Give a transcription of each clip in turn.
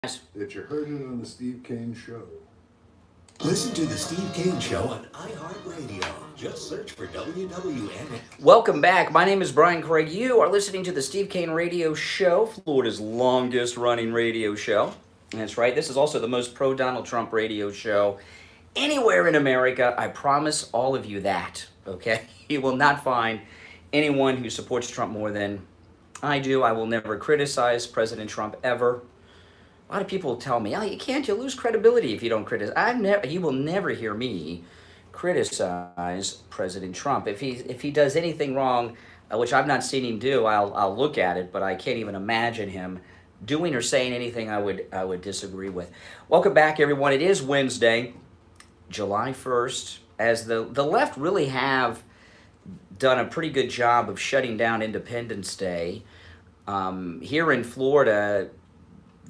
That you heard it on the Steve Kane Show. Listen to the Steve Kane Show on iHeartRadio. Just search for WWN. Welcome back. My name is Brian Craig. You are listening to the Steve Kane Radio Show, Florida's longest running radio show. That's right. This is also the most pro-Donald Trump radio show anywhere in America. I promise all of you that, okay? You will not find anyone who supports Trump more than I do. I will never criticize President Trump ever. A lot of people tell me, "Oh, you lose credibility if you don't criticize." You will never hear me criticize President Trump. If he does anything wrong, which I've not seen him do, I'll look at it, but I can't even imagine him doing or saying anything I would disagree with. Welcome back, everyone. It is Wednesday, July 1st, as the left really have done a pretty good job of shutting down Independence Day. Here in Florida,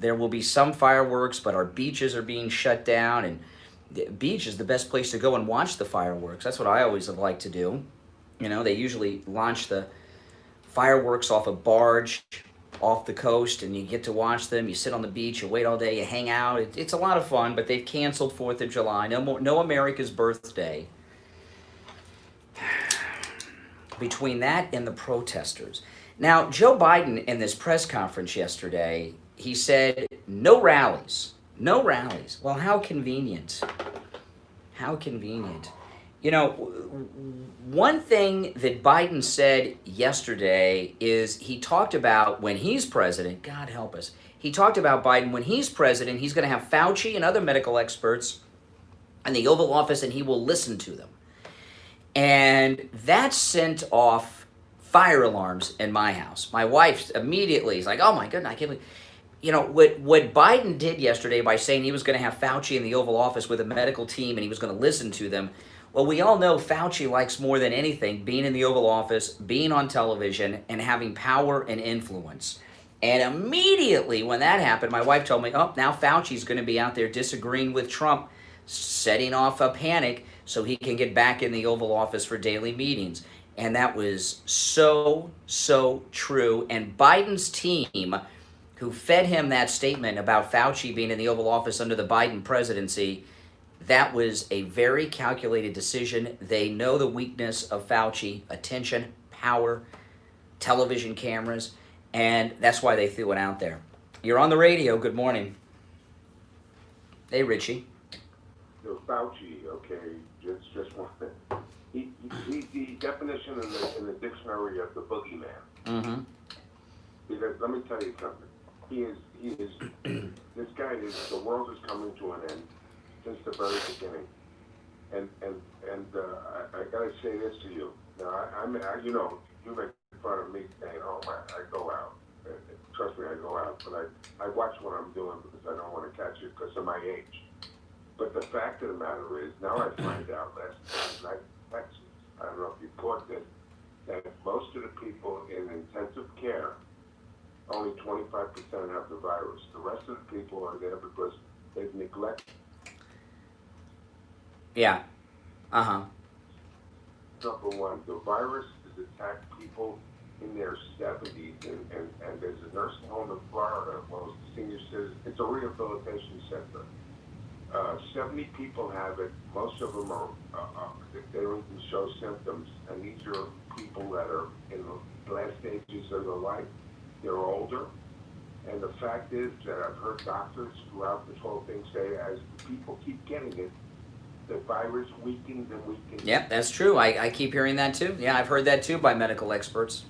there will be some fireworks, but our beaches are being shut down, and the beach is the best place to go and watch the fireworks. That's what I always have liked to do. You know, they usually launch the fireworks off a barge off the coast, and you get to watch them. You sit on the beach, you wait all day, you hang out. It's a lot of fun, but they've canceled 4th of July. No America's birthday. Between that and the protesters. Now, Joe Biden in this press conference yesterday, he said, no rallies. No rallies. Well, how convenient. How convenient. You know, one thing that Biden said yesterday is he talked about when he's president, God help us, he talked about Biden when he's president, he's going to have Fauci and other medical experts in the Oval Office, and he will listen to them. And that sent off fire alarms in my house. My wife immediately is like, oh my goodness, I can't believe. You know, what Biden did yesterday by saying he was going to have Fauci in the Oval Office with a medical team and he was going to listen to them, well, we all know Fauci likes more than anything being in the Oval Office, being on television, and having power and influence. And immediately when that happened, my wife told me, oh, now Fauci's going to be out there disagreeing with Trump, setting off a panic so he can get back in the Oval Office for daily meetings. And that was so true. And Biden's team, who fed him that statement about Fauci being in the Oval Office under the Biden presidency, that was a very calculated decision. They know the weakness of Fauci: attention, power, television cameras, and that's why they threw it out there. You're on the radio. Good morning. Hey, Richie. So Fauci, okay, just one thing. He's the definition in the dictionary of the boogeyman. Mm-hmm. Because let me tell you something. He is. This guy is. The world is coming to an end since the very beginning. And I gotta say this to you. Now you know, you make fun of me saying, "Oh my, I go out." Trust me, I go out, but I watch what I'm doing because I don't want to catch it because of my age. But the fact of the matter is, now I find out last night, Texas. I don't know if you caught this, that most of the people in intensive care, only 25% have the virus. The rest of the people are there because they've neglected. Yeah. Uh-huh. Number one, the virus has attacked people in their 70s, and there's a nursing home in Florida, well, senior citizens. It's a rehabilitation center. 70 people have it. Most of them are, they don't even show symptoms, and these are people that are in the last stages of their life. They're older, and the fact is that I've heard doctors throughout this whole thing say as people keep getting it, the virus weakens and weakens. Yep, that's true. I keep hearing that too. Yeah, I've heard that too by medical experts.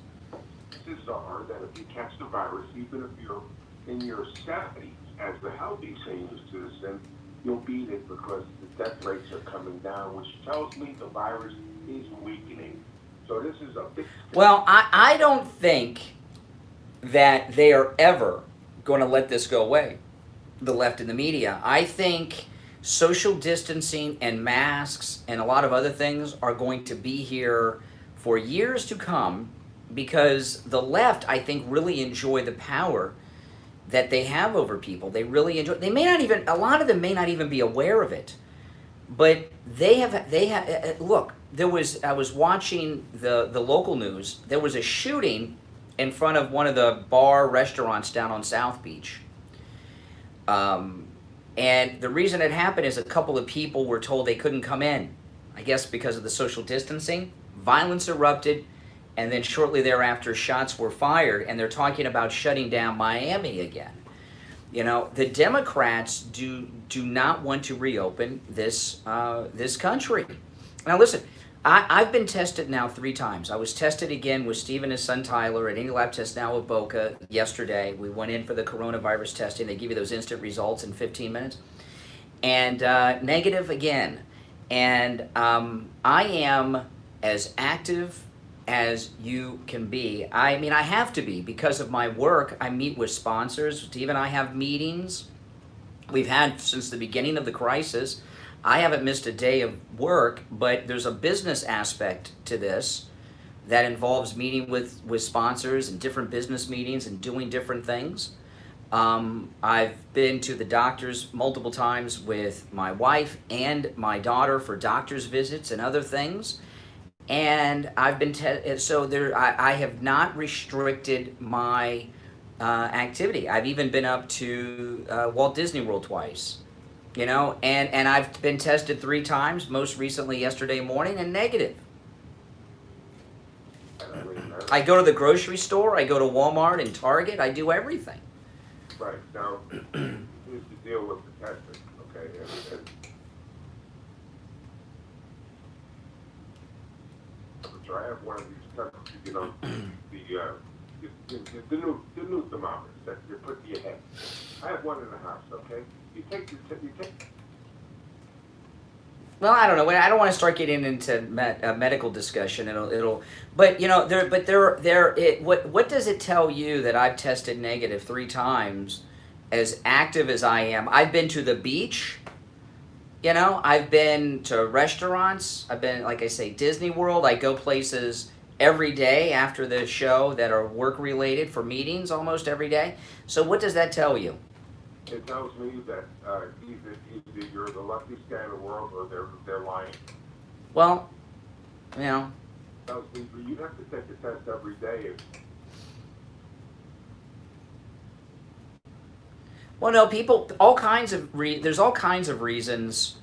Chances are that if you catch the virus, even if you're in your 70s, as the healthy senior citizen, you'll beat it because the death rates are coming down, which tells me the virus is weakening. So this is a big... Well, I don't think that they are ever going to let this go away, the left and the media. I think social distancing and masks and a lot of other things are going to be here for years to come because the left, I think, really enjoy the power that they have over people. They really enjoy. They may not even. A lot of them may not even be aware of it, but they have. Look, I was watching the local news. There was a shooting in front of one of the bar restaurants down on South Beach. And the reason it happened is a couple of people were told they couldn't come in. I guess because of the social distancing. Violence erupted, and then shortly thereafter, shots were fired, and they're talking about shutting down Miami again. You know, the Democrats do not want to reopen this this country. Now, listen, I've been tested now 3 times. I was tested again with Steve and his son Tyler at any lab test now with Boca yesterday. We went in for the coronavirus testing. They give you those instant results in 15 minutes. And negative again. And I am as active as you can be. I mean, I have to be because of my work. I meet with sponsors. Steve and I have meetings. We've had since the beginning of the crisis. I haven't missed a day of work, but there's a business aspect to this that involves meeting with sponsors and different business meetings and doing different things. I've been to the doctors multiple times with my wife and my daughter for doctor's visits and other things. And I've been, I have not restricted my activity. I've even been up to Walt Disney World twice. You know, and I've been tested 3 times, most recently yesterday morning, and negative. I go to the grocery store, I go to Walmart and Target, I do everything. Right, now, here's the deal with the testing, okay? So I have one of these tests, you know, the new thermometers that you put to your head. I have one in the house, okay? You take. Well, I don't know. I don't want to start getting into a medical discussion. But you know, what does it tell you that I've tested negative 3 times, as active as I am? I've been to the beach. You know, I've been to restaurants. I've been, like I say, Disney World. I go places every day after the show that are work related for meetings almost every day. So what does that tell you? It tells me that either you're the luckiest guy in the world or they're lying. Well, you know. It tells me you have to take a test every day. Well, no, people, there's all kinds of reasons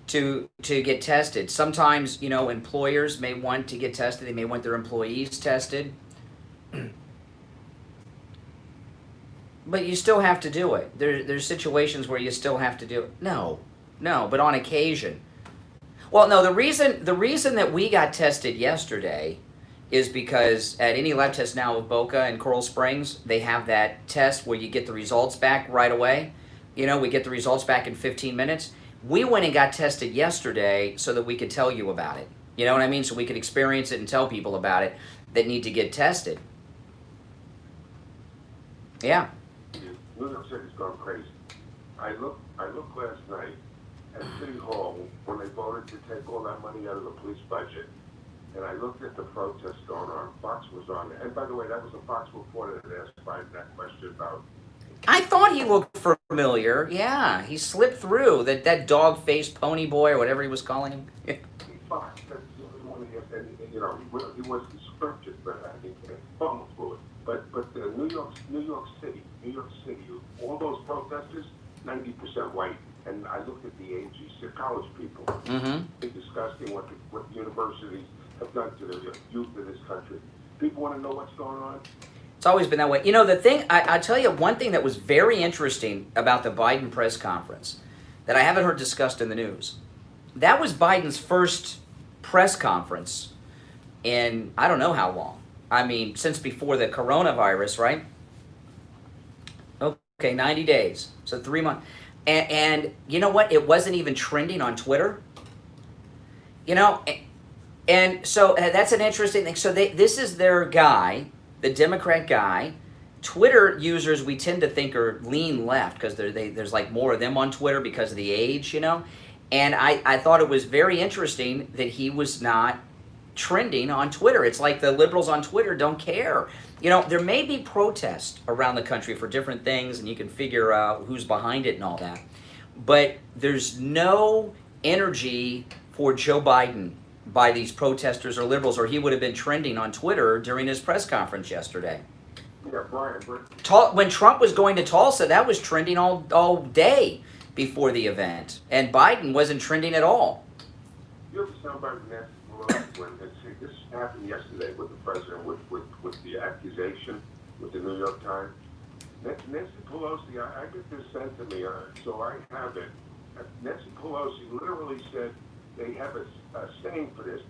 to get tested. Sometimes, you know, employers may want to get tested. They may want their employees tested. But you still have to do it. There's situations where you still have to do it. No, but on occasion. Well, no, the reason that we got tested yesterday is because at any lab test now with Boca and Coral Springs, they have that test where you get the results back right away. You know, we get the results back in 15 minutes. We went and got tested yesterday so that we could tell you about it. You know what I mean? So we could experience it and tell people about it that need to get tested. Yeah. New York City's gone crazy. I looked last night at City Hall when they voted to take all that money out of the police budget, and I looked at the protests going on. Fox was on there. And by the way, that was a Fox reporter that asked Biden that question about. I thought he looked familiar. Yeah, he slipped through that dog-faced pony boy or whatever he was calling him. Fox, that's the only one he has, and you know, he wasn't scripted, but I think he fumbled through it. But New York City, all those protesters, 90% white. And I looked at the ages, they're college people. Mm-hmm. It's disgusting what the universities have done to the youth of this country. People want to know what's going on. It's always been that way. You know, the thing, I tell you one thing that was very interesting about the Biden press conference that I haven't heard discussed in the news. That was Biden's first press conference in I don't know how long. I mean, since before the coronavirus, right? Okay, 90 days. So 3 months. And you know what? It wasn't even trending on Twitter. You know, and so that's an interesting thing. So this is their guy, the Democrat guy. Twitter users, we tend to think are lean left because there's like more of them on Twitter because of the age, you know. And I thought it was very interesting that he was not trending on Twitter. It's like the liberals on Twitter don't care. You know, there may be protests around the country for different things, and you can figure out who's behind it and all that. But there's no energy for Joe Biden by these protesters or liberals, or he would have been trending on Twitter during his press conference yesterday. Yeah, Yeah, Brian. When Trump was going to Tulsa, that was trending all day before the event, and Biden wasn't trending at all. You ever sound about Nancy Pelosi when this happened yesterday with the president with the accusation with the New York Times? Nancy Pelosi, I get this sent to me, so I have it. Nancy Pelosi literally said they have a saying for this.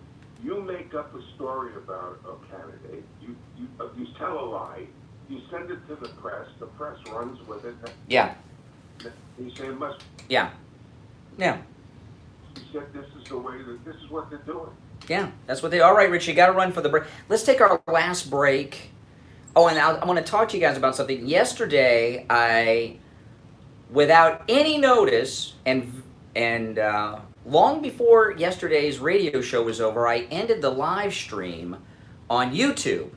You make up a story about a candidate. You tell a lie. You send it to the press runs with it. Yeah. You say it must. Yeah. Yeah. He said this is the way this is what they're doing. Yeah, that's what they. All right, Rich, you got to run for the break. Let's take our last break. Oh, and I want to talk to you guys about something. Yesterday, I, without any notice, and long before yesterday's radio show was over, I ended the live stream on YouTube.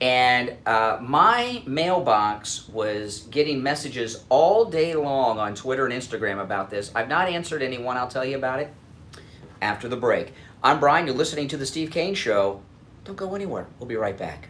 And my mailbox was getting messages all day long on Twitter and Instagram about this. I've not answered anyone. I'll tell you about it after the break. I'm Brian. You're listening to The Steve Kane Show. Don't go anywhere. We'll be right back.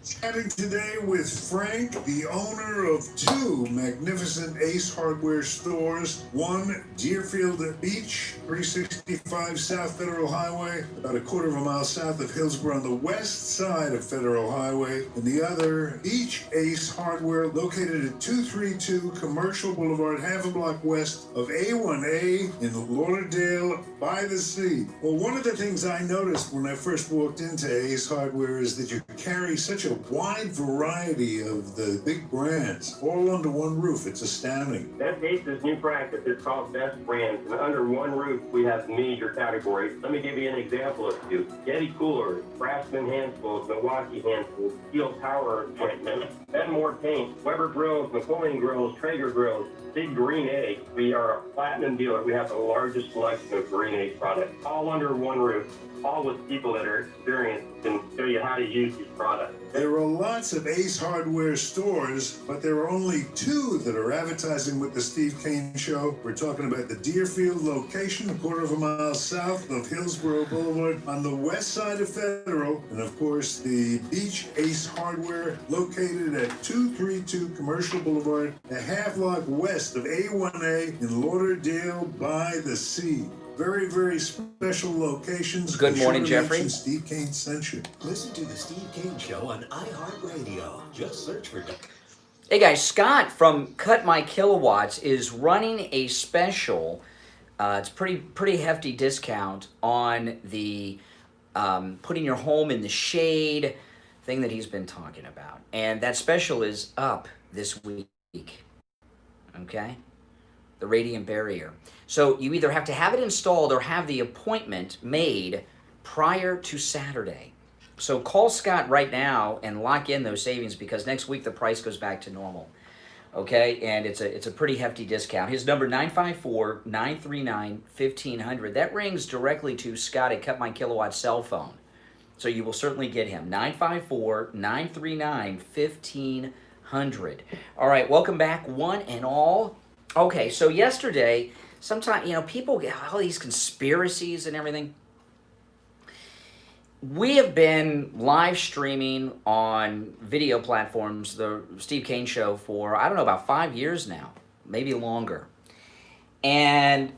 Chatting today with Frank, the owner of two magnificent Ace Hardware stores. One, Deerfield Beach, 365 South Federal Highway, about a quarter of a mile south of Hillsborough on the west side of Federal Highway. And the other, Beach Ace Hardware, located at 232 Commercial Boulevard, half a block west of A1A in Lauderdale by the Sea. Well, one of the things I noticed when I first walked into Ace Hardware is that you carry such a wide variety of the big brands all under one roof. It's astounding. That's Ace's new practice. It's called Best Brands. And under one roof, we have major categories. Let me give you an example of two. Yeti coolers, Craftsman hand tools, Milwaukee hand tools, Steel Tower equipment, Benmore paint, Weber grills, Napoleon grills, Traeger grills, Big Green Egg. We are a platinum dealer. We have the largest selection of Green Egg products, all under one roof, all with people that are experienced and show you how to use these products. There are lots of Ace Hardware stores, but there are only two that are advertising with the Steve Kane Show. We're talking about the Deerfield location, a quarter of a mile south of Hillsborough Boulevard on the west side of Federal, and of course the Beach Ace Hardware located at 232 Commercial Boulevard, a half block west of A1A in Lauderdale by the Sea. Very, very special locations. Good morning, Jeffrey. Steve Kane sent you. Listen to The Steve Kane Show on iHeartRadio. Just search for... Hey guys, Scott from Cut My Kilowatts is running a special. It's pretty hefty discount on the putting your home in the shade thing that he's been talking about. And that special is up this week. Okay? The radiant barrier. So you either have to have it installed or have the appointment made prior to Saturday. So call Scott right now and lock in those savings because next week the price goes back to normal. Okay, and it's a pretty hefty discount. His number 954-939-1500. That rings directly to Scott at Cut My Kilowatt cell phone. So you will certainly get him. 954-939-1500. All right, welcome back one and all. Okay, so yesterday, sometimes, people get all these conspiracies and everything. We have been live streaming on video platforms, the Steve Kane Show, for, I don't know, about 5 years now, maybe longer. And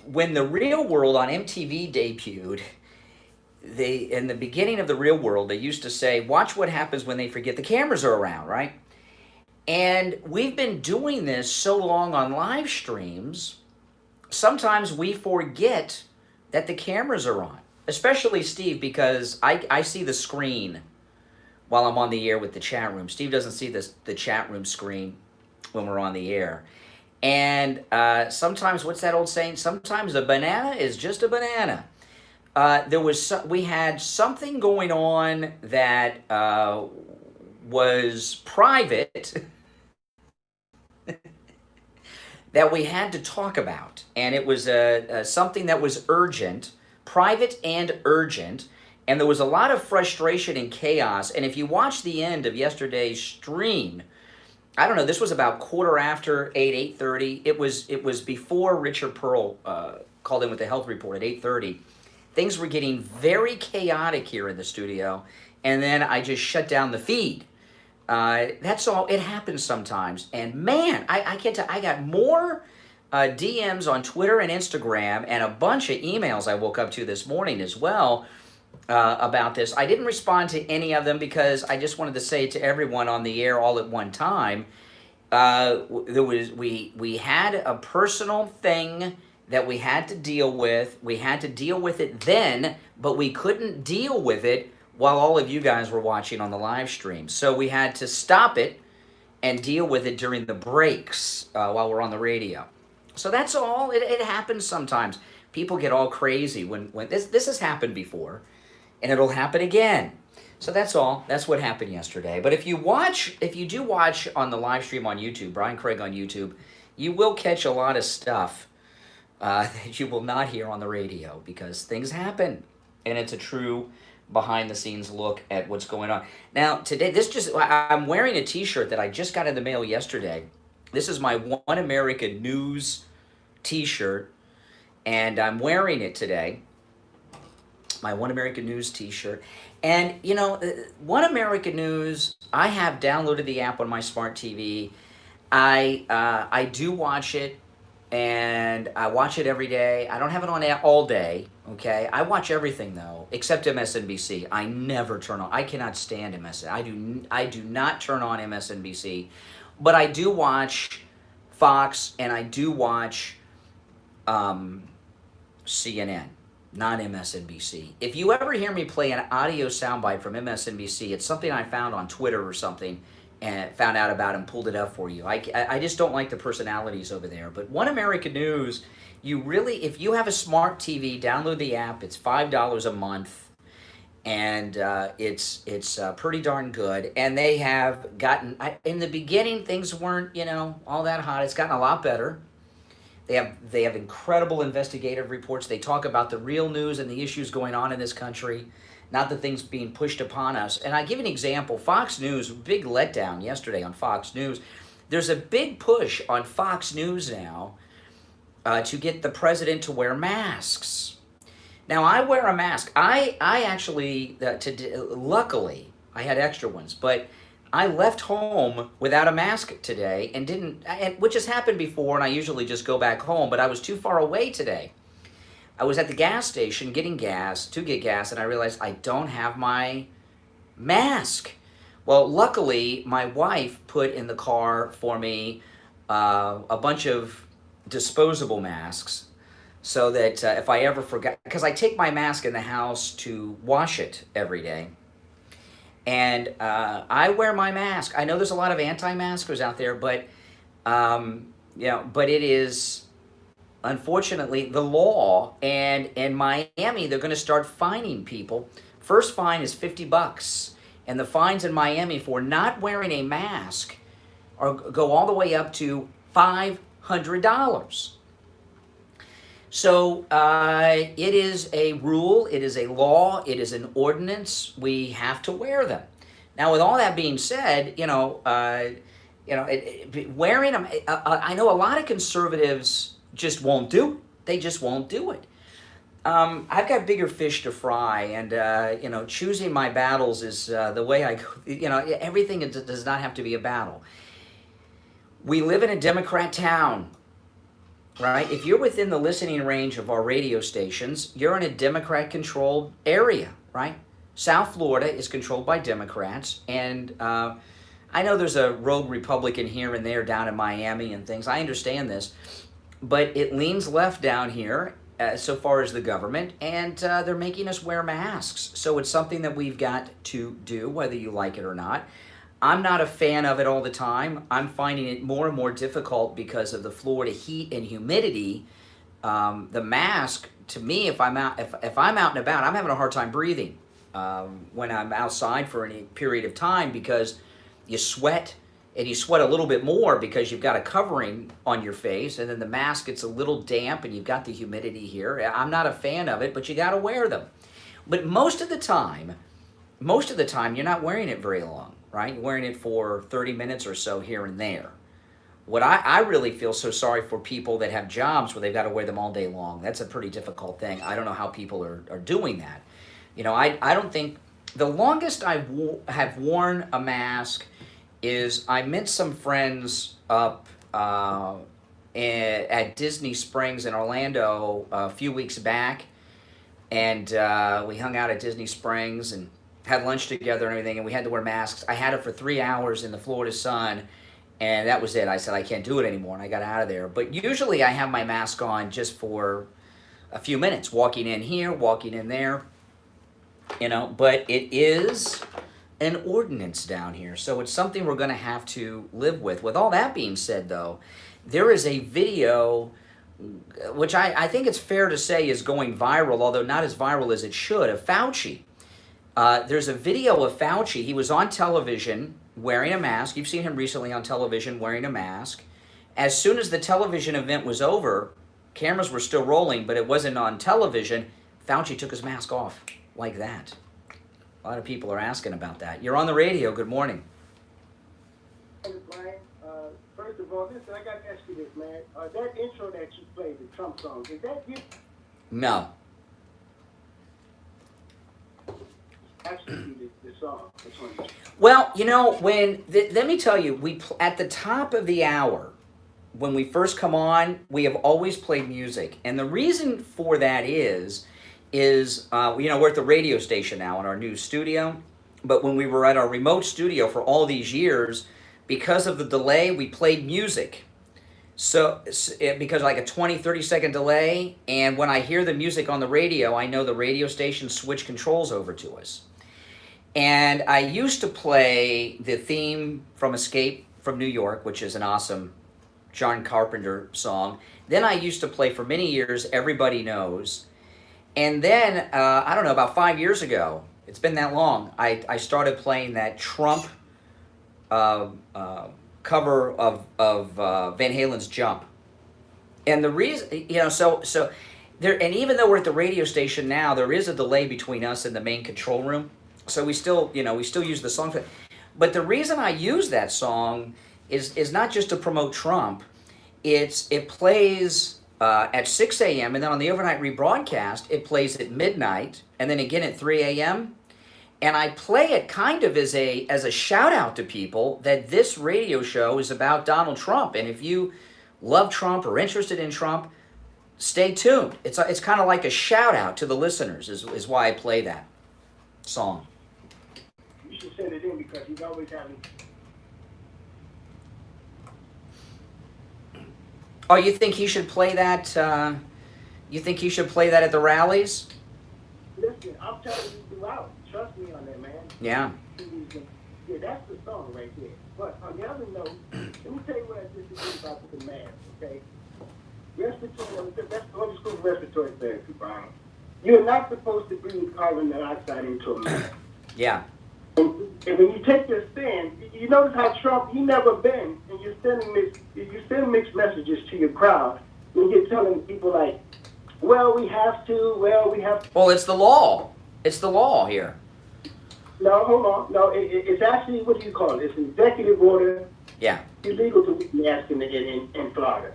when The Real World on MTV debuted, in the beginning of The Real World, they used to say, watch what happens when they forget the cameras are around, right? And we've been doing this so long on live streams, sometimes we forget that the cameras are on. Especially Steve, because I see the screen while I'm on the air with the chat room. Steve doesn't see the chat room screen when we're on the air. And sometimes, what's that old saying? Sometimes a banana is just a banana. We had something going on that was private that we had to talk about. And it was something that was urgent, private and urgent, and there was a lot of frustration and chaos. And if you watch the end of yesterday's stream, I don't know, this was about 8:30. It was before Richard Pearl called in with the health report at 8:30. Things were getting very chaotic here in the studio, and then I just shut down the feed. That's all. It happens sometimes. And man, I can't tell. I got more DMs on Twitter and Instagram, and a bunch of emails I woke up to this morning as well about this. I didn't respond to any of them because I just wanted to say it to everyone on the air all at one time. We had a personal thing that we had to deal with. We had to deal with it then, but we couldn't deal with it while all of you guys were watching on the live stream. So we had to stop it and deal with it during the breaks while we're on the radio. So that's all. It happens sometimes. People get all crazy when this has happened before, and it'll happen again. So that's all. That's what happened yesterday. But if you do watch on the live stream on YouTube, Brian Craig on YouTube, you will catch a lot of stuff that you will not hear on the radio because things happen, and it's a true behind-the-scenes look at what's going on. Now, today, I'm wearing a T-shirt that I just got in the mail yesterday. This is my One America News T-shirt, and I'm wearing it today. My One America News T-shirt. And, you know, One America News, I have downloaded the app on my smart TV. I do watch it, and I watch it every day. I don't have it on all day, okay? I watch everything, though, except MSNBC. I never turn on. I cannot stand MSNBC. I do not turn on MSNBC. But I do watch Fox, and I do watch CNN. Not MSNBC. If you ever hear me play an audio soundbite from MSNBC, it's something I found on Twitter or something and found out about and pulled it up for you. I just don't like the personalities over there. But One American News, if you have a smart TV, download the app. It's $5 a month, and it's pretty darn good. And they have gotten, in the beginning, things weren't, all that hot. It's gotten a lot better. They have incredible investigative reports. They talk about the real news and the issues going on in this country, not the things being pushed upon us. And I give an example. Fox News, big letdown yesterday on Fox News. There's a big push on Fox News now to get the president to wear masks. Now, I wear a mask. I actually, luckily, I had extra ones, but I left home without a mask today which has happened before, and I usually just go back home, but I was too far away today. I was at the gas station getting gas, and I realized I don't have my mask. Well, luckily, my wife put in the car for me a bunch of disposable masks so that if I ever forgot, because I take my mask in the house to wash it every day. And I wear my mask. I know there's a lot of anti-maskers out there, but but it is unfortunately the law. And in Miami, they're going to start fining people. First fine is $50, and the fines in Miami for not wearing a mask go all the way up to $500. So it is a rule, it is a law, it is an ordinance. We have to wear them. Now, with all that being said, wearing them. I know a lot of conservatives just won't do it. They just won't do it. I've got bigger fish to fry, and choosing my battles is the way I. Everything does not have to be a battle. We live in a Democrat town. Right? If you're within the listening range of our radio stations, you're in a Democrat-controlled area, right? South Florida is controlled by Democrats, and I know there's a rogue Republican here and there down in Miami and things. I understand this, but it leans left down here so far as the government, and they're making us wear masks. So it's something that we've got to do, whether you like it or not. I'm not a fan of it all the time. I'm finding it more and more difficult because of the Florida heat and humidity. The mask, to me, if I'm out and about, I'm having a hard time breathing when I'm outside for any period of time because you sweat, and you sweat a little bit more because you've got a covering on your face, and then the mask gets a little damp, and you've got the humidity here. I'm not a fan of it, but you got to wear them. But most of the time, you're not wearing it very long. Right? You're wearing it for 30 minutes or so here and there. What I really feel so sorry for people that have jobs where they've got to wear them all day long. That's a pretty difficult thing. I don't know how people are doing that. I don't think the longest I have worn a mask is I met some friends up at Disney Springs in Orlando a few weeks back, and we hung out at Disney Springs and had lunch together and everything, and we had to wear masks. I had it for 3 hours in the Florida sun, and that was it. I said, I can't do it anymore, and I got out of there. But usually I have my mask on just for a few minutes, walking in here, walking in there, you know, but it is an ordinance down here, so it's something we're going to have to live with. With all that being said, though, there is a video which I think it's fair to say is going viral, although not as viral as it should, of Fauci. There's a video of Fauci. He was on television wearing a mask. You've seen him recently on television wearing a mask. As soon as the television event was over, cameras were still rolling, but it wasn't on television. Fauci took his mask off like that. A lot of people are asking about that. You're on the radio. Good morning. Hey, Brian, first of all, listen, I got to ask you this, man. That intro that you played, the Trump song, is that you? No. Actually, the song. Which one? Well, you know, let me tell you, at the top of the hour, when we first come on, we have always played music. And the reason for that is you know, we're at the radio station now in our new studio. But when we were at our remote studio for all these years, because of the delay, we played music. So, because like a 20, 30-second delay, and when I hear the music on the radio, I know the radio station switched controls over to us. And I used to play the theme from Escape from New York, which is an awesome John Carpenter song. Then I used to play for many years Everybody Knows. And then, I don't know, about 5 years ago, it's been that long, I started playing that Trump cover of Van Halen's Jump. And the reason, you know, so there, and even though we're at the radio station now, there is a delay between us and the main control room. So we still, you know, we still use the song. But the reason I use that song is not just to promote Trump. It plays at 6 a.m. and then on the overnight rebroadcast, it plays at midnight and then again at 3 a.m. And I play it kind of as a shout out to people that this radio show is about Donald Trump. And if you love Trump or interested in Trump, stay tuned. It's kind of like a shout out to the listeners is why I play that song. You should send it in because he's always having. Oh, you think he should play that? You think he should play that at the rallies? Listen, I'm telling you throughout. Trust me on that, man. Yeah. Yeah, that's the song right there. But on the other note, let me tell you what I disagree about the mask, okay? Respiratory, that's going to school for respiratory therapy, Brian. You're not supposed to breathe carbon dioxide into a mask. Yeah. And when you take your stand, you notice how Trump, he never been, and you're sending mixed messages to your crowd. When you're telling people like, well, we have to. Well, it's the law. It's the law here. No, hold on. No, it's actually, what do you call it? It's an executive order. Yeah. Illegal to wear masks in Florida.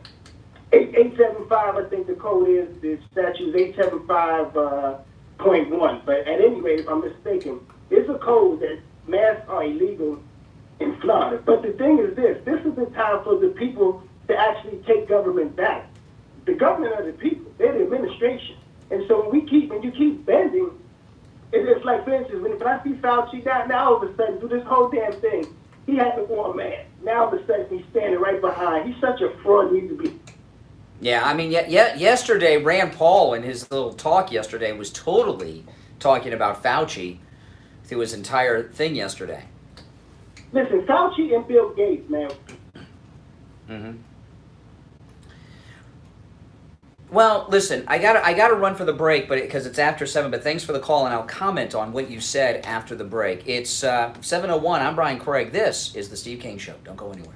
875, I think the code is, the statute is 875.1. But at any rate, if I'm mistaken, there's a code that masks are illegal in Florida. But the thing is this is the time for the people to actually take government back. The government are the people. They're the administration. And so when you keep bending, it's like, for instance, when I see Fauci now all of a sudden do this whole damn thing, he had to wear a mask. Now all of a sudden he's standing right behind. He's such a fraud. He needs to be. Yeah, I mean, yesterday, Rand Paul in his little talk yesterday was totally talking about Fauci through his entire thing yesterday. Listen, Fauci and Bill Gates, man. Mm-hmm. Well, listen, I gotta run for the break, but because it's after 7. But thanks for the call, and I'll comment on what you said after the break. It's 7:01. I'm Brian Craig. This is the Steve Kane Show. Don't go anywhere.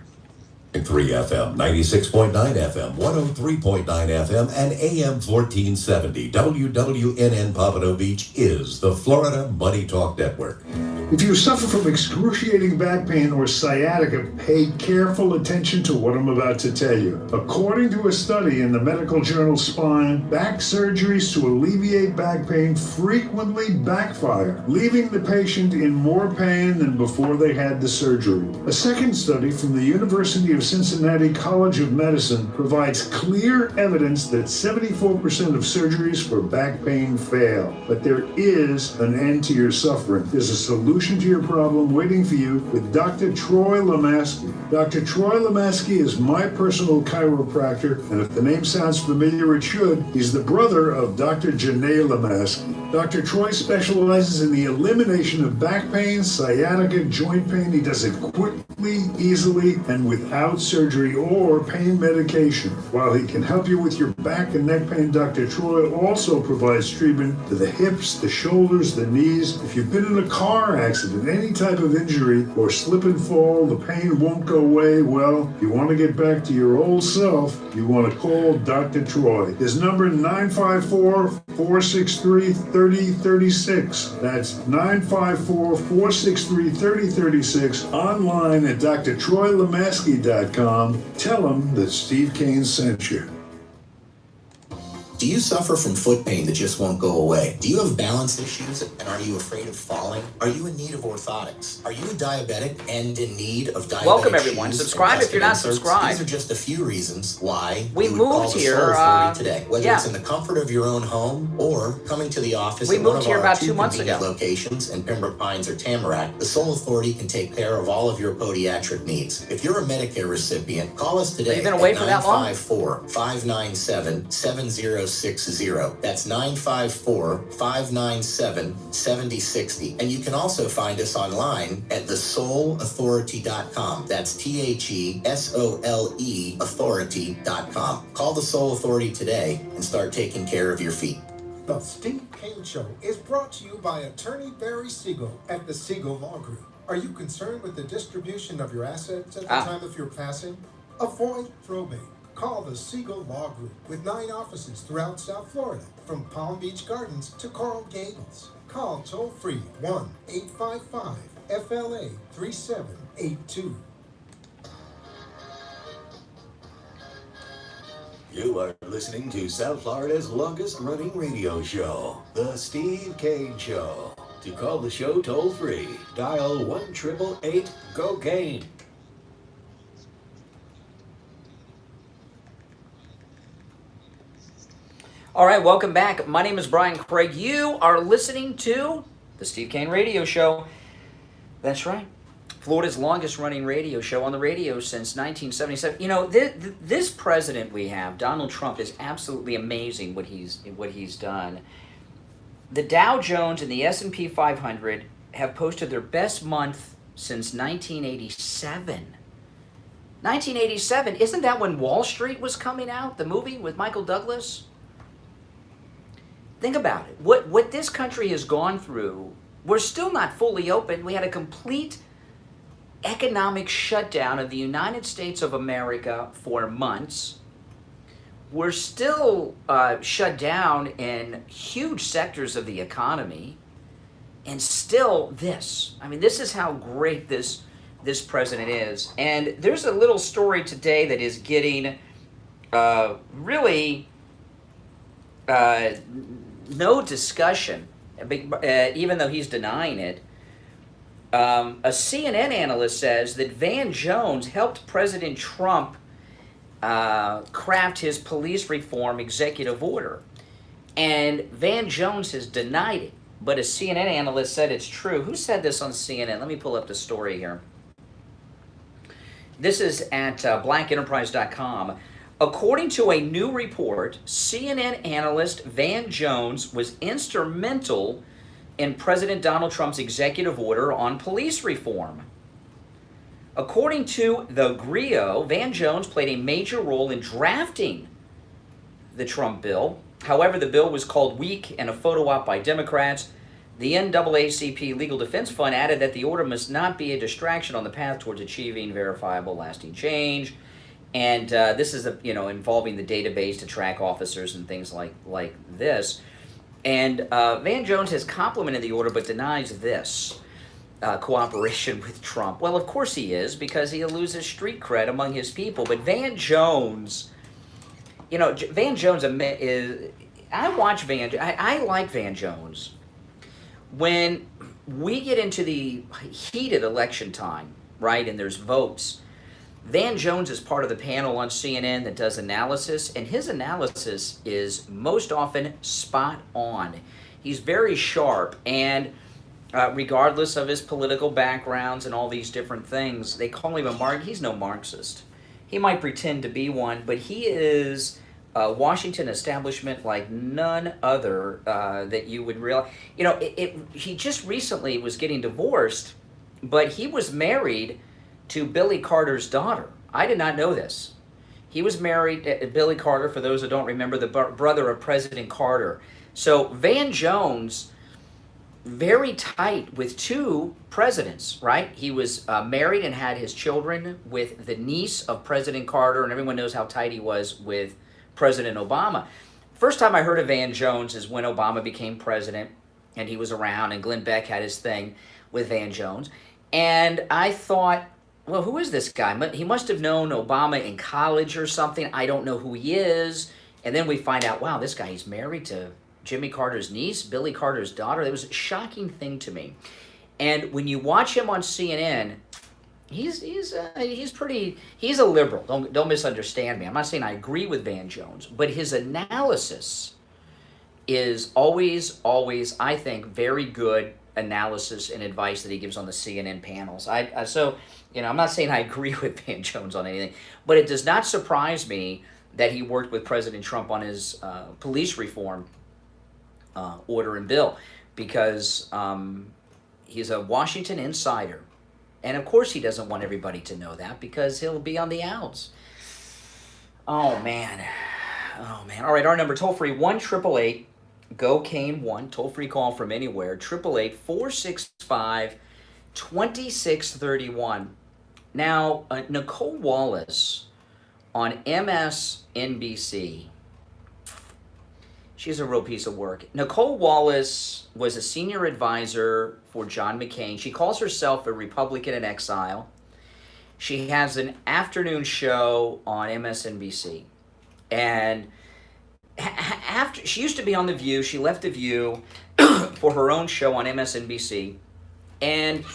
3 FM, 96.9 FM, 103.9 FM, and AM 1470. WWNN Pompano Beach is the Florida Money Talk Network. If you suffer from excruciating back pain or sciatica, pay careful attention to what I'm about to tell you. According to a study in the medical journal Spine, back surgeries to alleviate back pain frequently backfire, leaving the patient in more pain than before they had the surgery. A second study from the University of Cincinnati College of Medicine provides clear evidence that 74% of surgeries for back pain fail. But there is an end to your suffering. There's a solution to your problem waiting for you with Dr. Troy Lemaski. Dr. Troy Lemaski is my personal chiropractor, and if the name sounds familiar, it should. He's the brother of Dr. Janae Lemaski. Dr. Troy specializes in the elimination of back pain, sciatica, joint pain. He does it quickly, easily, and without surgery or pain medication. While he can help you with your back and neck pain, Dr. Troy also provides treatment to the hips, the shoulders, the knees. If you've been in a car accident, any type of injury, or slip and fall, the pain won't go away, well, if you want to get back to your old self, you want to call Dr. Troy. His number 954-463-3036. That's 954-463-3036. Online at drtroylemaski.com. Tell him that Steve Kane sent you. Do you suffer from foot pain that just won't go away? Do you have balance issues and are you afraid of falling? Are you in need of orthotics? Are you a diabetic and in need of diabetic Welcome, everyone. shoes Subscribe and if you're not custom inserts? subscribed. These are just a few reasons why We you would call moved the here, Soul Authority today. Whether yeah. it's in the comfort of your own home or coming to the office We at one moved of here our about 2 2 months convenient ago. locations in Pembroke Pines or Tamarack, the Soul Authority can take care of all of your podiatric needs. If you're a Medicare recipient, call us today Have you been away at for that long? 954-597-7060. That's 954-597-7060. And you can also find us online at thesoulauthority.com. That's THESOLE authority.com. Call the Soul Authority today and start taking care of your feet. The Steve Kane Show is brought to you by Attorney Barry Siegel at the Siegel Law Group. Are you concerned with the distribution of your assets at the time of your passing? Avoid probate. Call the Siegel Law Group with 9 offices throughout South Florida, from Palm Beach Gardens to Coral Gables. Call toll-free 1-855-FLA-3782. You are listening to South Florida's longest running radio show, The Steve Kane Show. To call the show toll free, dial 1-888-GO-KANE. All right, welcome back. My name is Brian Craig. You are listening to the Steve Kane Radio Show. That's right. Florida's longest running radio show on the radio since 1977. You know, this president we have, Donald Trump, is absolutely amazing what he's done. The Dow Jones and the S&P 500 have posted their best month since 1987. 1987, isn't that when Wall Street was coming out, the movie with Michael Douglas? Think about it. What this country has gone through, we're still not fully open. We had a complete economic shutdown of the United States of America for months. We're still shut down in huge sectors of the economy. And still this. I mean, this is how great this president is. And there's a little story today that is getting really no discussion, even though he's denying it. A CNN analyst says that Van Jones helped President Trump craft his police reform executive order. And Van Jones has denied it. But a CNN analyst said it's true. Who said this on CNN? Let me pull up the story here. This is at blackenterprise.com. According to a new report, CNN analyst Van Jones was instrumental in President Donald Trump's executive order on police reform. According to the Grio, Van Jones played a major role in drafting the Trump bill. However, the bill was called weak and a photo op by Democrats. The NAACP Legal Defense Fund added that the order must not be a distraction on the path towards achieving verifiable, lasting change. And this is involving the database to track officers and things like this. And Van Jones has complimented the order but denies this. cooperation with Trump. Well, of course he is, because he'll lose his street cred among his people. But Van Jones, Van Jones is. I watch I like Van Jones. When we get into the heated election time, right, and there's votes, Van Jones is part of the panel on CNN that does analysis, and his analysis is most often spot on. He's very sharp, and regardless of his political backgrounds and all these different things, they call him he's no Marxist. He might pretend to be one, but he is a Washington establishment like none other that you would realize. He just recently was getting divorced, but he was married to Billy Carter's daughter. I did not know this. He was married to Billy Carter, for those who don't remember, the brother of President Carter. So Van Jones, very tight with two presidents, right? He was married and had his children with the niece of President Carter, and everyone knows how tight he was with President Obama. First time I heard of Van Jones is when Obama became president, and he was around, and Glenn Beck had his thing with Van Jones. And I thought, well, who is this guy? He must have known Obama in college or something. I don't know who he is. And then we find out, wow, this guy, he's married to Jimmy Carter's niece, Billy Carter's daughter. That was a shocking thing to me. And when you watch him on CNN, he's a liberal. Don't misunderstand me. I'm not saying I agree with Van Jones, but his analysis is always, I think, very good analysis and advice that he gives on the CNN panels. I'm not saying I agree with Van Jones on anything, but it does not surprise me that he worked with President Trump on his police reform order and bill, because he's a Washington insider. And of course he doesn't want everybody to know that, because he'll be on the outs. Oh, man. All right, our number, toll-free, 1-888-GO-CANE-1, toll-free call from anywhere, 888-465-2631. Now, Nicole Wallace on MSNBC, she's a real piece of work. Nicole Wallace was a senior advisor for John McCain. She calls herself a Republican in exile. She has an afternoon show on MSNBC. And after she used to be on The View, she left The View for her own show on MSNBC. And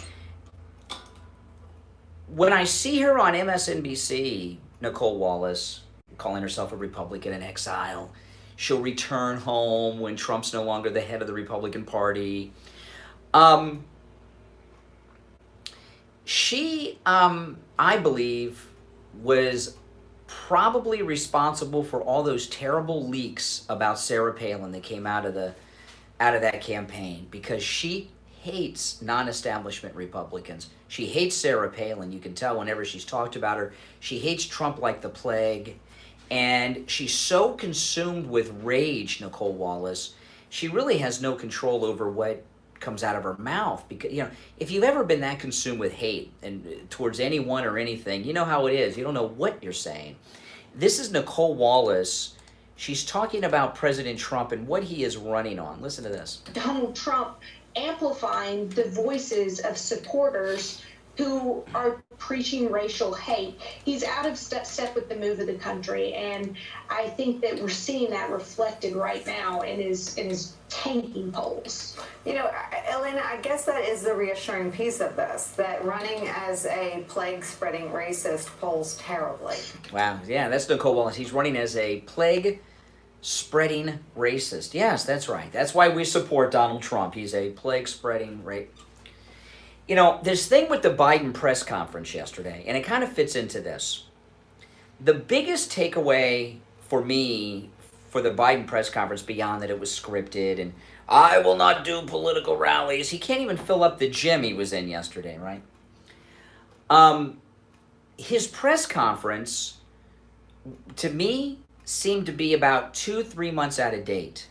when I see her on MSNBC, Nicole Wallace, calling herself a Republican in exile, she'll return home when Trump's no longer the head of the Republican Party. She, I believe, was probably responsible for all those terrible leaks about Sarah Palin that came out of that campaign, because she hates non-establishment Republicans. She hates Sarah Palin. You can tell whenever she's talked about her. She hates Trump like the plague. And she's so consumed with rage, Nicole Wallace, she really has no control over what comes out of her mouth. Because, if you've ever been that consumed with hate and towards anyone or anything, you know how it is. You don't know what you're saying. This is Nicole Wallace. She's talking about President Trump and what he is running on. Listen to this. Donald Trump amplifying the voices of supporters who are preaching racial hate. He's out of step with the move of the country, and I think that we're seeing that reflected right now in his tanking polls. Elena, I guess that is the reassuring piece of this, that running as a plague-spreading racist polls terribly. Wow, yeah, that's Nicole Wallace. He's running as a plague-spreading racist. Yes, that's right. That's why we support Donald Trump. He's a plague-spreading racist. This thing with the Biden press conference yesterday, and it kind of fits into this. The biggest takeaway for me for the Biden press conference, beyond that it was scripted and I will not do political rallies. He can't even fill up the gym he was in yesterday, right? His press conference, to me, seemed to be about 2-3 months out of date.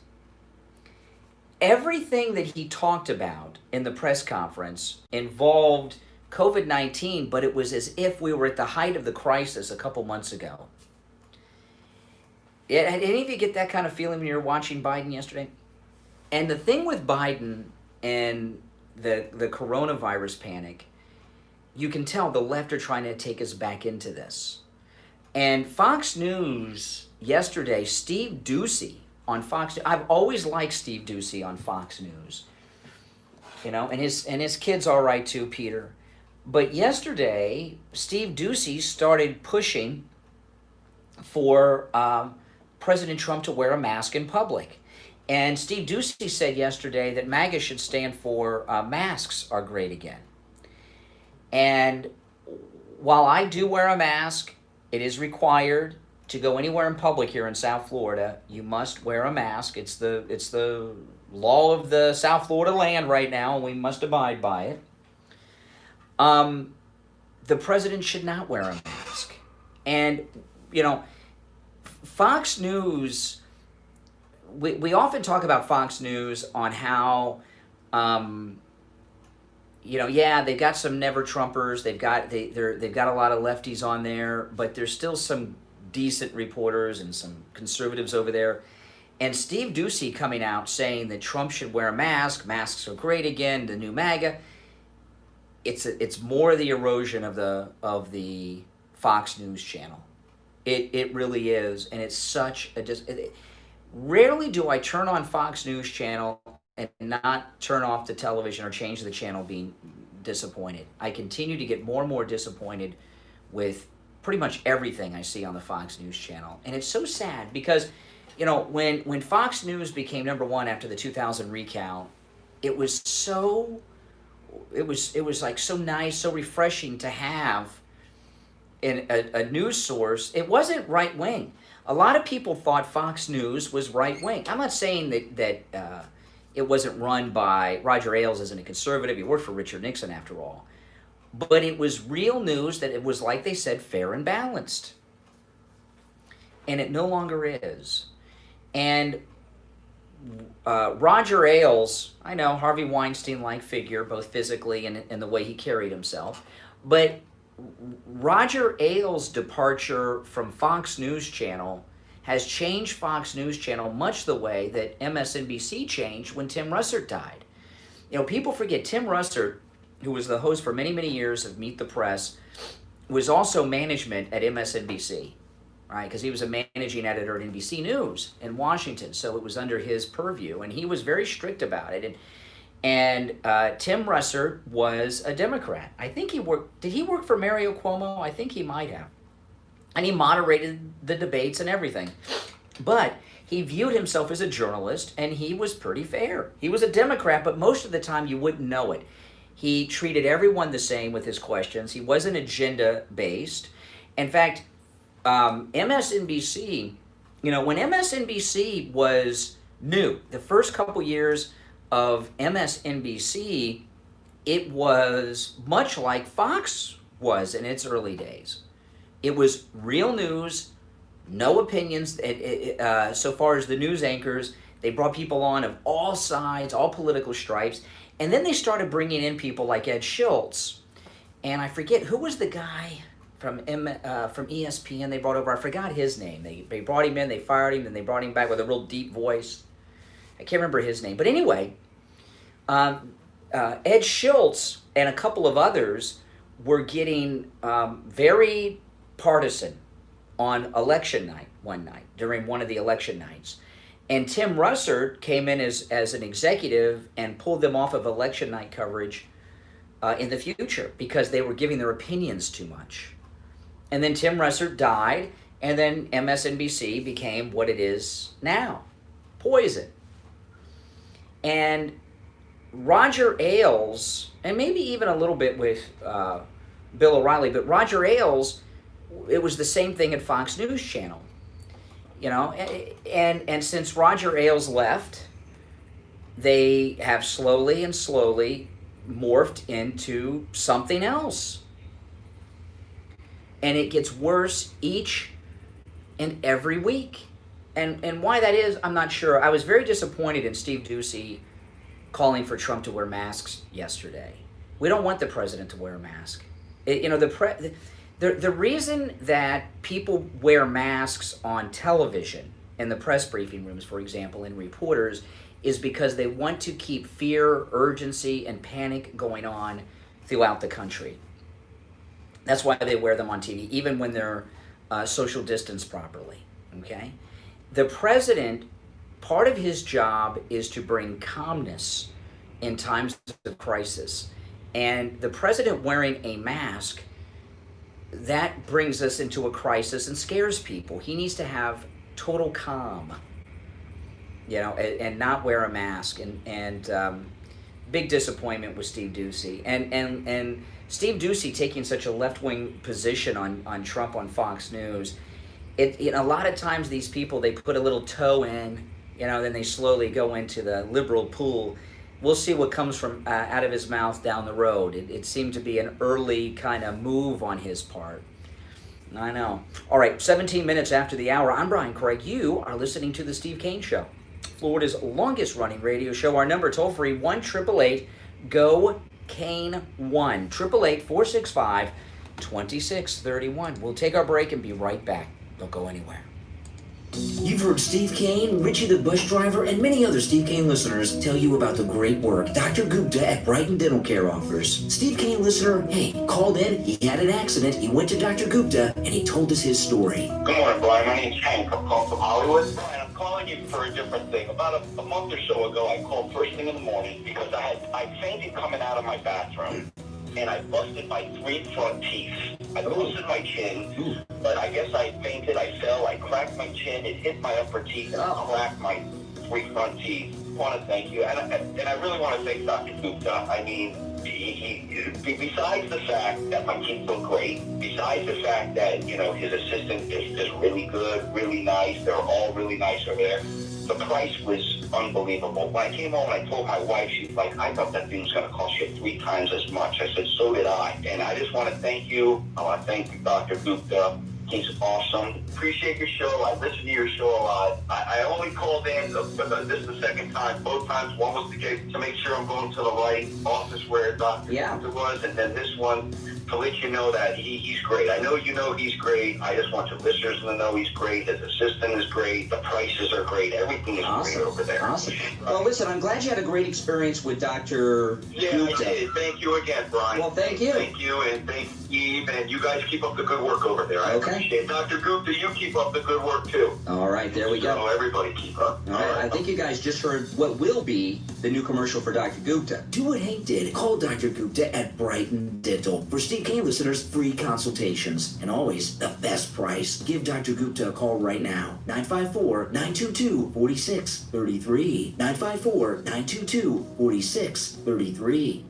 Everything that he talked about in the press conference involved COVID-19, but it was as if we were at the height of the crisis a couple months ago. Did any of you get that kind of feeling when you were watching Biden yesterday? And the thing with Biden and the coronavirus panic, you can tell the left are trying to take us back into this. And Fox News yesterday, Steve Doocy on Fox. I've always liked Steve Doocy on Fox News, you know, and his kid's all right too, Peter. But yesterday, Steve Doocy started pushing for President Trump to wear a mask in public. And Steve Doocy said yesterday that MAGA should stand for masks are great again. And while I do wear a mask, it is required to go anywhere in public here in South Florida. You must wear a mask. It's the law of the South Florida land right now, and we must abide by it. The president should not wear a mask. And, you know, Fox News, we often talk about Fox News on how, you know, yeah, they've got some never Trumpers, they've got a lot of lefties on there, but there's still some decent reporters and some conservatives over there. And Steve Doocy coming out saying that Trump should wear a mask, masks are great again, the new MAGA. It's more the erosion of the Fox News channel. It really is, and it's such a rarely do I turn on Fox News channel and not turn off the television or change the channel being disappointed. I continue to get more and more disappointed with pretty much everything I see on the Fox News channel, and it's so sad because, you know, when Fox News became #1 after the 2000 recount, it was like so nice, so refreshing to have a news source. It wasn't right wing. A lot of people thought Fox News was right wing. I'm not saying that it wasn't run by Roger Ailes isn't a conservative. He worked for Richard Nixon after all. But it was real news that it was, like they said, fair and balanced. And it no longer is. And Roger Ailes, I know, Harvey Weinstein-like figure, both physically and the way he carried himself. But Roger Ailes' departure from Fox News Channel has changed Fox News Channel much the way that MSNBC changed when Tim Russert died. You know, people forget Tim Russert, who was the host for many, many years of Meet the Press, was also management at MSNBC, right? Because he was a managing editor at NBC News in Washington, so it was under his purview, and he was very strict about it. And Tim Russert was a Democrat. I think he worked, did he work for Mario Cuomo? I think he might have. And he moderated the debates and everything. But he viewed himself as a journalist, and he was pretty fair. He was a Democrat, but most of the time you wouldn't know it. He treated everyone the same with his questions. He wasn't agenda-based. In fact, MSNBC, you know, when MSNBC was new, the first couple years of MSNBC, it was much like Fox was in its early days. It was real news, no opinions. So far as the news anchors, they brought people on of all sides, all political stripes, and then they started bringing in people like Ed Schultz, and I forget who was the guy from ESPN they brought over. I forgot his name. They brought him in, they fired him, then they brought him back with a real deep voice. I can't remember his name, but anyway, Ed Schultz and a couple of others were getting very partisan on election night one night, during one of the election nights. And Tim Russert came in as an executive and pulled them off of election night coverage in the future because they were giving their opinions too much. And then Tim Russert died, and then MSNBC became what it is now, Poison. And Roger Ailes, and maybe even a little bit with Bill O'Reilly, but Roger Ailes, it was the same thing at Fox News Channel. You know, and since Roger Ailes left, they have slowly and slowly morphed into something else. And it gets worse each and every week. And why that is, I'm not sure. I was very disappointed in Steve Doocy calling for Trump to wear masks yesterday. We don't want the president to wear a mask. The reason that people wear masks on television in the press briefing rooms, for example, and reporters, is because they want to keep fear, urgency, and panic going on throughout the country. That's why they wear them on TV, even when they're social distanced properly, okay? The president, part of his job is to bring calmness in times of crisis. And the president wearing a mask, that brings us into a crisis and scares people. He needs to have total calm, and not wear a mask. And big disappointment with Steve Ducey. And Steve Ducey taking such a left-wing position on Trump on Fox News. A lot of times these people, they put a little toe in, then they slowly go into the liberal pool. We'll see what comes from out of his mouth down the road. It seemed to be an early kind of move on his part. I know. All right, 17 minutes after the hour. I'm Brian Craig. You are listening to The Steve Kane Show, Florida's longest-running radio show. Our number, toll-free, 1-888-GO-KANE 1-888-465-2631. We'll take our break and be right back. Don't go anywhere. You've heard Steve Kane, Richie the bus driver, and many other Steve Kane listeners tell you about the great work Dr. Gupta at Brighton Dental Care offers. Steve Kane listener, hey, called in, he had an accident, he went to Dr. Gupta, and he told us his story. Good morning, Brian. My name's Hank. I'm calling from Hollywood. And I'm calling you for a different thing. About a month or so ago, I called first thing in the morning because I fainted coming out of my bathroom. And I busted my 3 front teeth. I busted my chin, but I guess I fainted, I fell, I cracked my chin, it hit my upper teeth, and cracked my 3 front teeth. I want to thank you, and I really want to thank Dr. Gupta. I mean, besides the fact that my teeth look great, besides the fact that, his assistant is really good, really nice, they're all really nice over there, the price was unbelievable. When I came home and I told my wife, she's like, I thought that thing was going to cost you 3 times as much. I said, so did I. And I just want to thank you. I want to thank you, Dr. Gupta. He's awesome. Appreciate your show. I listen to your show a lot. I only called in, but this is the second time. Both times, one was to make sure I'm going to the right office where Dr. Gupta was, and then this one to let you know that he's great. I know you know he's great. I just want your listeners to know he's great. His assistant is great. The prices are great. Everything is great over there. Awesome. Well, listen, I'm glad you had a great experience with Dr. Gupta. I did. Thank you again, Brian. Well, thank you. Thank you, and thank Eve, and you guys keep up the good work over there. I appreciate it. Dr. Gupta, you keep up the good work, too. All right, there we go. So everybody keep up. All right, I think you guys just heard what will be the new commercial for Dr. Gupta. Do what Hank did. Call Dr. Gupta at Brighton Dental. For Steve Kane listeners, free consultations. And always the best price. Give Dr. Gupta a call right now. 954-922-4633. 954-922-4633.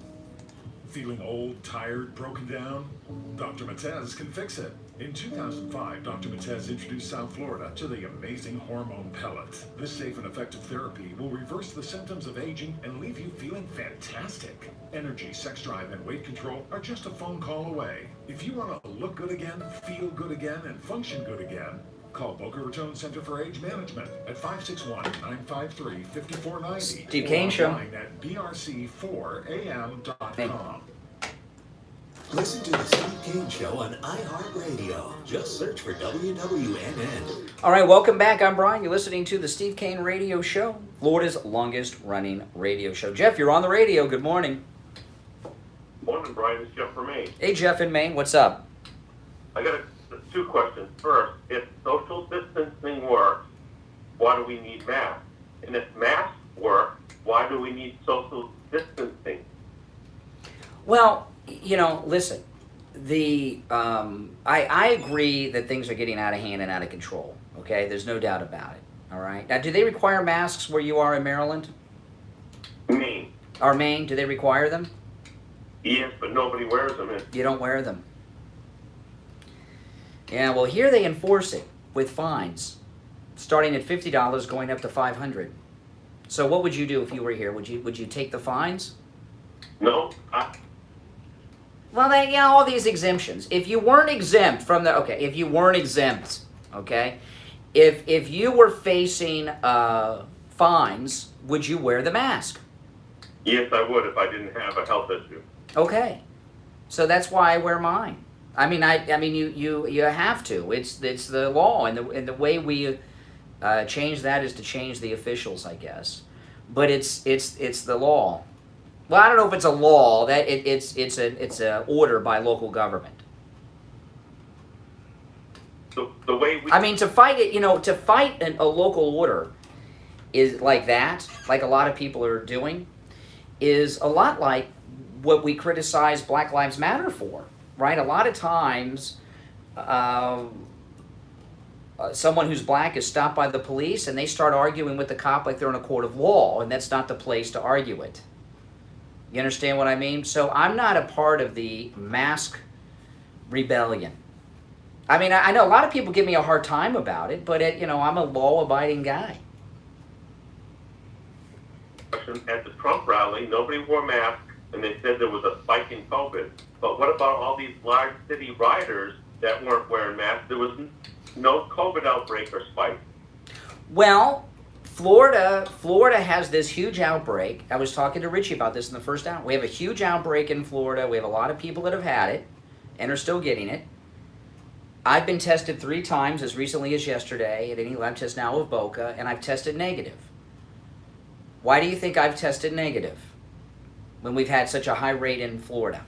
Feeling old, tired, broken down? Dr. Matez can fix it. In 2005, Dr. Matez introduced South Florida to the amazing hormone pellet. This safe and effective therapy will reverse the symptoms of aging and leave you feeling fantastic. Energy, sex drive, and weight control are just a phone call away. If you want to look good again, feel good again, and function good again, call Boca Raton Center for Age Management at 561-953-5490. Steve Kane Show. Online at brc4am.com. Listen to the Steve Kane Show on iHeartRadio. Just search for WWNN. All right, welcome back. I'm Brian. You're listening to the Steve Kane Radio Show, Florida's longest-running radio show. Jeff, you're on the radio. Good morning. Morning, Brian. It's Jeff from Maine. Hey, Jeff in Maine. What's up? I got 2 questions. First, if social distancing works, why do we need masks? And if masks work, why do we need social distancing? Well, listen, I agree that things are getting out of hand and out of control, okay? There's no doubt about it, all right? Now, do they require masks where you are in Maryland? Maine. Or Maine, do they require them? Yes, but nobody wears them. You don't wear them. Yeah, well, here they enforce it with fines, starting at $50, going up to $500. So what would you do if you were here? Would you take the fines? No. Well, all these exemptions. If you weren't exempt from the, if you weren't exempt, if you were facing fines, would you wear the mask? Yes, I would if I didn't have a health issue. Okay, so that's why I wear mine. I mean, you have to. It's the law and the way we Change that is to change the officials, I guess. But it's the law. Well, I don't know if it's a law. That it's a order by local government. The way we, I mean, to fight it, to fight a local order is like that, like a lot of people are doing, is a lot like what we criticize Black Lives Matter for, right? A lot of times, someone who's black is stopped by the police and they start arguing with the cop like they're in a court of law, and that's not the place to argue it. You understand what I mean? So I'm not a part of the mask rebellion. I mean, I know a lot of people give me a hard time about it, but I'm a law-abiding guy. at the Trump rally, nobody wore masks, and they said there was a spike in COVID. But what about all these large city rioters that weren't wearing masks? There was no COVID outbreak or spike. Well, Florida has this huge outbreak. I was talking to Richie about this in the first hour. We have a huge outbreak in Florida. We have a lot of people that have had it and are still getting it. I've been tested 3 times as recently as yesterday at any lab test now of Boca, and I've tested negative. Why do you think I've tested negative when we've had such a high rate in Florida?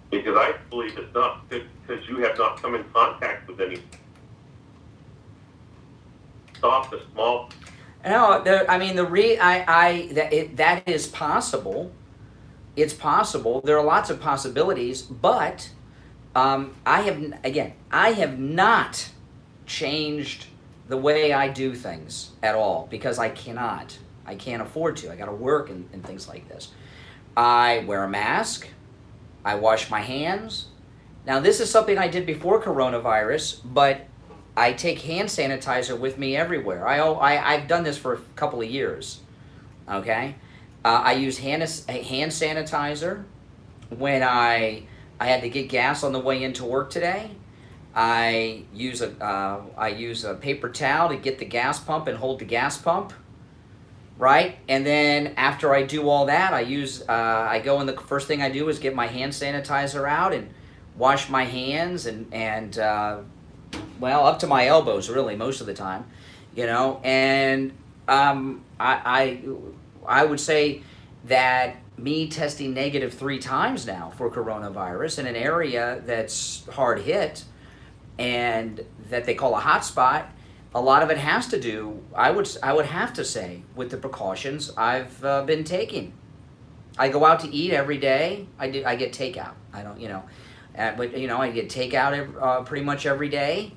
Because I believe it's not because you have not come in contact with any. Stop the small. No, that is possible. It's possible. There are lots of possibilities, but I have not changed the way I do things at all because I cannot. I can't afford to. I got to work and things like this. I wear a mask. I wash my hands. Now, this is something I did before coronavirus, but I take hand sanitizer with me everywhere. I've done this for a couple of years, okay? I use hand sanitizer when I had to get gas on the way into work today. I use a paper towel to get the gas pump and hold the gas pump, right? And then after I do all that, I go and the first thing I do is get my hand sanitizer out and wash my hands and up to my elbows really most of the time, and I would say that me testing negative 3 times now for coronavirus in an area that's hard hit and that they call a hot spot, a lot of it has to do, I would have to say, with the precautions I've been taking. I go out to eat every day. I get takeout. I don't, I get takeout pretty much every day.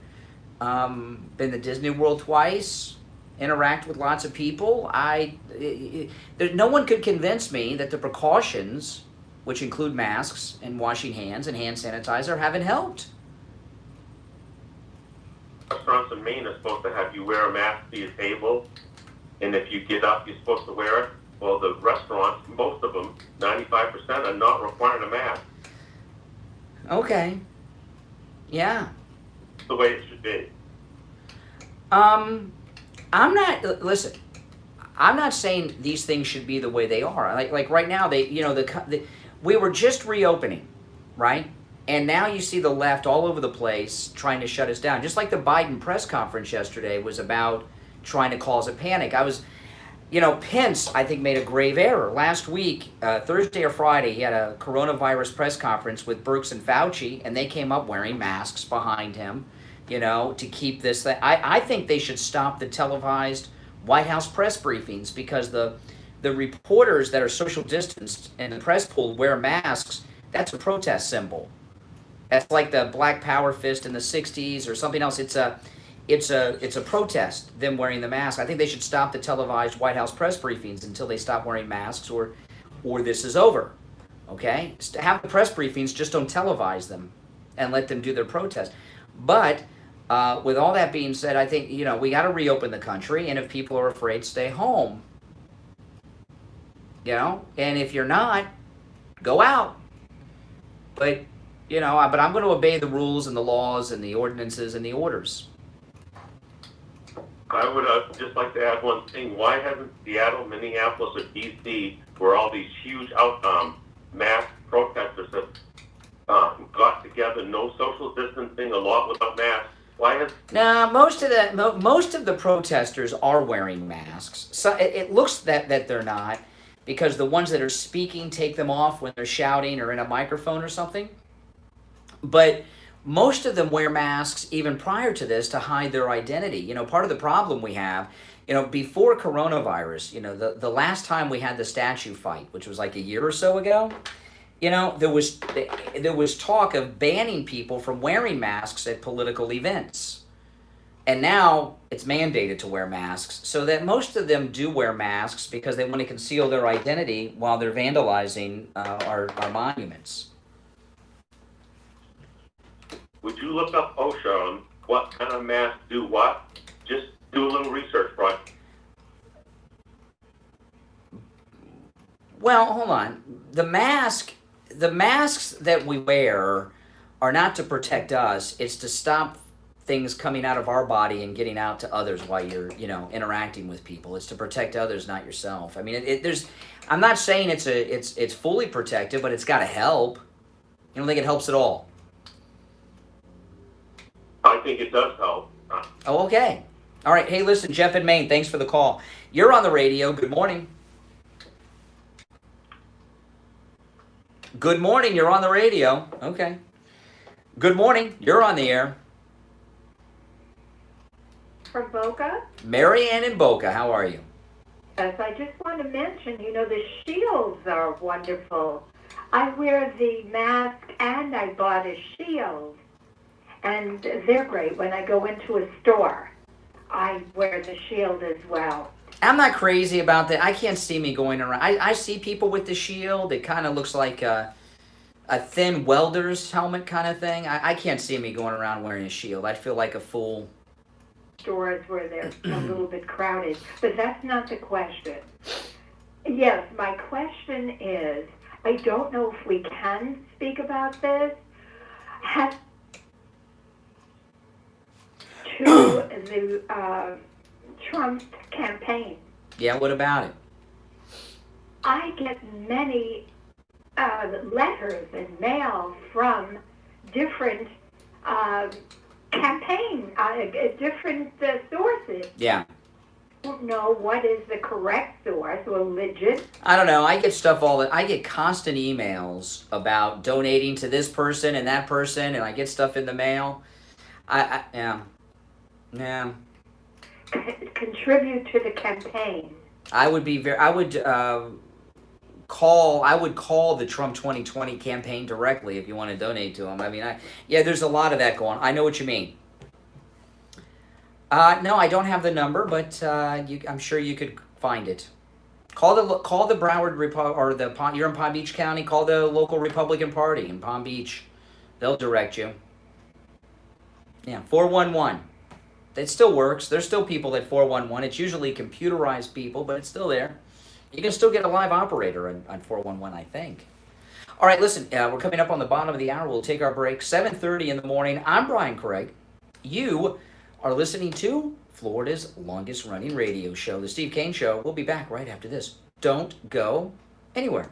Been to Disney World twice. Interact with lots of people. No one could convince me that the precautions, which include masks and washing hands and hand sanitizer, haven't helped. Restaurants in Maine are supposed to have you wear a mask to your table, and if you get up, you're supposed to wear it. Well, the restaurants, most of them, 95%, are not requiring a mask. Okay. Yeah. It's the way it should be. I'm not saying these things should be the way they are. Like right now, we were just reopening, right? And now you see the left all over the place trying to shut us down. Just like the Biden press conference yesterday was about trying to cause a panic. Pence, I think, made a grave error. Last week, Thursday or Friday, he had a coronavirus press conference with Birx and Fauci, and they came up wearing masks behind him, to keep this thing. I think they should stop the televised White House press briefings because the reporters that are social distanced and the press pool wear masks. That's a protest symbol. That's like the Black Power fist in the 60s or something else. It's a protest, them wearing the mask. I think they should stop the televised White House press briefings until they stop wearing masks or this is over, okay? Have the press briefings, just don't televise them and let them do their protest. But with all that being said, I think, we got to reopen the country, and if people are afraid, stay home, and if you're not, go out. But, but I'm going to obey the rules and the laws and the ordinances and the orders. I would just like to add one thing. Why hasn't Seattle, Minneapolis, or D.C., where all these huge mass protesters have got together, no social distancing, a lot without masks, Why has Now, most of the protesters are wearing masks. So it looks that they're not, because the ones that are speaking take them off when they're shouting or in a microphone or something. But most of them wear masks even prior to this to hide their identity. You know, part of the problem we have, you know, before coronavirus, you know, the last time we had the statue fight, which was like a year or so ago, you know, there was talk of banning people from wearing masks at political events. And now it's mandated to wear masks, so that most of them do wear masks because they want to conceal their identity while they're vandalizing our monuments. Would you look up OSHA on what kind of masks do what? Just do a little research, Brian. Well, hold on. The masks that we wear are not to protect us. It's to stop things coming out of our body and getting out to others while you're, you know, interacting with people. It's to protect others, not yourself. I mean, I'm not saying it's fully protective, but it's got to help. You don't think it helps at all? I think it does help. Oh, okay. All right. Hey, listen, Jeff in Maine, thanks for the call. You're on the radio. Good morning. Good morning. You're on the radio. Okay. Good morning. You're on the air. From Boca? Marianne in Boca. How are you? Yes, I just want to mention, you know, the shields are wonderful. I wear the mask and I bought a shield. And they're great. When I go into a store, I wear the shield as well. I'm not crazy about that. I can't see me going around. I see people with the shield. It kind of looks like a thin welder's helmet kind of thing. I can't see me going around wearing a shield. I'd feel like a fool. Stores where they're a little bit crowded. But that's not the question. Yes, my question is, I don't know if we can speak about this. To the Trump campaign. Yeah, what about it? I get many letters and mail from different campaign, different sources. Yeah. I don't know what is the correct source or legit. I don't know. I get stuff I get constant emails about donating to this person and that person, and I get stuff in the mail. Yeah. Contribute to the campaign. I would call the Trump 2020 campaign directly if you want to donate to them. I mean, there's a lot of that going on. I know what you mean. No, I don't have the number, but I'm sure you could find it. Call the Broward you're in Palm Beach County. Call the local Republican Party in Palm Beach. They'll direct you. Yeah, 411. It still works. There's still people at 411. It's usually computerized people, but it's still there. You can still get a live operator on 411, I think. All right, listen, we're coming up on the bottom of the hour. We'll take our break. 7:30 in the morning. I'm Brian Craig. You are listening to Florida's longest-running radio show, The Steve Kane Show. We'll be back right after this. Don't go anywhere.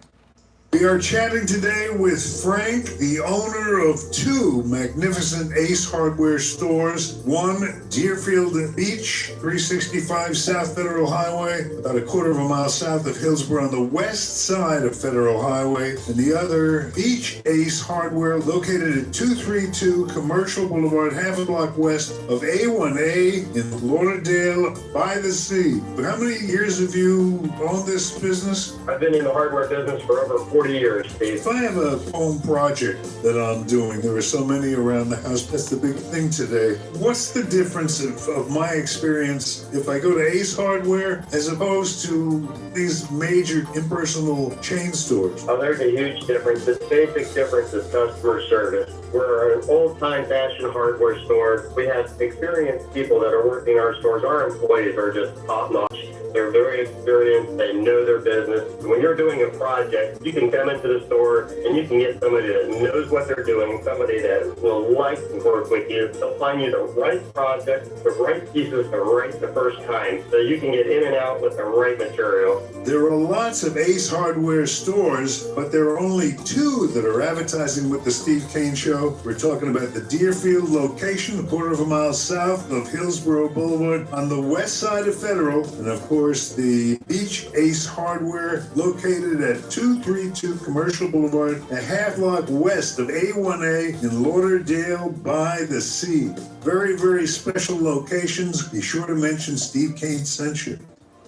We are chatting today with Frank, the owner of two magnificent Ace Hardware stores. One, Deerfield Beach, 365 South Federal Highway, about a quarter of a mile south of Hillsborough on the west side of Federal Highway. And the other, Beach Ace Hardware, located at 232 Commercial Boulevard, half a block west of A1A in Lauderdale by the sea. But how many years have you owned this business? I've been in the hardware business for over 40 years, Steve. If I have a home project that I'm doing, there are so many around the house, that's the big thing today. What's the difference of my experience if I go to Ace Hardware as opposed to these major impersonal chain stores? Oh, there's a huge difference. The basic difference is customer service. We're an old-time fashion hardware store. We have experienced people that are working our stores. Our employees are just top-notch. They're very experienced. They know their business. When you're doing a project, you can come into the store and you can get somebody that knows what they're doing, somebody that will like to work with you. They'll find you the right project, the right pieces, the first time, so you can get in and out with the right material. There are lots of Ace Hardware stores, but there are only two that are advertising with the Steve Kane Show. Show. We're talking about the Deerfield location, a quarter of a mile south of Hillsborough Boulevard on the west side of Federal. And of course, the Beach Ace Hardware located at 232 Commercial Boulevard, a half block west of A1A in Lauderdale by the Sea. Very, very special locations. Be sure to mention Steve Kane sent you.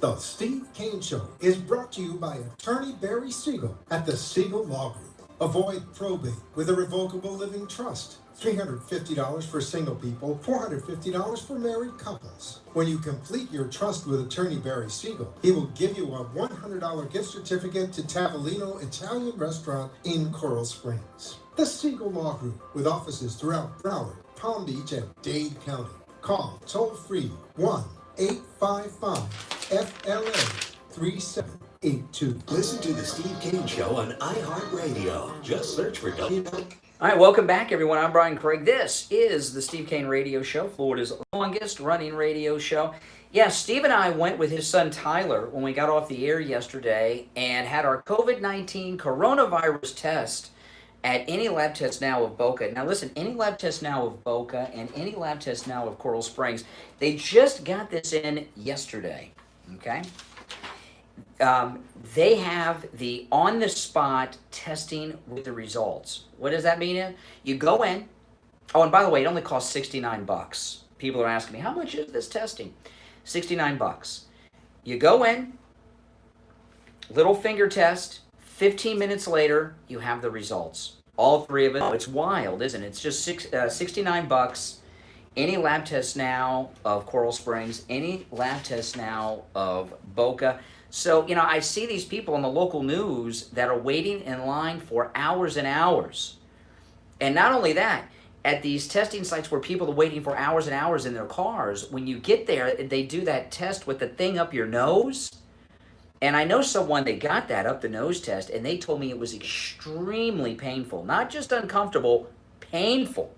The Steve Kane Show is brought to you by attorney Barry Siegel at the Siegel Law Group. Avoid probate with a revocable living trust. $350 for single people, $450 for married couples. When you complete your trust with attorney Barry Siegel, he will give you a $100 gift certificate to Tavolino Italian Restaurant in Coral Springs. The Siegel Law Group, with offices throughout Broward, Palm Beach, and Dade County. Call toll-free 1-855-FLA-3782. Listen to the Steve Kane Show on iHeartRadio. Just search for WW. All right, welcome back, everyone. I'm Brian Craig. This is the Steve Kane Radio Show, Florida's longest running radio show. Yeah, Steve and I went with his son Tyler when we got off the air yesterday and had our COVID-19 coronavirus test at Any Lab Test Now of Boca. Now listen, Any Lab Test Now of Boca and Any Lab Test Now of Coral Springs, they just got this in yesterday, okay? They have the on-the-spot testing with the results. What does that mean? You go in. Oh, and by the way, it only costs $69. People are asking me, how much is this testing? $69. You go in, little finger test, 15 minutes later, you have the results. All three of it. Oh, it's wild, isn't it? It's just $69. Any Lab Test Now of Coral Springs, Any Lab Test Now of Boca. So, you know, I see these people in the local news that are waiting in line for hours and hours. And not only that, at these testing sites where people are waiting for hours and hours in their cars, when you get there, they do that test with the thing up your nose. And I know someone that got that up the nose test, and they told me it was extremely painful. Not just uncomfortable, painful.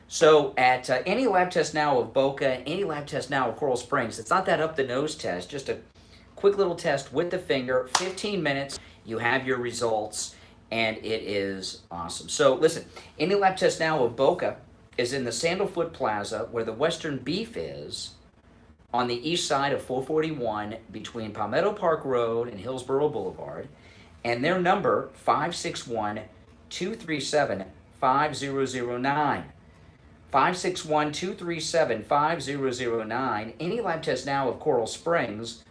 So at Any Lab Test Now of Boca, Any Lab Test Now of Coral Springs, it's not that up the nose test, just a quick little test with the finger, 15 minutes, you have your results, and it is awesome. So listen, Any Lab Test Now of Boca is in the Sandalfoot Plaza where the Western Beef is, on the east side of 441 between Palmetto Park Road and Hillsborough Boulevard, and their number, 561-237-5009. 561-237-5009. Any Lab Test Now of Coral Springs,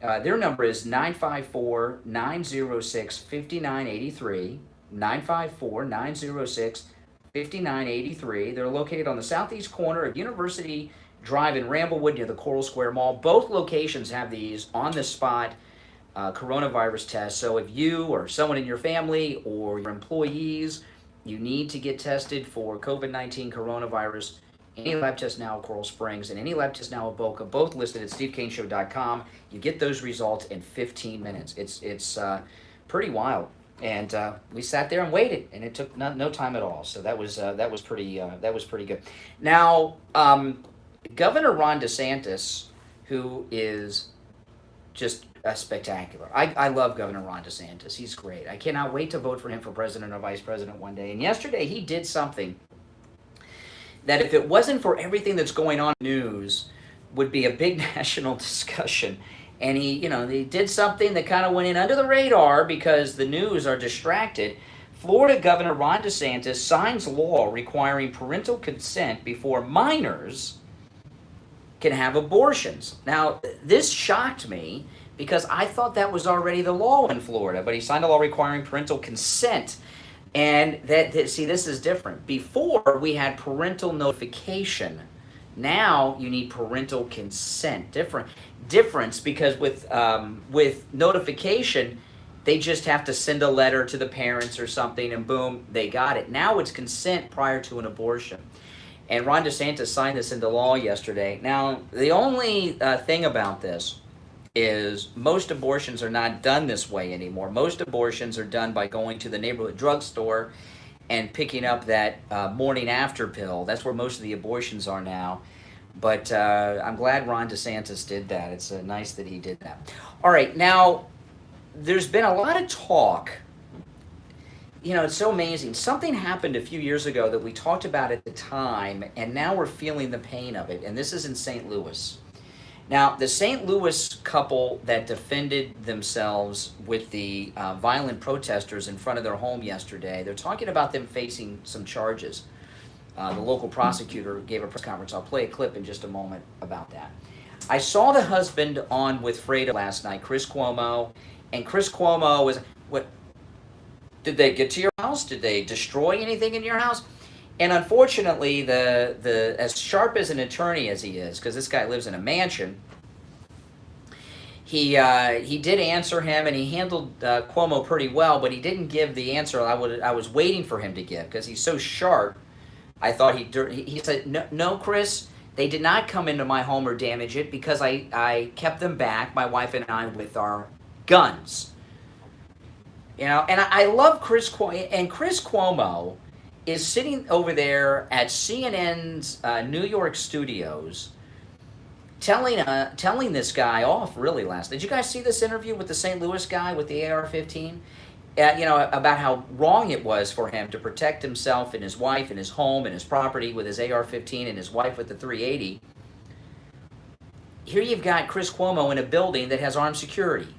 their number is 954-906-5983, 954-906-5983. They're located on the southeast corner of University Drive in Ramblewood near the Coral Square Mall. Both locations have these on-the-spot coronavirus tests. So if you or someone in your family or your employees, you need to get tested for COVID-19 coronavirus, Any Lab Test Now of Coral Springs and Any Lab Test Now of Boca, both listed at stevekaneshow.com. You get those results in 15 minutes. It's pretty wild, and we sat there and waited, and it took no time at all. So that was pretty good. Now, Governor Ron DeSantis, who is just spectacular. I love Governor Ron DeSantis. He's great. I cannot wait to vote for him for president or vice president one day. And yesterday he did something that, if it wasn't for everything that's going on in the news, would be a big national discussion. And he did something that kind of went in under the radar because the news are distracted. Florida Governor Ron DeSantis signs law requiring parental consent before minors can have abortions. Now, this shocked me because I thought that was already the law in Florida, but he signed a law requiring parental consent. And see, this is different. Before, we had parental notification. Now, you need parental consent. Difference because with notification, they just have to send a letter to the parents or something, and boom, they got it. Now it's consent prior to an abortion. And Ron DeSantis signed this into law yesterday. Now, the only thing about this is most abortions are not done this way anymore. Most abortions are done by going to the neighborhood drugstore and picking up that morning after pill. That's where most of the abortions are now. But I'm glad Ron DeSantis did that. It's nice that he did that. All right, now, there's been a lot of talk you know, it's so amazing. Something happened a few years ago that we talked about at the time, and now we're feeling the pain of it. And this is in St. Louis. Now, the St. Louis couple that defended themselves with the violent protesters in front of their home yesterday, they're talking about them facing some charges. The local prosecutor gave a press conference. I'll play a clip in just a moment about that. I saw the husband on with Fredo last night, Chris Cuomo, and Chris Cuomo was, what, did they get to your house? Did they destroy anything in your house? And unfortunately, the as sharp as an attorney as he is, because this guy lives in a mansion, he did answer him, and he handled Cuomo pretty well, but he didn't give the answer I was waiting for him to give, because he's so sharp. I thought he said, no, Chris, they did not come into my home or damage it because I kept them back, my wife and I, with our guns. You know, and I love Chris Cuomo, and Chris Cuomo is sitting over there at CNN's New York studios telling this guy off really last. Did you guys see this interview with the St. Louis guy with the AR-15? You know, about how wrong it was for him to protect himself and his wife and his home and his property with his AR-15 and his wife with the .380. Here you've got Chris Cuomo in a building that has armed security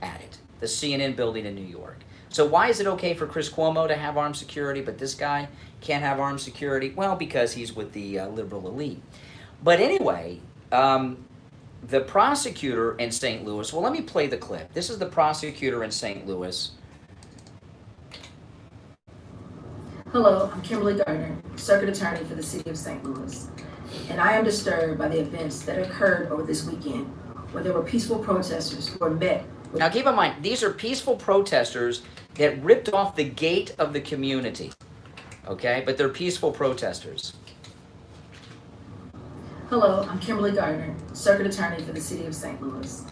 at it, the CNN building in New York. So why is it okay for Chris Cuomo to have armed security, but this guy can't have armed security? Well, because he's with the liberal elite. But anyway, the prosecutor in St. Louis, well, let me play the clip. This is the prosecutor in St. Louis. Hello, I'm Kimberly Gardner, Circuit Attorney for the City of St. Louis, and I am disturbed by the events that occurred over this weekend where there were peaceful protesters who were met with... Now keep in mind, these are peaceful protesters that ripped off the gate of the community, okay? But they're peaceful protesters. Hello, I'm Kimberly Gardner, Circuit Attorney for the City of St. Louis,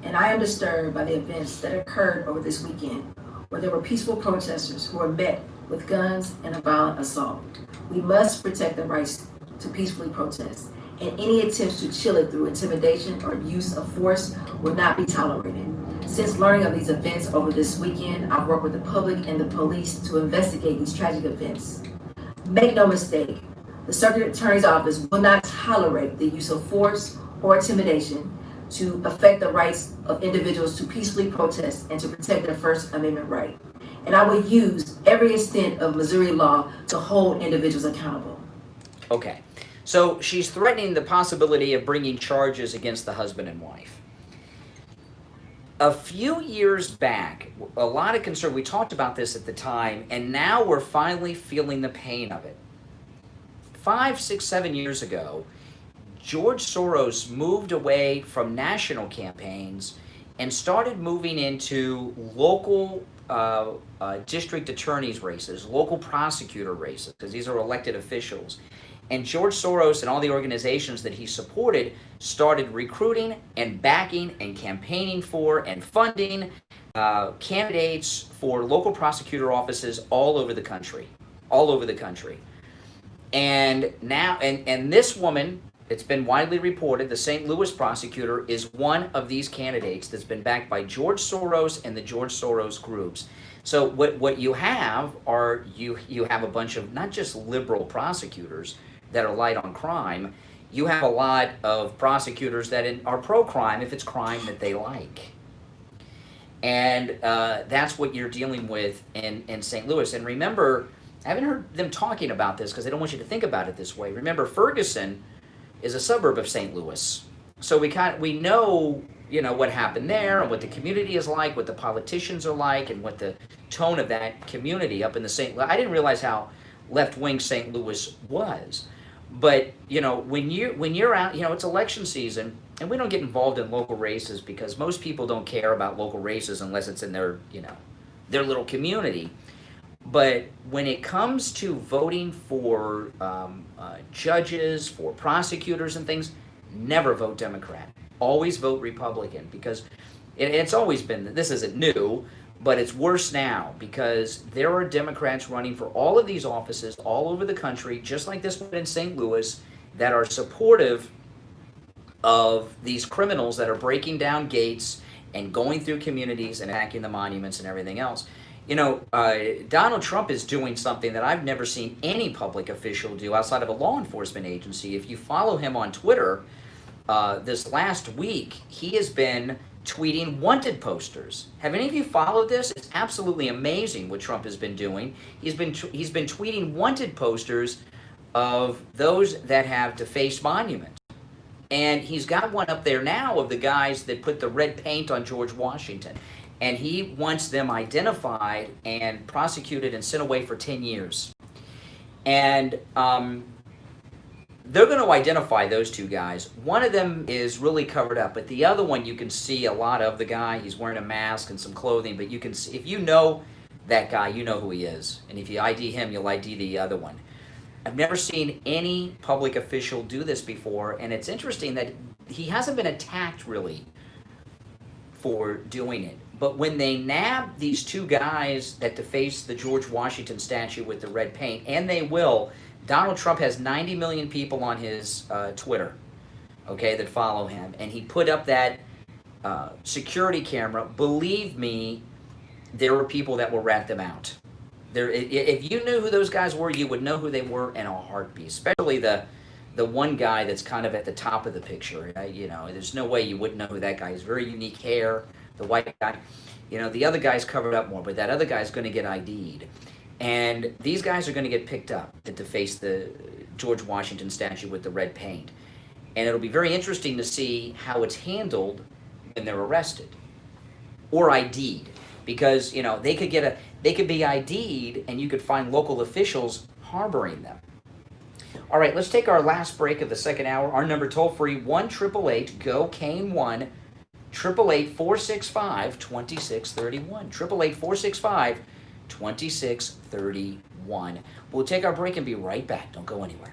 and I am disturbed by the events that occurred over this weekend where there were peaceful protesters who were met with guns and a violent assault. We must protect the rights to peacefully protest, and any attempts to chill it through intimidation or use of force will not be tolerated. Since learning of these events over this weekend, I've worked with the public and the police to investigate these tragic events. Make no mistake, the Circuit Attorney's Office will not tolerate the use of force or intimidation to affect the rights of individuals to peacefully protest and to protect their First Amendment right. And I will use every extent of Missouri law to hold individuals accountable. Okay, so she's threatening the possibility of bringing charges against the husband and wife. A few years back, a lot of concern, we talked about this at the time, and now we're finally feeling the pain of it. 5, 6, 7 years ago, George Soros moved away from national campaigns and started moving into local district attorneys races, local prosecutor races, because these are elected officials. And George Soros and all the organizations that he supported started recruiting and backing and campaigning for and funding candidates for local prosecutor offices all over the country, And now, and this woman, it's been widely reported, the St. Louis prosecutor is one of these candidates that's been backed by George Soros and the George Soros groups. So what you have are, you have a bunch of not just liberal prosecutors that are light on crime, you have a lot of prosecutors that are pro-crime if it's crime that they like. And that's what you're dealing with in St. Louis. And remember, I haven't heard them talking about this because they don't want you to think about it this way. Remember, Ferguson is a suburb of St. Louis. So we know, you know, what happened there and what the community is like, what the politicians are like, and what the tone of that community up in the St. Louis. I didn't realize how left-wing St. Louis was. But, you know, when you're out, you know, it's election season, and we don't get involved in local races because most people don't care about local races unless it's in their, you know, their little community. But when it comes to voting for judges, for prosecutors and things, never vote Democrat. Always vote Republican, because it's always been, this isn't new, but it's worse now because there are Democrats running for all of these offices all over the country, just like this one in St. Louis, that are supportive of these criminals that are breaking down gates and going through communities and attacking the monuments and everything else. Donald Trump is doing something that I've never seen any public official do outside of a law enforcement agency. If you follow him on Twitter, this last week, he has been tweeting wanted posters. Have any of you followed this? It's absolutely amazing what Trump has been doing. He's been tweeting wanted posters of those that have defaced monuments. And he's got one up there now of the guys that put the red paint on George Washington. And he wants them identified and prosecuted and sent away for 10 years. And they're going to identify those two guys. One of them is really covered up, but the other one you can see a lot of the guy. He's wearing a mask and some clothing, but you can see, if you know that guy, you know who he is. And if you ID him, you'll ID the other one. I've never seen any public official do this before, and it's interesting that he hasn't been attacked really for doing it. But when they nab these two guys that defaced the George Washington statue with the red paint, and they will, Donald Trump has 90 million people on his Twitter, okay, that follow him, and he put up that security camera. Believe me, there were people that will rat them out. If you knew who those guys were, you would know who they were in a heartbeat. Especially the one guy that's kind of at the top of the picture. There's no way you wouldn't know who that guy is. Very unique hair, the white guy. The other guy's covered up more, but that other guy's going to get ID'd. And these guys are going to get picked up that deface the George Washington statue with the red paint. And it'll be very interesting to see how it's handled when they're arrested or ID'd. Because, they could be ID'd and you could find local officials harboring them. All right, let's take our last break of the second hour. Our number toll-free, 1-888-GO-CANE1, 888-465-2631, 888-465-2631. We'll take our break and be right back. Don't go anywhere.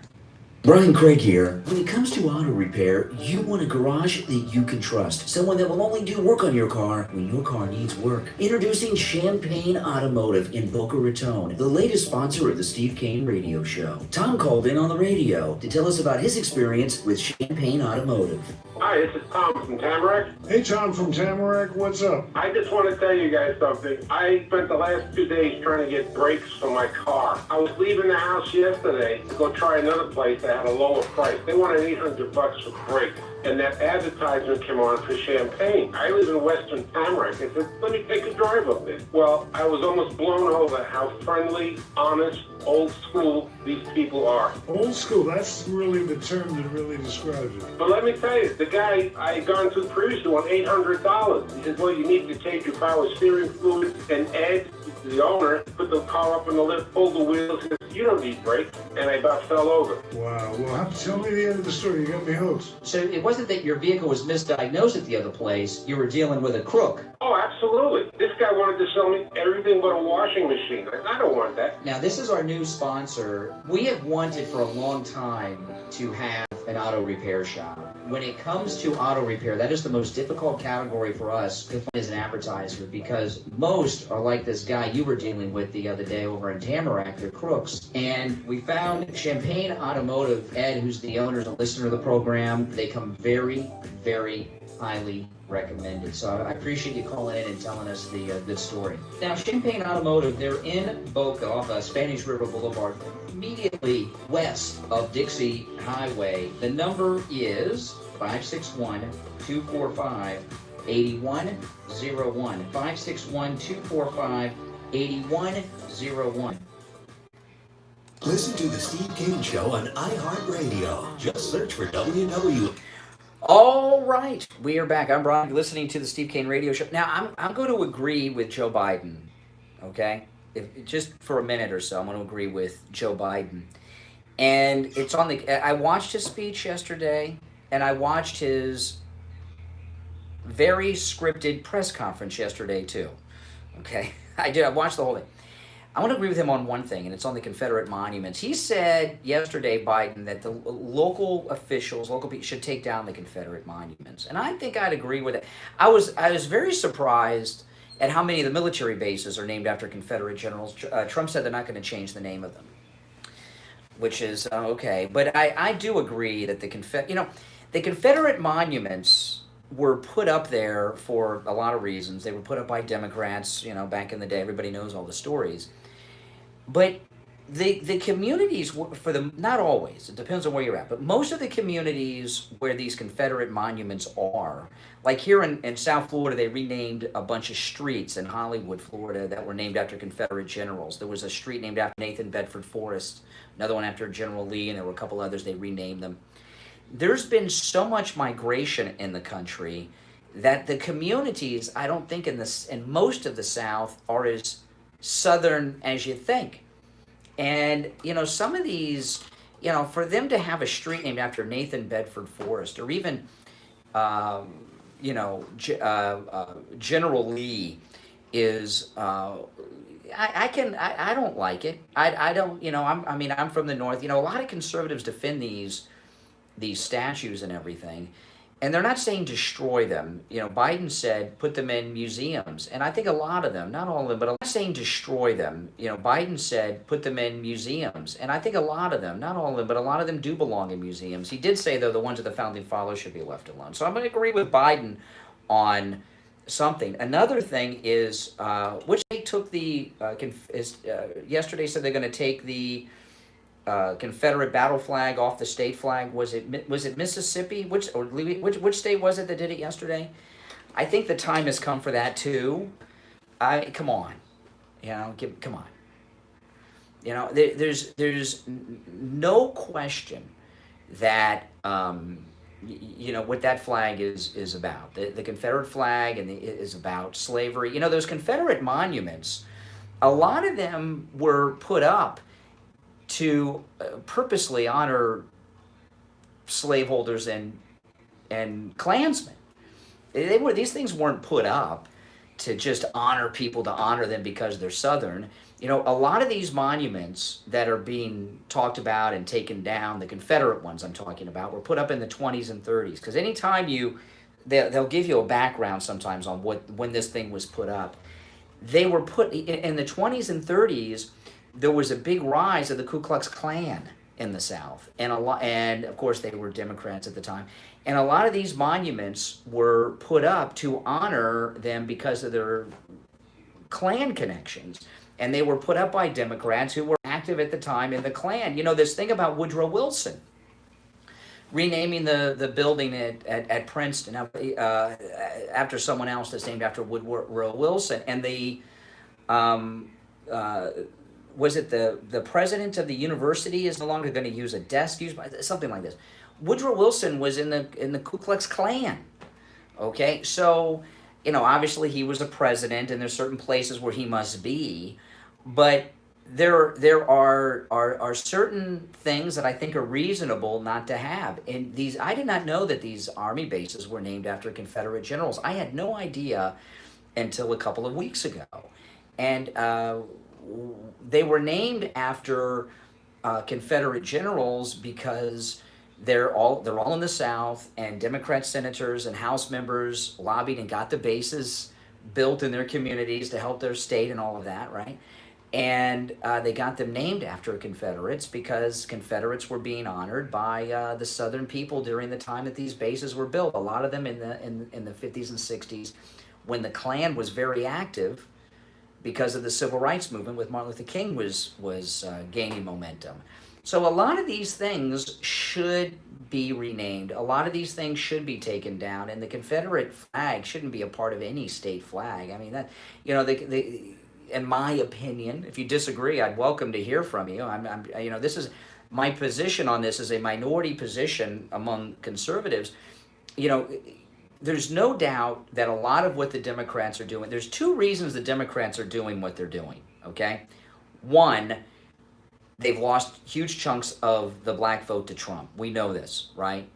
Brian Craig here. When it comes to auto repair, you want a garage that you can trust. Someone that will only do work on your car when your car needs work. Introducing Champagne Automotive in Boca Raton, the latest sponsor of the Steve Kane Radio Show. Tom called in on the radio to tell us about his experience with Champagne Automotive. Hi, this is Tom from Tamarack. Hey, Tom from Tamarack, what's up? I just want to tell you guys something. I spent the last 2 days trying to get brakes for my car. I was leaving the house yesterday to go try another place that had a lower price. They wanted $800 for brakes. And that advertisement came on for Champagne. I live in Western Tamarack. I said, let me take a drive up there. Well, I was almost blown over how friendly, honest, old school these people are. Old school, that's really the term that really describes it. But let me tell you, the guy I had gone to previously won $800. He said, well, you need to take your power steering fluid, and Ed, the owner, put the car up in the lift, pulled the wheels, and said, you don't need brakes. And I about fell over. Wow, well, tell me the end of the story. You got me hooked. So it wasn't that your vehicle was misdiagnosed at the other place. You were dealing with a crook. Oh, absolutely. This guy wanted to sell me everything but a washing machine. I don't want that. Now, this is our new sponsor. We have wanted for a long time to have an auto repair shop. When it comes to auto repair, that is the most difficult category for us to find as an advertiser, because most are like this guy you were dealing with the other day over in Tamarack. They're crooks. And we found Champagne Automotive. Ed, who's the owner and listener of the program, they come very, very highly recommended. So I appreciate you calling in and telling us the good story. Now, Champagne Automotive, they're in Boca off Spanish River Boulevard, immediately west of Dixie Highway. The number is 561-245-8101. 561-245-8101. Listen to the Steve Kane Show on iHeartRadio. Just search for WW. All right, we are back. I'm Brian, listening to the Steve Kane Radio Show. Now, I'm going to agree with Joe Biden, okay? Just for a minute or so, I'm going to agree with Joe Biden. And it's on the... I watched his speech yesterday, and I watched his very scripted press conference yesterday, too. Okay? I did. I watched the whole thing. I want to agree with him on one thing, and it's on the Confederate monuments. He said yesterday, Biden, that the local officials, local people, should take down the Confederate monuments. And I think I'd agree with it. I was very surprised at how many of the military bases are named after Confederate generals. Trump said they're not going to change the name of them, which is okay. But I do agree that the Confederate monuments were put up there for a lot of reasons. They were put up by Democrats, back in the day. Everybody knows all the stories. But the communities, for them, not always, it depends on where you're at, but most of the communities where these Confederate monuments are, like here in South Florida, they renamed a bunch of streets in Hollywood, Florida, that were named after Confederate generals. There was a street named after Nathan Bedford Forrest, another one after General Lee, and there were a couple others, they renamed them. There's been so much migration in the country that the communities, I don't think in most of the South, are as southern as you think. And, some of these, for them to have a street named after Nathan Bedford Forrest, or even, General Lee is, I don't like it. I don't, I'm from the North. A lot of conservatives defend these statues and everything. And they're not saying destroy them. Biden said put them in museums. And I think a lot of them, not all of them, but I'm not saying destroy them. Biden said put them in museums. And I think a lot of them, not all of them, but a lot of them do belong in museums. He did say, though, the ones of the Founding Fathers should be left alone. So I'm going to agree with Biden on something. Another thing is, which they took yesterday said they're going to take the Confederate battle flag off the state flag. Was it Mississippi? Which state was it that did it yesterday? I think the time has come for that too. Come on, come on. There's no question that what that flag is about. The Confederate flag is about slavery. Those Confederate monuments, a lot of them were put up to purposely honor slaveholders and Klansmen. These things weren't put up to just honor people, to honor them because they're Southern. A lot of these monuments that are being talked about and taken down, the Confederate ones I'm talking about, were put up in the 20s and 30s. Because anytime they'll give you a background sometimes on when this thing was put up. They were put in the 20s and 30s. There was a big rise of the Ku Klux Klan in the South, and of course they were Democrats at the time. And a lot of these monuments were put up to honor them because of their Klan connections, and they were put up by Democrats who were active at the time in the Klan. This thing about Woodrow Wilson renaming the building at Princeton after someone else that's named after Woodrow Wilson, and was it the president of the university is no longer going to use a desk, something like this. Woodrow Wilson was in the Ku Klux Klan. Okay, so obviously he was a president, and there's certain places where he must be, but there are certain things that I think are reasonable not to have. And I did not know that these army bases were named after Confederate generals. I had no idea until a couple of weeks ago, and they were named after Confederate generals because they're all in the South, and Democrat senators and House members lobbied and got the bases built in their communities to help their state and all of that, right? And they got them named after Confederates because Confederates were being honored by the Southern people during the time that these bases were built. A lot of them in the 50s and 60s, when the Klan was very active, because of the civil rights movement with Martin Luther King was gaining momentum. So a lot of these things should be renamed. A lot of these things should be taken down, and the Confederate flag shouldn't be a part of any state flag. I mean, that in my opinion, if you disagree, I'd welcome to hear from you. This is my position on this is a minority position among conservatives. There's no doubt that a lot of what the Democrats are doing, there's two reasons the Democrats are doing what they're doing, okay? One, they've lost huge chunks of the black vote to Trump. We know this, right?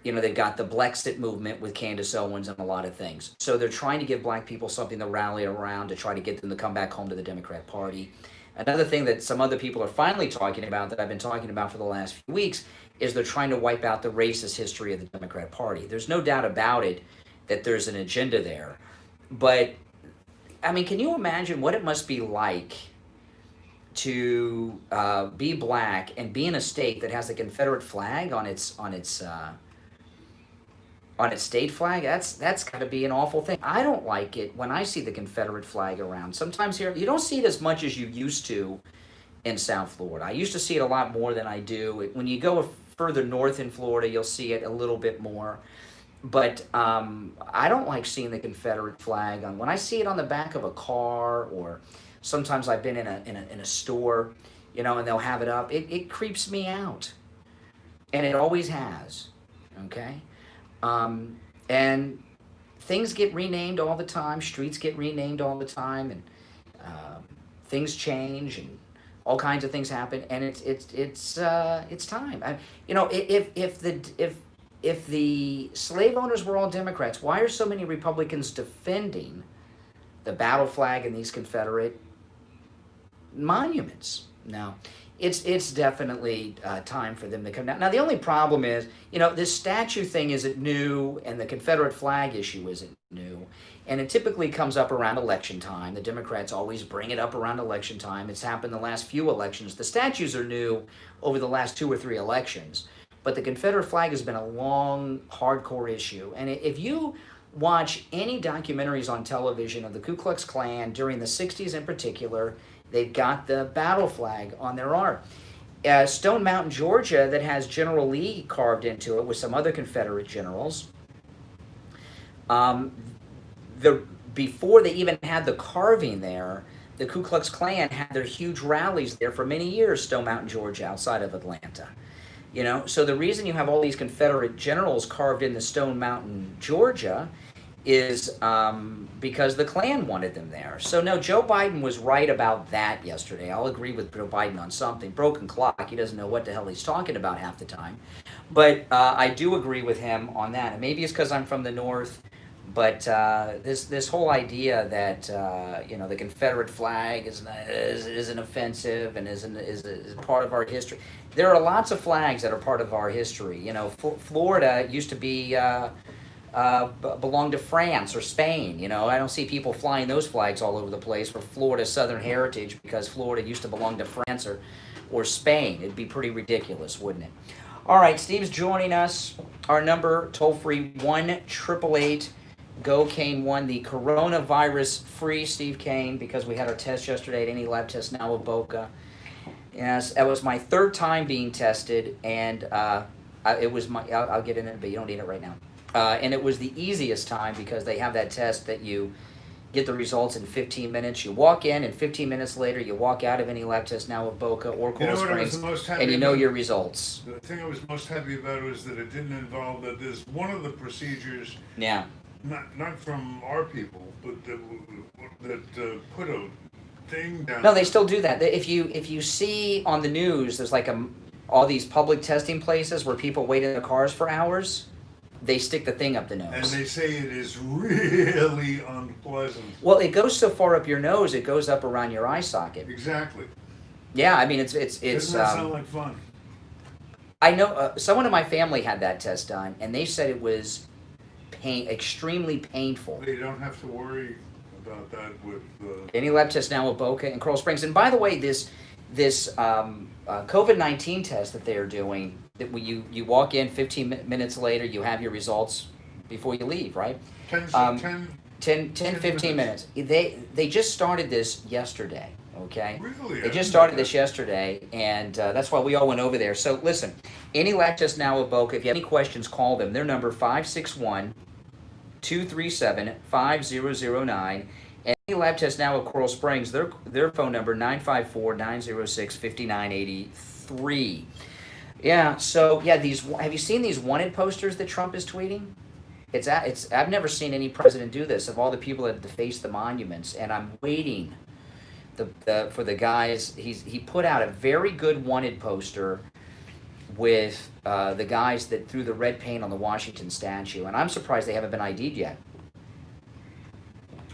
They've got the Blexit movement with Candace Owens and a lot of things. So they're trying to give black people something to rally around to try to get them to come back home to the Democrat Party. Another thing that some other people are finally talking about that I've been talking about for the last few weeks is they're trying to wipe out the racist history of the Democrat Party. There's no doubt about it that there's an agenda there. But, I mean, can you imagine what it must be like to be black and be in a state that has the Confederate flag on its on its state flag, that's got to be an awful thing. I don't like it when I see the Confederate flag around. Sometimes here, you don't see it as much as you used to in South Florida. I used to see it a lot more than I do. When you go further north in Florida, you'll see it a little bit more. But I don't like seeing the Confederate flag on. When I see it on the back of a car, or sometimes I've been in a store, you know, and they'll have it up. It creeps me out, and it always has. Okay, and things get renamed all the time. Streets get renamed all the time, and things change, and all kinds of things happen. And it's time. You know, if the slave owners were all Democrats, why are so many Republicans defending the battle flag and these Confederate monuments? Now, it's definitely time for them to come down. Now, the only problem is, you know, this statue thing isn't new, and the Confederate flag issue isn't new, and it typically comes up around election time. The Democrats always bring it up around election time. It's happened the last few elections. The statues are new over the last 2 or 3 elections. But the Confederate flag has been a long, hardcore issue. And if you watch any documentaries on television of the Ku Klux Klan during the 60s in particular, they've got the battle flag on their arm. Stone Mountain, Georgia, that has General Lee carved into it with some other Confederate generals. Before they even had the carving there, the Ku Klux Klan had their huge rallies there for many years, Stone Mountain, Georgia, outside of Atlanta. You know, so the reason you have all these Confederate generals carved in the Stone Mountain, Georgia, is because the Klan wanted them there. So no, Joe Biden was right about that yesterday. I'll agree with Joe Biden on something. Broken clock. He doesn't know what the hell he's talking about half the time. But I do agree with him on that. And maybe it's because I'm from the North. But this whole idea that you know, the Confederate flag isn't offensive and is part of our history. There are lots of flags that are part of our history. You know, Florida used to be belonged to France or Spain. You know, I don't see people flying those flags all over the place for Florida Southern heritage because Florida used to belong to France or Spain. It'd be pretty ridiculous, wouldn't it? All right, Steve's joining us. Our number, toll-free, 1-888 Go Kane 1, the coronavirus free Steve Kane, because we had our test yesterday at Any Lab Test Now of Boca. Yes, that was my 3rd time being tested, and it was my. I'll get in it, but you don't need it right now. And it was the easiest time because they have that test that you get the results in 15 minutes. You walk in, and 15 minutes later, you walk out of Any Lab Test Now of Boca or Coral Springs, and you know your results. The thing I was most happy about was that it didn't involve that. There's one of the procedures. Yeah. Not from our people, but that put a thing down. No, they still do that. If you see on the news, there's like all these public testing places where people wait in their cars for hours. They stick the thing up the nose. And they say it is really unpleasant. Well, it goes so far up your nose, it goes up around your eye socket. Exactly. Yeah, I mean it's. Doesn't that sound like fun? I know someone in my family had that test done, and they said it was extremely painful. You don't have to worry about that with Any Lab Test Now with Boca and Coral Springs. And by the way, this COVID-19 test that they are doing, that you walk in 15 minutes later, you have your results before you leave, right? 10, 15 minutes. They just started this yesterday, okay? Really? They just started this yesterday, and that's why we all went over there. So listen, Any Lab Test Now with Boca, if you have any questions, call them. Their number, 561-237-5009. And Any Lab Test Now with Coral Springs, their phone number, 954-906-5983. Yeah, so yeah, have you seen these wanted posters that Trump is tweeting? I've never seen any president do this, of all the people that defaced the monuments, and I'm waiting for the guys. He put out a very good wanted poster with the guys that threw the red paint on the Washington statue, and I'm surprised they haven't been ID'd yet.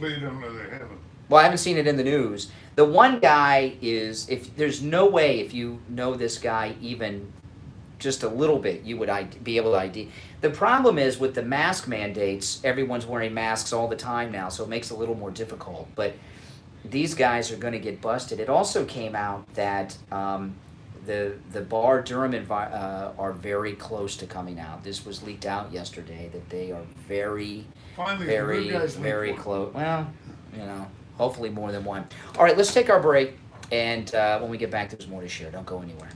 Well, you don't know they haven't. Well, I haven't seen it in the news. The one guy is, there's no way, if you know this guy even just a little bit, you would be able to ID. The problem is with the mask mandates, everyone's wearing masks all the time now, so it makes it a little more difficult. But these guys are going to get busted. It also came out that the bar Durham are very close to coming out. This was leaked out yesterday that they are very, Finally, very, the good guys very leaked one. close. Well, hopefully more than one. All right, let's take our break, and when we get back, there's more to share. Don't go anywhere.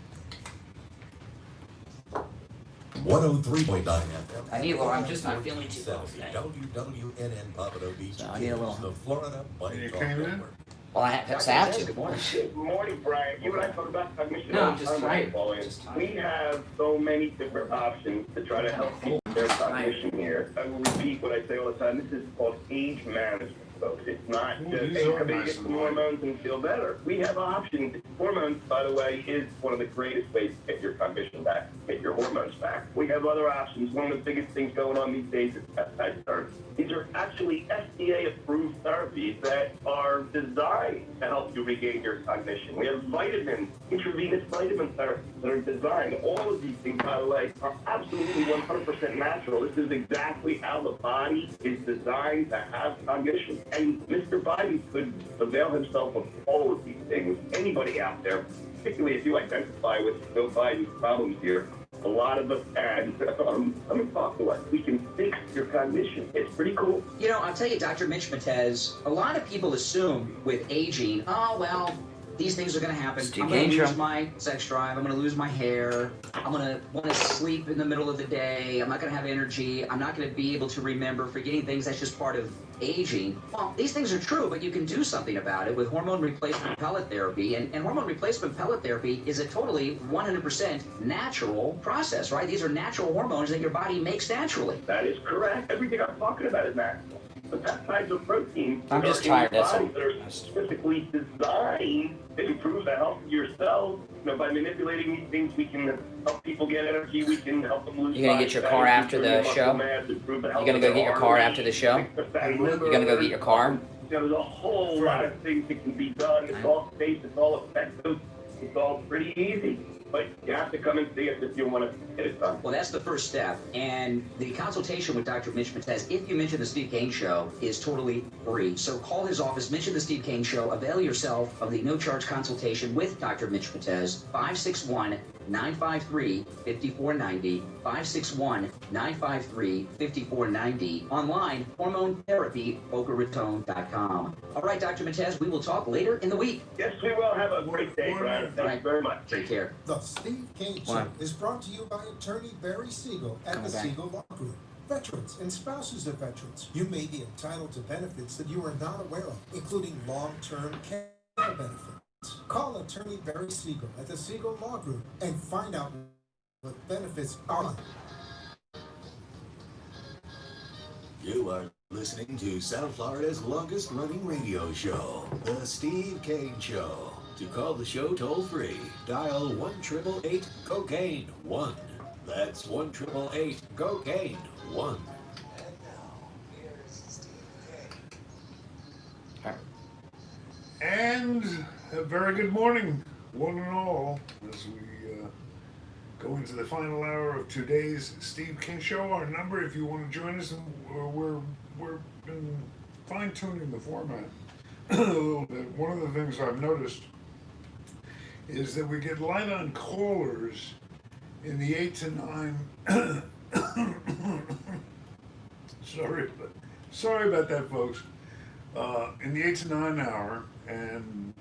103.9 FM. I need a little. I'm just not feeling too well Saturday, today. WWNN Pompano Beach, So I need a little. the Florida Money You Talk came in? Network. Well, I have to. Good morning. Good morning, Brian. You and I talk about cognition No, all I'm the just time. tired. Just we have so many different options to try to help people with their cognition here. I will repeat what I say all the time. This is called age management, folks. It's not just, hey, come in and get some hormones and feel better. We have options. Hormones, by the way, is one of the greatest ways to get your cognition back, get your hormones back. We have other options. One of the biggest things going on these days is peptide therapy. These are actually FDA-approved therapies that are designed to help you regain your cognition. We have vitamins, intravenous vitamin therapies that are designed. All of these things, by the way, are absolutely 100% natural. This is exactly how the body is designed to have cognition. And Mr. Biden could avail himself of all of these things. Anybody out there, particularly if you identify with Joe Biden's problems here, a lot of us can. Let me talk to us. We can fix your cognition. It's pretty cool. I'll tell you, Dr. Mitch Matez, a lot of people assume with aging, oh, well, these things are going to happen. I'm going to lose my sex drive. I'm going to lose my hair. I'm going to want to sleep in the middle of the day. I'm not going to have energy. I'm not going to be able to remember, forgetting things. That's just part of aging. Well, these things are true, but you can do something about it with hormone replacement pellet therapy. And hormone replacement pellet therapy is a totally 100% natural process, right? These are natural hormones that your body makes naturally. That is correct. Everything I'm talking about is natural. The peptides of protein I'm just that are tired, in the that's body all. that are specifically designed to improve the health of your cells. By manipulating these things, we can help people get energy. We can help them lose. You gonna get your car after the show? You gonna go get your car after the show? You gonna go get your car? There's a whole lot of things that can be done. It's all safe. It's all effective. It's all pretty easy. But you have to come and see us if you want to get it done. Well, that's the first step. And the consultation with Dr. Mitch Matez, if you mention the Steve Kane Show, is totally free. So call his office, mention the Steve Kane Show, avail yourself of the no-charge consultation with Dr. Mitch Matez, 561-953-5490, 561-953-5490, online, hormonetherapybocaratone.com. All right, Dr. Matez, we will talk later in the week. Yes, we will. Have a great day, Brian. Thank you very much. Take care. The Steve Kane Show is brought to you by attorney Barry Siegel at the Siegel Law Group. Veterans and spouses of veterans, you may be entitled to benefits that you are not aware of, including long-term care benefits. Call attorney Barry Siegel at the Siegel Law Group and find out what benefits are. You are listening to South Florida's longest running radio show, The Steve Kane Show. To call the show toll free, dial 1-888-COCAINE-1. That's 1-888-COCAINE-1. And a very good morning, one and all, as we go into the final hour of today's Steve King Show. Our number, if you want to join us, and we're been fine-tuning the format a little bit. One of the things I've noticed is that we get light-on callers in the 8 to 9. Sorry about that, folks. In the 8 to 9 hour, and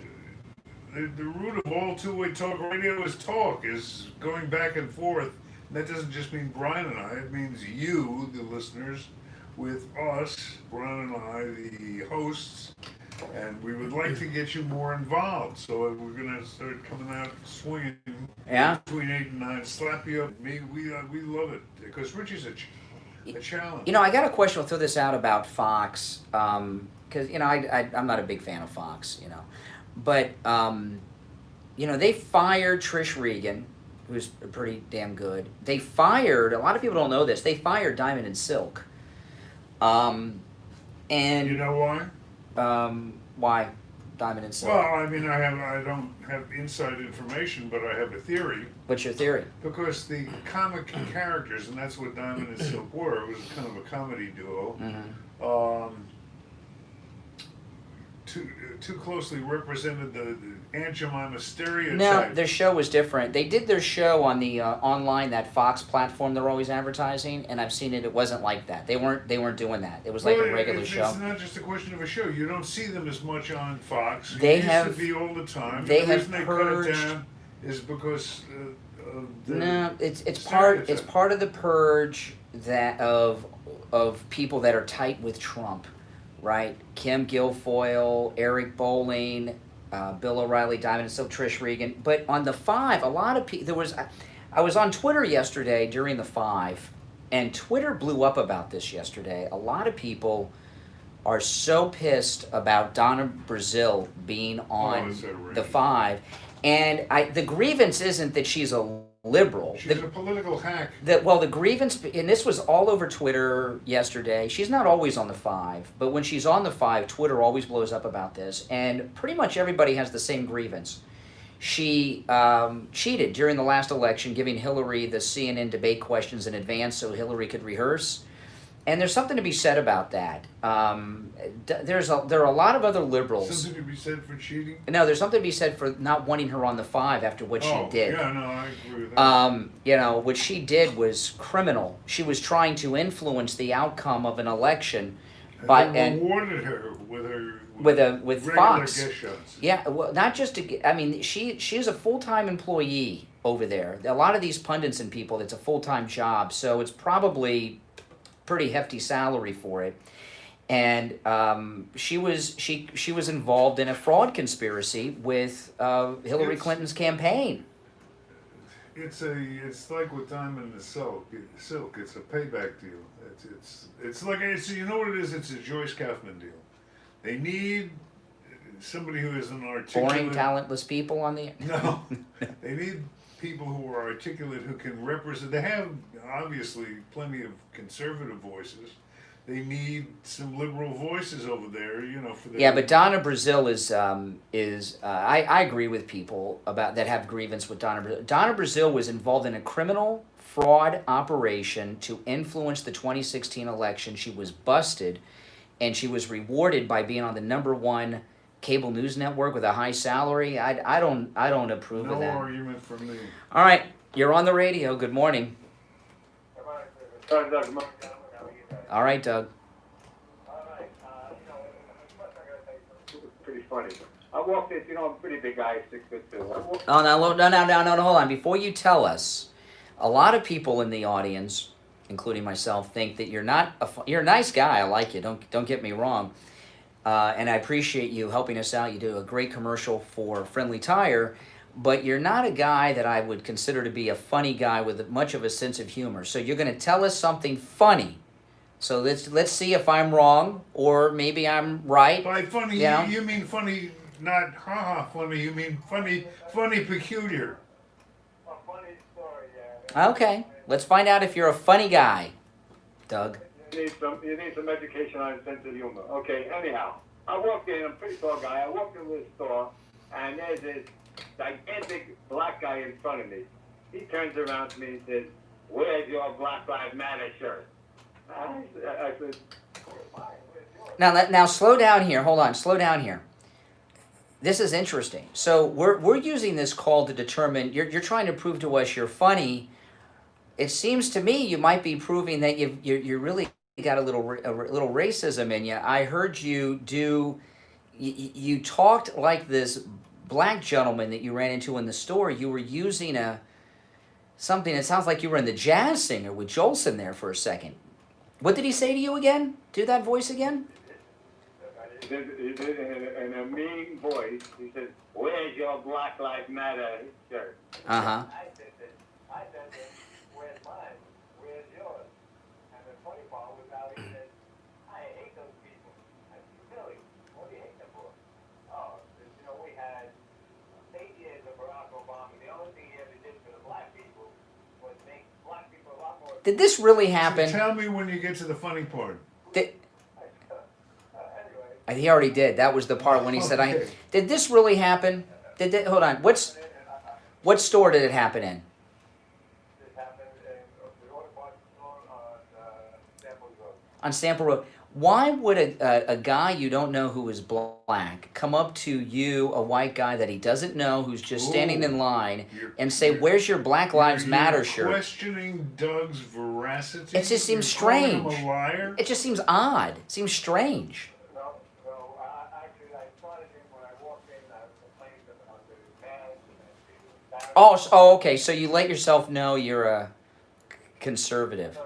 the root of all two-way talk radio is talk, is going back and forth. And that doesn't just mean Brian and I, it means you, the listeners, with us, Brian and I, the hosts, and we would like to get you more involved. So we're going to start coming out swinging between 8 and 9, slap you up. We love it, because Richie's a challenge. I got a question. I'll throw this out about Fox, because, I'm not a big fan of Fox, But, they fired Trish Regan, who's pretty damn good. They fired, a lot of people don't know this, they fired Diamond and Silk. And you know why? Why Diamond and Silk? Well, I mean, I don't have inside information, but I have a theory. What's your theory? Because the comic characters, and that's what Diamond and Silk were, it was kind of a comedy duo. too closely represented the Aunt Jemima stereotype. No, their show was different. They did their show on the online, that Fox platform they're always advertising, and I've seen it. It wasn't like that. They weren't doing that. It was like a regular show. It's not just a question of a show. You don't see them as much on Fox. They used have to be all the time. They the have reason they purged. cut it down is because of the No, it's part stereotype. of the purge that of people that are tight with Trump, right? Kim Guilfoyle, Eric Bolling, Bill O'Reilly, Diamond, so Trish Regan. But on the 5, a lot of people. I was on Twitter yesterday during the 5, and Twitter blew up about this yesterday. A lot of people are so pissed about Donna Brazile being on the 5, and the grievance isn't that she's a liberal. She's a political hack. The grievance, and this was all over Twitter yesterday. She's not always on the 5, but when she's on the 5, Twitter always blows up about this, and pretty much everybody has the same grievance. She cheated during the last election, giving Hillary the CNN debate questions in advance so Hillary could rehearse. And there's something to be said about that. There are a lot of other liberals. Something to be said for cheating? No, there's something to be said for not wanting her on the 5 after what she did. Yeah, no, I agree with that. What she did was criminal. She was trying to influence the outcome of an election And rewarded her with regular Fox. guest shots. Yeah, well, not just to. I mean, she's a full-time employee over there. A lot of these pundits and people, it's a full-time job, so it's probably pretty hefty salary for it. And she was involved in a fraud conspiracy with Hillary Clinton's campaign. It's like with Diamond and Silk. It's a payback deal. It's like you know what it is. It's a Joyce Kaufman deal. They need somebody who is an articulate. Boring, talentless people on the. No, they need people who are articulate, who can represent. They have obviously plenty of conservative voices. They need some liberal voices over there, for their. Yeah, but Donna Brazile is I agree with people about that have grievance with Donna Brazile. Donna Brazile was involved in a criminal fraud operation to influence the 2016 election. She was busted, and she was rewarded by being on the #1 cable news network with a high salary. I don't approve of that. No argument from me. All right, you're on the radio. Good morning. All right, Doug. Pretty funny. I walked in, I'm a pretty big guy, 6'2". Oh, no, hold on. Before you tell us, a lot of people in the audience, including myself, think that you're a nice guy. I like you. Don't get me wrong. And I appreciate you helping us out. You do a great commercial for Friendly Tire, but you're not a guy that I would consider to be a funny guy with much of a sense of humor. So you're going to tell us something funny. So let's see if I'm wrong or maybe I'm right. By funny, you mean funny, not ha-ha funny. You mean funny peculiar. Okay, let's find out if you're a funny guy, Doug. You need some education on sense of humor. Okay, anyhow, I walked in, I'm a pretty tall guy. I walked into the store, and there's this gigantic black guy in front of me. He turns around to me and says, "Where's your Black Lives Matter shirt?" I said, Now slow down here. Hold on, slow down here. This is interesting. So we're using this call to determine. You're trying to prove to us you're funny. It seems to me you might be proving that you really got a little racism in you. I heard you do. You talked like this black gentleman that you ran into in the store. You were using something that sounds like you were in the Jazz Singer with Jolson there for a second. What did he say to you again? Do that voice again. He did in a mean voice. He said, "Where's your Black Lives Matter shirt?" Uh-huh. I said, "Where's mine? Where's yours?" And the funny part was how he said, "I hate those people." I said, "Really? What do you hate them for?" "Oh, we had 8 years of Barack Obama. The only thing he ever did for the black people was make black people a lot more." Did this really happen? So tell me when you get to the funny part. He already did. That was the part when he said, Did this really happen? Hold on. What store did it happen in? This happened in the auto parts store on Sample Road. On Sample Road. Why would a guy you don't know who is black come up to you, a white guy that he doesn't know, who's just standing in line, and say, "Where's your Black Lives Matter shirt?" Questioning Doug's veracity. It just seems You're calling strange. him a liar. It just seems odd. It seems strange. Actually, I spotted him when I walked in. I complained about the mask. Oh, okay. So you let yourself know you're a conservative.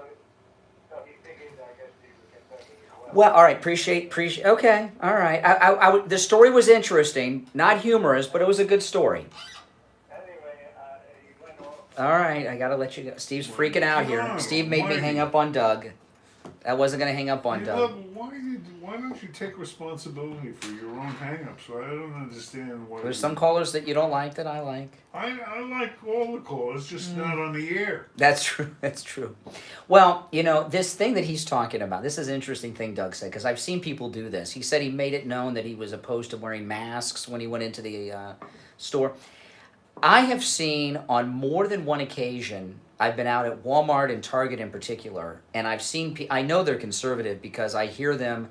Well, all right. Appreciate. Okay, all right. The story was interesting, not humorous, but it was a good story. All right, I gotta let you go. Steve's freaking out here. Steve made me hang up on Doug. I wasn't gonna hang up on Hey, Doug. look, why don't you take responsibility for your own hang-ups? I don't understand why. There's some callers that you don't like that I like. I like all the callers, just not on the air. That's true. That's true. Well, this thing that he's talking about, this is an interesting thing Doug said, because I've seen people do this. He said he made it known that he was opposed to wearing masks when he went into the store. I have seen on more than one occasion, I've been out at Walmart and Target in particular, and I've seen, I know they're conservative because I hear them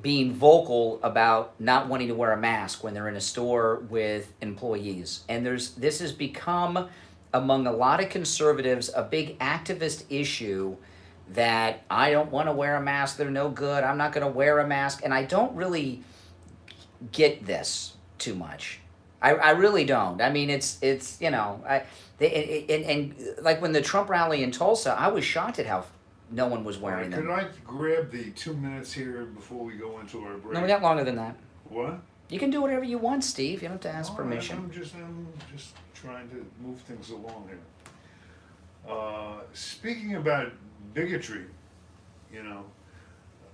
being vocal about not wanting to wear a mask when they're in a store with employees. And this has become, among a lot of conservatives, a big activist issue that I don't want to wear a mask, they're no good, I'm not going to wear a mask, and I don't really get this too much. I really don't. I mean, it's like when the Trump rally in Tulsa, I was shocked at how no one was wearing them. Could I grab the 2 minutes here before we go into our break? No, we got longer than that. What? You can do whatever you want, Steve. You don't have to ask permission. I'm just trying to move things along here. Speaking about bigotry,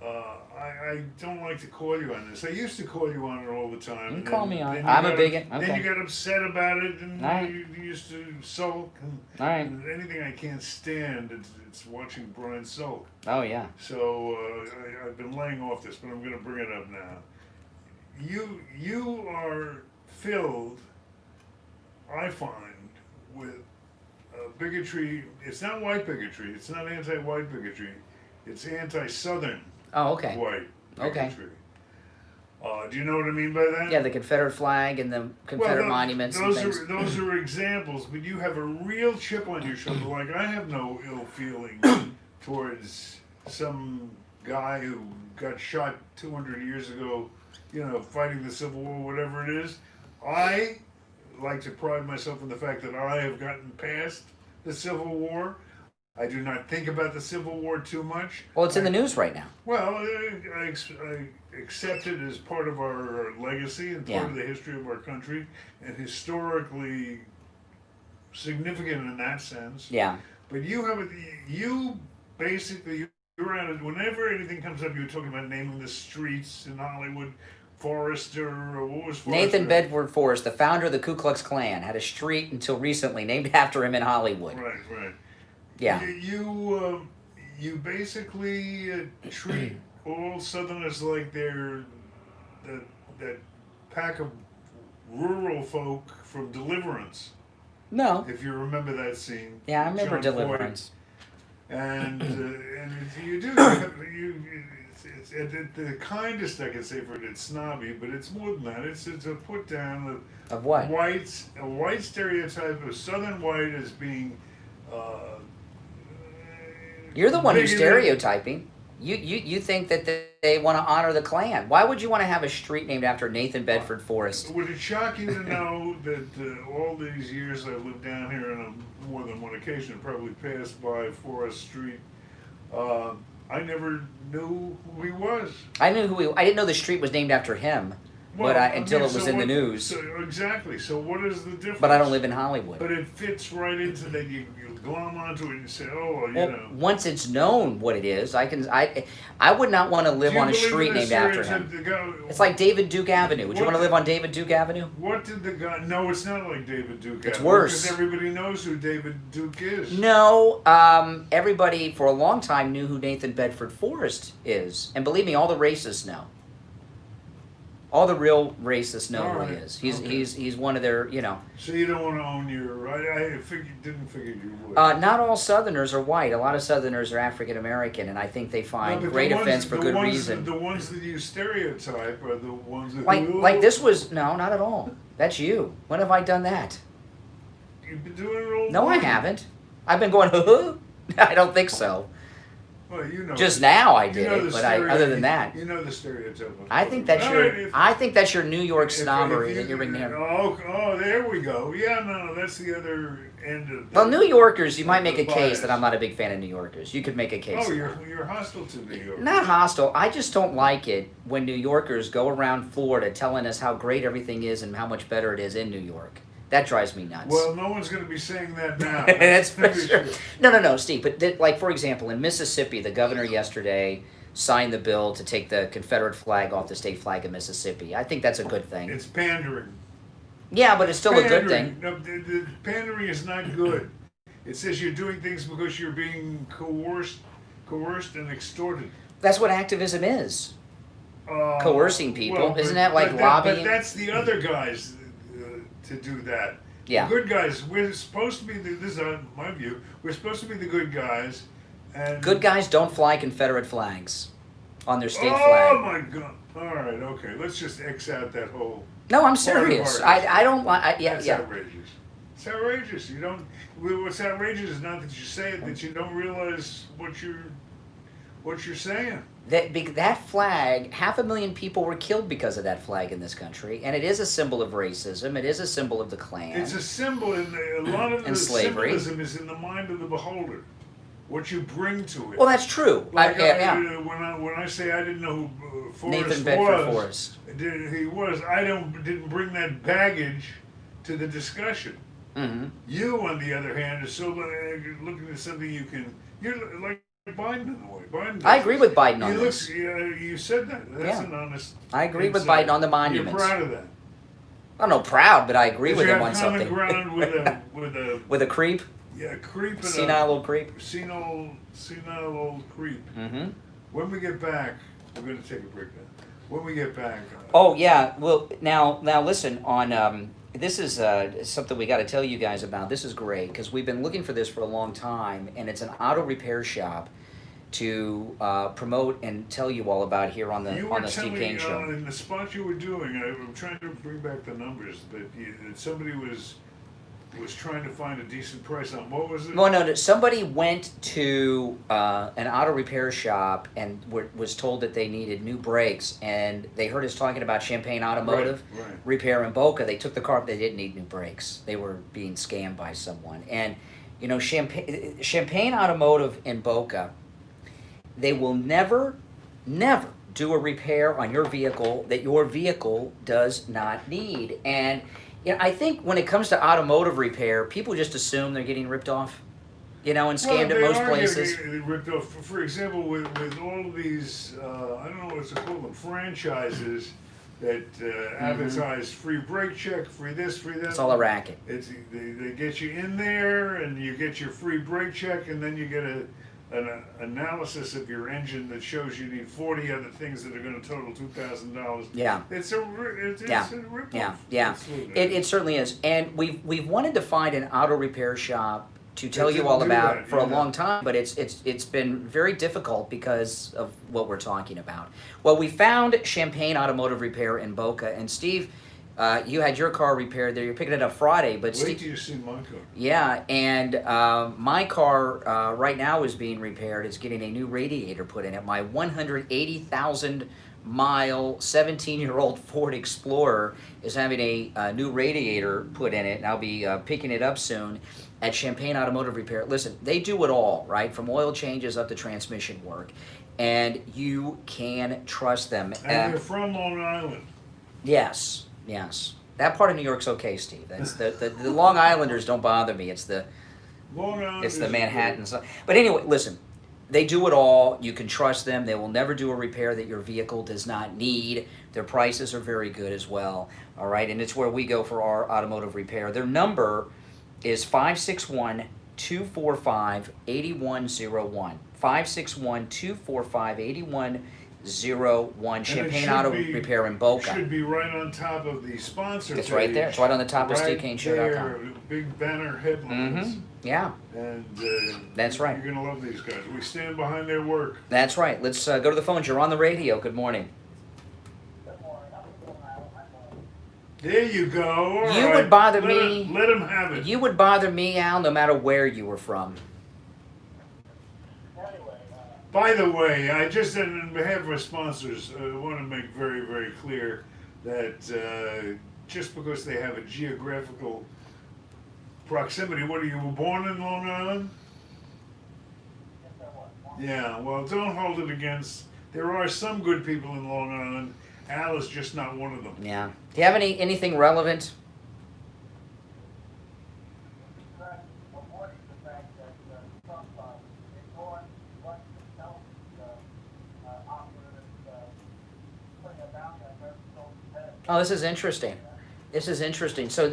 I don't like to call you on this. I used to call you on it all the time. You can call me on it. I'm a bigot. Okay. Then you got upset about it, and Right. you used to sulk. All right. And anything I can't stand, it's watching Brian sulk. Oh, yeah. So I've been laying off this, but I'm going to bring it up now. You are filled, I find, with bigotry. It's not white bigotry. It's not anti-white bigotry. It's anti-Southern okay. white Okay. bigotry. Do you know what I mean by that? Yeah, the Confederate flag and the Confederate monuments and things. Those are examples, but you have a real chip on your shoulder. Like, I have no ill feeling towards some guy who got shot 200 years ago, fighting the Civil War, whatever it is. I like to pride myself in the fact that I have gotten past the Civil War. I do not think about the Civil War too much. Well, it's in the news right now. Well, I accept it as part of our legacy and part of the history of our country, and historically significant in that sense. Yeah. But you basically, you're at it, whenever anything comes up, you're talking about naming the streets in Hollywood, Forrester, or what was Forrester? Nathan Bedford Forrest, the founder of the Ku Klux Klan, had a street until recently named after him in Hollywood. Right. Yeah. You basically treat all Southerners like they're that pack of rural folk from Deliverance. No. If you remember that scene. Yeah, I remember John Deliverance. Floyd. And you do. It's the kindest I can say for it. It's snobby, but it's more than that. It's a put down of what? A white stereotype of Southern white as being. You're the one who's stereotyping. You think that they want to honor the Klan. Why would you want to have a street named after Nathan Bedford Forrest? Would it shock you to know that all these years I've lived down here on more than one occasion, probably passed by Forrest Street, I never knew who he was. I didn't know the street was named after him. Well, until it was in the news. Exactly. So what is the difference? But I don't live in Hollywood. But it fits right into that. You glom onto it and you say, Once it's known what it is, I would not want to live on a street named after him. It's like David Duke Avenue. Would you want to live on David Duke Avenue? What did the guy? No, it's not like David Duke Avenue. It's worse. Because everybody knows who David Duke is. No, everybody for a long time knew who Nathan Bedford Forrest is, and believe me, all the racists know. All the real racists know All who he right, is. He's okay. he's one of their, you know. So you don't want to own your. Didn't figure you would. Not all Southerners are white. A lot of Southerners are African American, and I think they find but great the ones- offense for the good ones- reason. The ones that you stereotype are the ones that. Like this was no, not at all. That's you. When have I done that? You've been doing it all. No, I along. haven't. I've been going, I don't think so. Well, you know. Just now I you did know it, the but other than that, You know the stereotype. I think that's All your, right, if- I think that's your New York if snobbery you- that you're bringing here. Oh, there we go. Yeah, no, that's the other end of. Well, New Yorkers, you might make a the case bias. that I'm not a big fan of New Yorkers. You could make a case. Oh, of you're hostile to New York. Not hostile. I just don't like it when New Yorkers go around Florida telling us how great everything is and how much better it is in New York. That drives me nuts. Well, no one's going to be saying that now. That's for sure. No, Steve. But like, for example, in Mississippi, the governor yesterday signed the bill to take the Confederate flag off the state flag of Mississippi. I think that's a good thing. It's pandering. Yeah, but it's still a good thing. No, the pandering is not good. It says you're doing things because you're being coerced and extorted. That's what activism is. Coercing people. Well, Isn't that like lobbying? But that's the other guys to do that. Yeah. The good guys. We're supposed to be. This is my view. We're supposed to be the good guys. And Good guys don't fly Confederate flags on their state oh flag. my God! All right, okay. Let's just X out that whole. No, I'm part serious. of ours. I don't want. Yeah, That's yeah. outrageous. It's outrageous. You don't. What's outrageous is not that you say it, that you don't realize what you're saying. That flag, 500,000 people were killed because of that flag in this country, and it is a symbol of racism. It is a symbol of the Klan. It's a symbol, and a lot of And the slavery. symbolism is in the mind of the beholder. What you bring to it. Well, that's true. Like Yeah. when I say I didn't know who Forrest Nathan Bedford was, Forrest. He was. I didn't bring that baggage to the discussion. Mm-hmm. You, on the other hand, are so looking at something you can. You're like Biden in a way. Biden. I agree with Biden on He this. looks. You said that. That's Yeah. an honest. I agree with insight. Biden on the monuments. You're proud of that. I'm not proud, but I agree Did with you him have on common something. ground with a With a creep? yeah, creep and Senile old creep? senile old creep. Mm-hmm. When we get back, we're going to take a break now. When we get back. Oh yeah. Well, now listen. On this is something we got to tell you guys about. This is great because we've been looking for this for a long time, and it's an auto repair shop to promote and tell you all about here on You the were Steve telling Kane Show. in the spot you were doing, I'm trying to bring back the numbers, but somebody was trying to find a decent price on, what was it? Well, no. Somebody went to an auto repair shop and was told that they needed new brakes, and they heard us talking about Champagne Automotive Right. Repair in Boca. They took the car, but they didn't need new brakes. They were being scammed by someone. And you know, Champagne Automotive in Boca, they will never do a repair on your vehicle that your vehicle does not need. And you know, I think when it comes to automotive repair, people just assume they're getting ripped off, you know, and scammed at most places. Getting ripped off. For example, with all of these, I don't know what to call them, franchises that advertise free brake check, free this, free that. It's all a racket. They get you in there, and you get your free brake check, and then you get an analysis of your engine that shows you need 40 other things that are going to total $2,000. Yeah. It's a rip-off. Yeah. It certainly is. And we've wanted to find an auto repair shop to tell you all about for a long time, but it's been very difficult because of what we're talking about. Well, we found Champagne Automotive Repair in Boca, and Steve, you had your car repaired there. You're picking it up Friday, but Wait till you see my car. yeah, and my car right now is being repaired. It's getting a new radiator put in it. My 180,000-mile 17-year-old Ford Explorer is having a new radiator put in it, and I'll be picking it up soon at Champagne Automotive Repair. Listen, they do it all, right? From oil changes up to transmission work, and you can trust them. And they're from Long Island. Yes. That part of New York's okay, Steve. That's the Long Islanders don't bother me. It's the Long Island. it's the Manhattan stuff. But anyway, listen, they do it all. You can trust them. They will never do a repair that your vehicle does not need. Their prices are very good as well. All right, and it's where we go for our automotive repair. Their number is 561-245-8101. 561-245-8101. 888-888-0101. Champaign should Auto be- Repair in Boca. Should be right on top of the sponsor It's page. right there. It's right on the top of right SteveKaneShow.com. there, big banner headlines. Yeah, And that's right. You're going to love these guys. We stand behind their work. That's right. Let's go to the phones. You're on the radio. Good morning. There you go. All You right. would bother Let me. him- let him have it. You would bother me, Al, no matter where you were from. By the way, I just, on behalf of our sponsors, want to make very, very clear that just because they have a geographical proximity, what are you, were born in Long Island? Yeah, well, don't hold it against, there are some good people in Long Island. Al is just not one of them. Yeah. Do you have anything relevant? Oh, this is interesting. This is interesting. So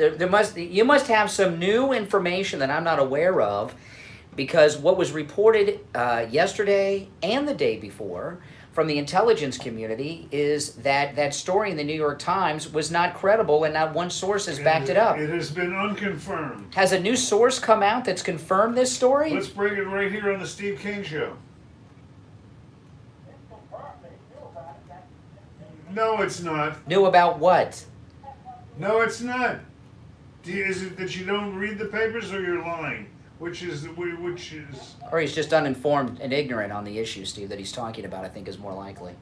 you must have some new information that I'm not aware of, because what was reported yesterday and the day before from the intelligence community is that that story in the New York Times was not credible, and not one source has backed it up. It has been unconfirmed. Has a new source come out that's confirmed this story? Let's bring it right here on the Steve Kane Show. No, it's not. New about what? No, it's not. Is it that you don't read the papers, or you're lying? Which is? Or he's just uninformed and ignorant on the issue, Steve, that he's talking about, I think is more likely.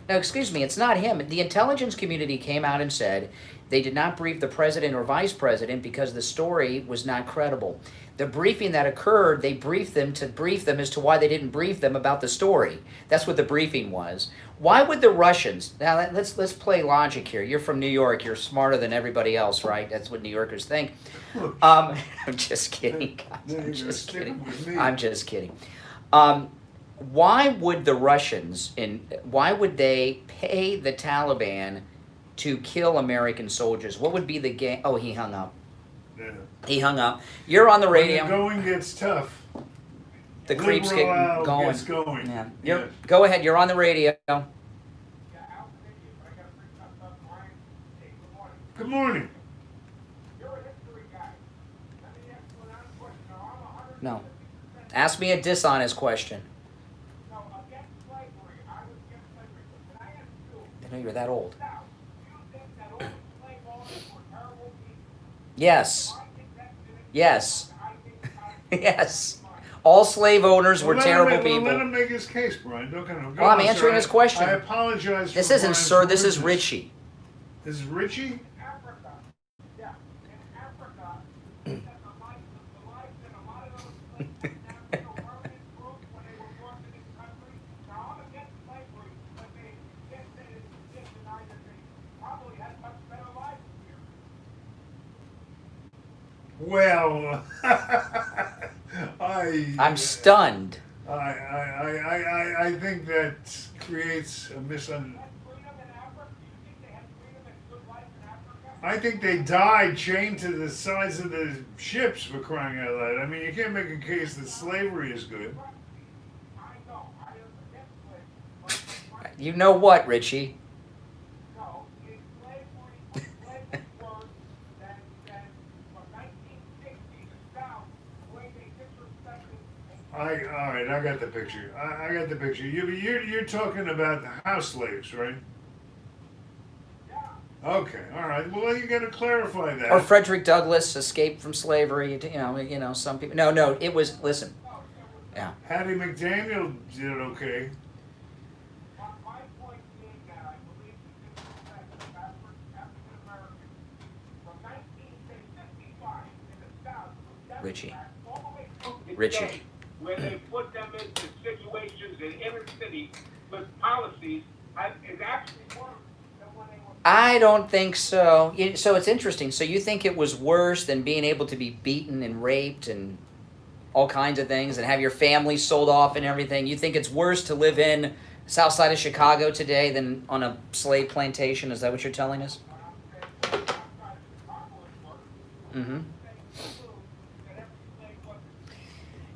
No, excuse me, it's not him. The intelligence community came out and said they did not brief the president or vice president because the story was not credible. The briefing that occurred, they briefed them to brief them as to why they didn't brief them about the story. That's what the briefing was. Why would the Russians, now let's play logic here. You're from New York, you're smarter than everybody else, right? That's what New Yorkers think. I'm just kidding, guys. I'm just kidding. I'm just kidding. Why would the Russians, why would they pay the Taliban to kill American soldiers? What would be the game? Oh, he hung up. Yeah. He hung up. You're on the radio. When the going gets tough. The creeps get Liberal going. gets going. Yeah. Yes. Go ahead. You're on the radio. Good morning. No. Ask me a dishonest question. I know you're that old. Yes. Yes. Yes. All slave owners were terrible people. Let him make his case, Brian. Don't kind of. Well, I'm answering his question. I apologize. This for isn't Brian's Sir. This is rudeness. Richie. This is Richie. Well, I'm stunned. I think that creates a misunderstanding. I think they died chained to the sides of the ships, for crying out loud. I mean, you can't make a case that slavery is good. You know what, Richie? All right, I got the picture. I got the picture. You're talking about the house slaves, right? Okay, all right. Well, you got to clarify that. Or Frederick Douglass escaped from slavery. You know, some people. No, it was. Listen. Yeah. Hattie McDaniel did okay. Richie. Where they put them into situations in inner city with policies is actually worse than when they were. I don't think so. So it's interesting. So you think it was worse than being able to be beaten and raped and all kinds of things and have your family sold off and everything? You think it's worse to live in south side of Chicago today than on a slave plantation? Is that what you're telling us? Mm-hmm.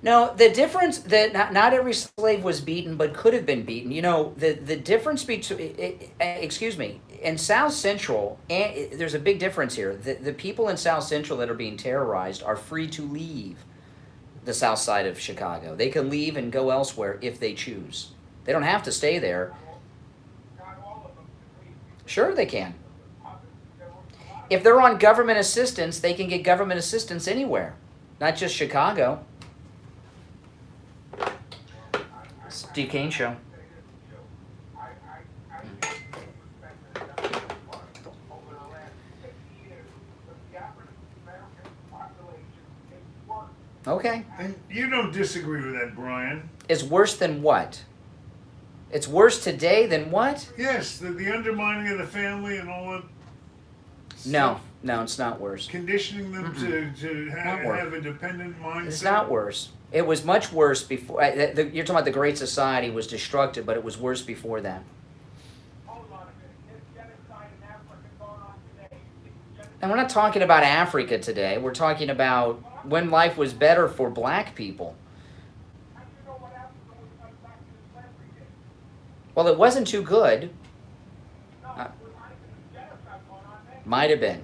No, the difference that not every slave was beaten, but could have been beaten. You know, the difference between, excuse me, in South Central, and there's a big difference here. The people in South Central that are being terrorized are free to leave the south side of Chicago. They can leave and go elsewhere if they choose. They don't have to stay there. Sure, they can. If they're on government assistance, they can get government assistance anywhere, not just Chicago. Steve Kane Show. Okay. And you don't disagree with that, Brian? It's worse than what? It's worse today than what? Yes, the undermining of the family and all that. No, no, it's not worse. Conditioning them to have a dependent mindset. It's not worse. It was much worse before. You're talking about the Great Society was destructive, but it was worse before that. And we're not talking about Africa today. We're talking about when life was better for black people. Well, it wasn't too good. Might have been.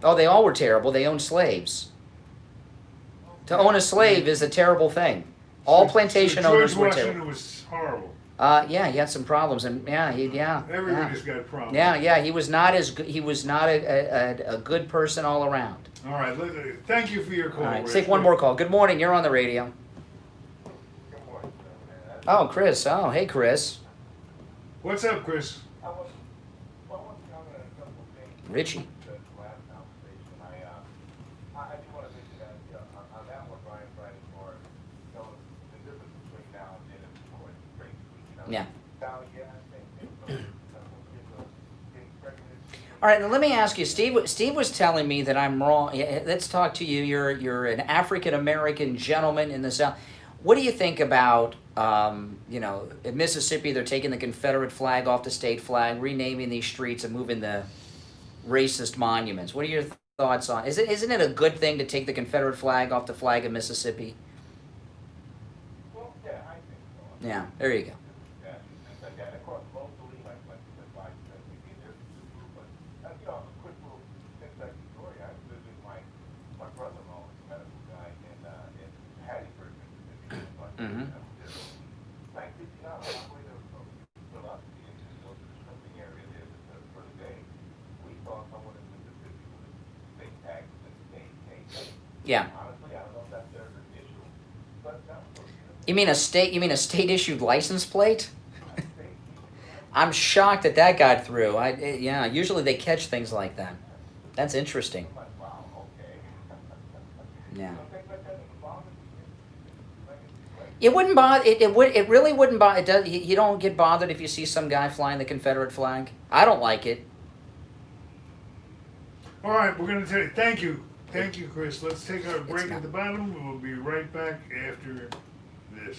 Oh, they all were terrible. They owned slaves. To own a slave is a terrible thing. All plantation owners were terrible. George Washington was horrible. Yeah, he had some problems, and Everybody's got problems. Yeah, he was not as good. He was not a good person all around. All right, thank you for your call. All right, Rich. take one more call. Good morning. You're on the radio. Oh, Chris. Oh, hey, Chris. What's up, Chris? Richie. Yeah. All right, now let me ask you, Steve. Steve was telling me that I'm wrong. Let's talk to you. You're an African American gentleman in the South. What do you think about, in Mississippi, they're taking the Confederate flag off the state flag, renaming these streets and moving the racist monuments. What are your thoughts on? Isn't it a good thing to take the Confederate flag off the flag of Mississippi? Well, yeah, I think so. Yeah, there you go. Mm-hmm. Yeah. You mean a state issued license plate? I'm shocked that got through. Usually they catch things like that. That's interesting. Yeah. It wouldn't bother. It really wouldn't bother. It does. You don't get bothered if you see some guy flying the Confederate flag. I don't like it. All right, we're going to take. Thank you, Chris. Let's take our break at the bottom. We'll be right back after this.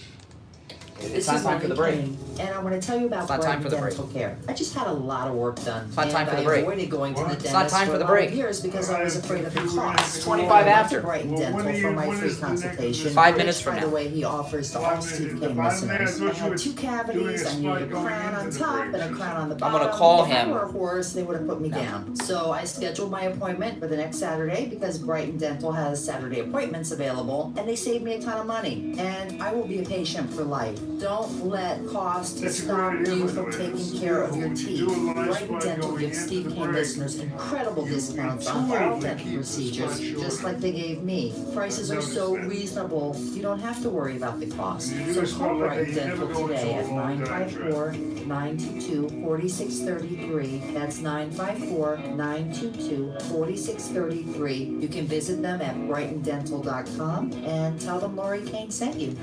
It's not time for the break. And I want to tell you about Brighton Dental Care. I just had a lot of work done. It's not time for the break. I avoided going to the It's not dentist time for the break. years because I was afraid of the cost. 25 after. Brighton Dental for my free consultation. 5 minutes from now. By the way, he offers to all Steve Kane listeners. I had 2 cavities. I needed a crown on top and a crown on the bottom. I'm going to call him. If I were a horse, they would have put me down. So I scheduled my appointment for the next Saturday because Brighton Dental has Saturday appointments available, and they saved me a ton of money. And I will be a patient for life. Don't let cost stop you from taking care of your teeth. Brighton Dental gives Steve Kane listeners incredible discounts on all dental procedures, just like they gave me. Prices are so reasonable, you don't have to worry about the cost. So call Brighton Dental today at 954-922-4633. That's 954-922-4633. You can visit them at brightondental.com and tell them Lori Kane sent you.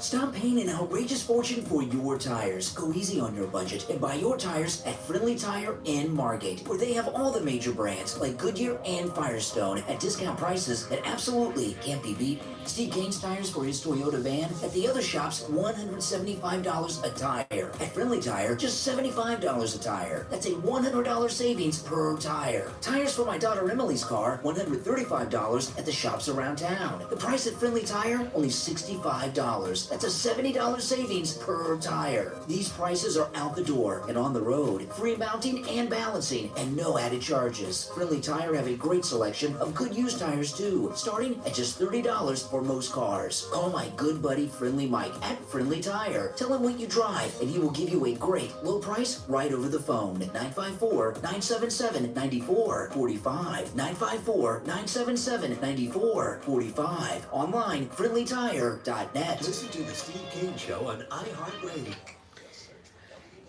Stop paying an outrageous fortune for your tires. Go easy on your budget and buy your tires at Friendly Tire in Margate, where they have all the major brands like Goodyear and Firestone at discount prices that absolutely can't be beat. Steve Kane's tires for his Toyota van at the other shops, $175 a tire. At Friendly Tire, just $75 a tire. That's a $100 savings per tire. Tires for my daughter Emily's car, $135 at the shops around town. The price at Friendly Tire, only $65. That's a $70 savings per tire. These prices are out the door and on the road. Free mounting and balancing and no added charges. Friendly Tire have a great selection of good used tires too, starting at just $30 for most cars. Call my good buddy Friendly Mike at Friendly Tire. Tell him what you drive and he will give you a great low price right over the phone at 954-977-9445. 954-977-9445. Online, friendlytire.net. Listen to the Steve Kane Show on iHeartRadio.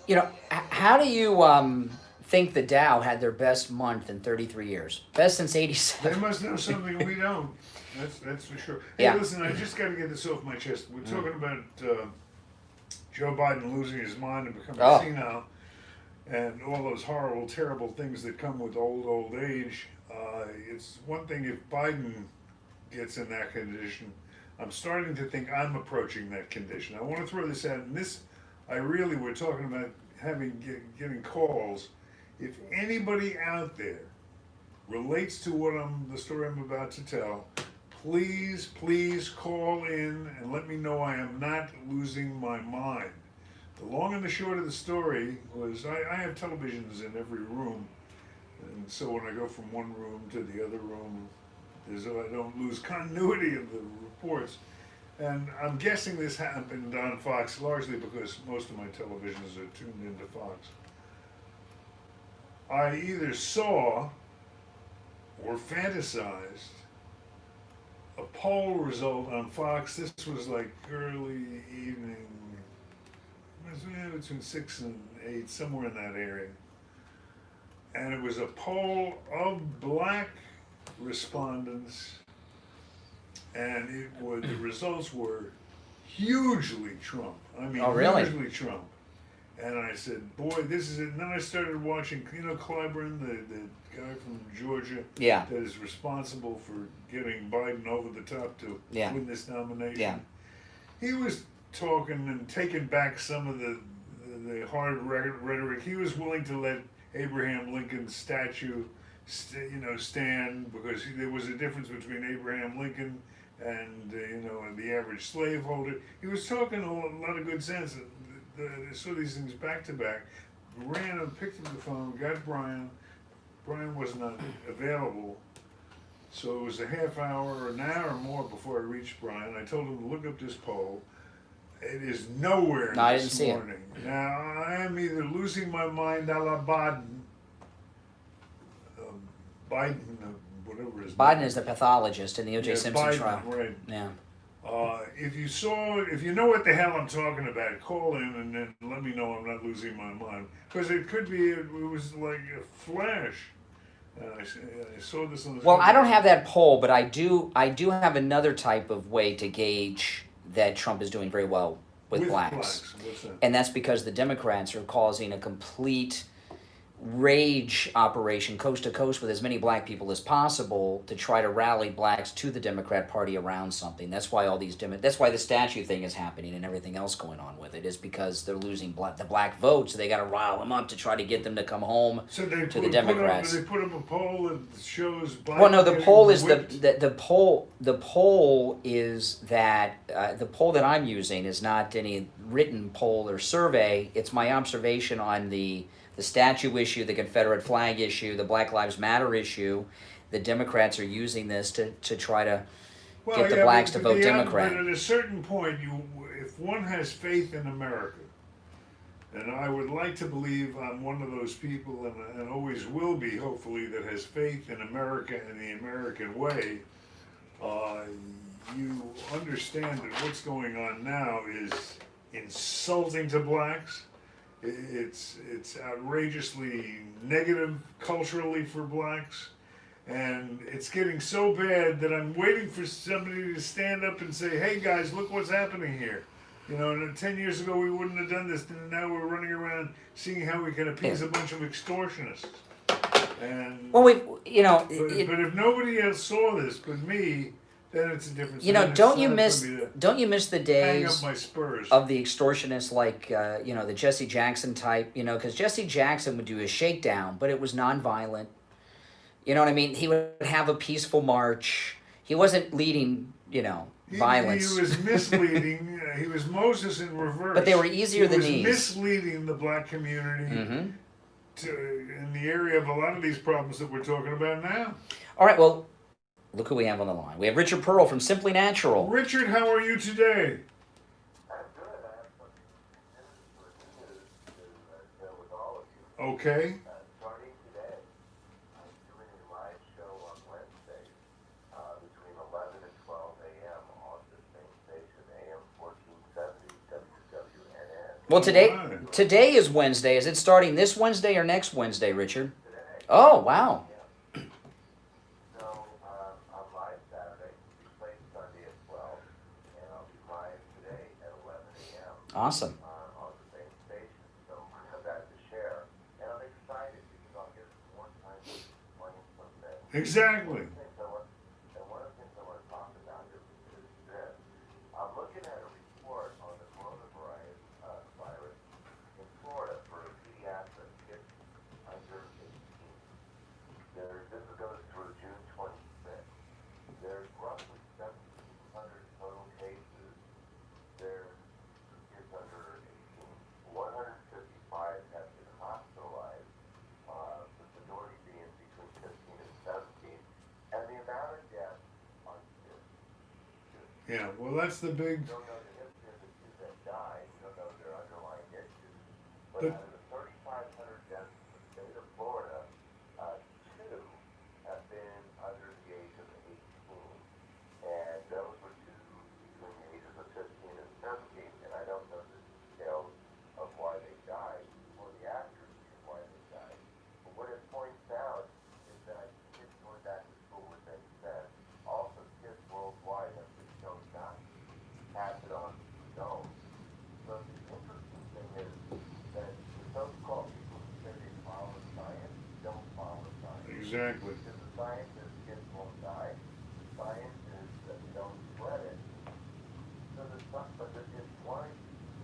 You know, how do you think the Dow had their best month in 33 years? Best since '87. They must know something we don't. That's for sure. Hey, Yeah. listen, I just got to get this off my chest. We're talking about Joe Biden losing his mind and becoming senile, and all those horrible, terrible things that come with old age. It's one thing if Biden gets in that condition. I'm starting to think I'm approaching that condition. I want to throw this out, and this, we're talking about getting calls. If anybody out there relates to the story I'm about to tell, please call in and let me know I am not losing my mind. The long and the short of the story was I have televisions in every room, and so when I go from one room to the other room, I don't lose continuity of the reports. And I'm guessing this happened on Fox largely because most of my televisions are tuned into Fox. I either saw or fantasized a poll result on Fox. This was like early evening, it was between 6 and 8, somewhere in that area. And it was a poll of black respondents, and the results were hugely Trump. I mean, hugely Trump. And I said, boy, this is it. And then I started watching, Clyburn, the guy from Georgia, that is responsible for getting Biden over the top to win this nomination. Yeah. He was talking and taking back some of the hard rhetoric. He was willing to let Abraham Lincoln's statue stand, because there was a difference between Abraham Lincoln and the average slaveholder. He was talking a lot of good sense. I saw these things back to back. Ran and picked up the phone, got Brian. Brian was not available, so it was a half hour or an hour or more before I reached Brian. I told him to look up this poll. It is nowhere No, I this didn't see morning. Now I am either losing my mind a la Biden. Whatever his Biden name is the pathologist in the O.J. Simpson Biden, trial. right. Yeah. If you know what the hell I'm talking about, call in and then let me know I'm not losing my mind. Because it could be, it was like a flash. I saw this on the Well, I don't have that poll, but I do have another type of way to gauge that Trump is doing very well with blacks. What's that? And that's because the Democrats are causing a complete rage operation coast to coast with as many black people as possible to try to rally blacks to the Democrat Party around something. That's why that's why the statue thing is happening and everything else going on with it, is because they're losing the black vote, so they got to rile them up to try to get them to come home to the Democrats. They put up a poll that shows Biden. Well, no, the poll is whipped. the poll is that the poll that I'm using is not any written poll or survey. It's my observation on the statue issue, the Confederate flag issue, the Black Lives Matter issue. The Democrats are using this to try to get the blacks to vote Democrat. But at a certain point, if one has faith in America, and I would like to believe I'm one of those people, and always will be, hopefully, that has faith in America and the American way, you understand that what's going on now is insulting to blacks. It's outrageously negative culturally for blacks, and it's getting so bad that I'm waiting for somebody to stand up and say, hey guys, look what's happening here. You know, and 10 years ago we wouldn't have done this, and now we're running around seeing how we can appease a bunch of extortionists. And Well, you know, but if nobody else saw this but me, then it's a different. You know, then don't you it's miss the hang days up my spurs. of the extortionists like you know, the Jesse Jackson type? You know, because Jesse Jackson would do a shakedown, but it was nonviolent. You know what I mean? He would have a peaceful march. He wasn't leading, you know, violence. He was misleading. He was Moses in reverse. But they were easier than He these. was misleading the black community in the area of a lot of these problems that we're talking about now. All right, well, look who we have on the line. We have Richard Pearl from Simply Natural. Richard, how are you today? Okay. Starting today, I'm doing a live show on Wednesday between 11 and 12 a.m. on the same station, AM 1470 WWNN. Well, today is Wednesday. Is it starting this Wednesday or next Wednesday, Richard? Today. Oh, wow. So I'm live Saturday, replay Sunday at 12, and I'll be live today at 11 a.m. Awesome. On the same station, so I have that to share. And I'm excited because I'll get more time to explain some things. Exactly. And one of the things I want to talk about is this. I'm looking at a report on the coronavirus in Florida for pediatric kids under 18. This goes through June 26th. There's roughly 1,700 total cases. There's kids under 18. 155 have been hospitalized, the majority being between 15 and 17. And the amount of deaths on kids. Yeah, well, that's the big. We don't know the history of the kids that died. We don't know their underlying issues. But But- out of the 3,500 deaths in the state of Florida, 2 have been under the age of 18. And those were 2 between the ages of 15 and 17. And I don't know the details of why they died or the accuracy of why they died. But what it points out is that kids going back to school were things that also kids worldwide have been shown not to pass it on to adults. So the interesting thing is that the so-called people who say they follow science don't follow science. Exactly. Because the science is kids won't die. The science is that we don't spread it. So the stuff, but it's why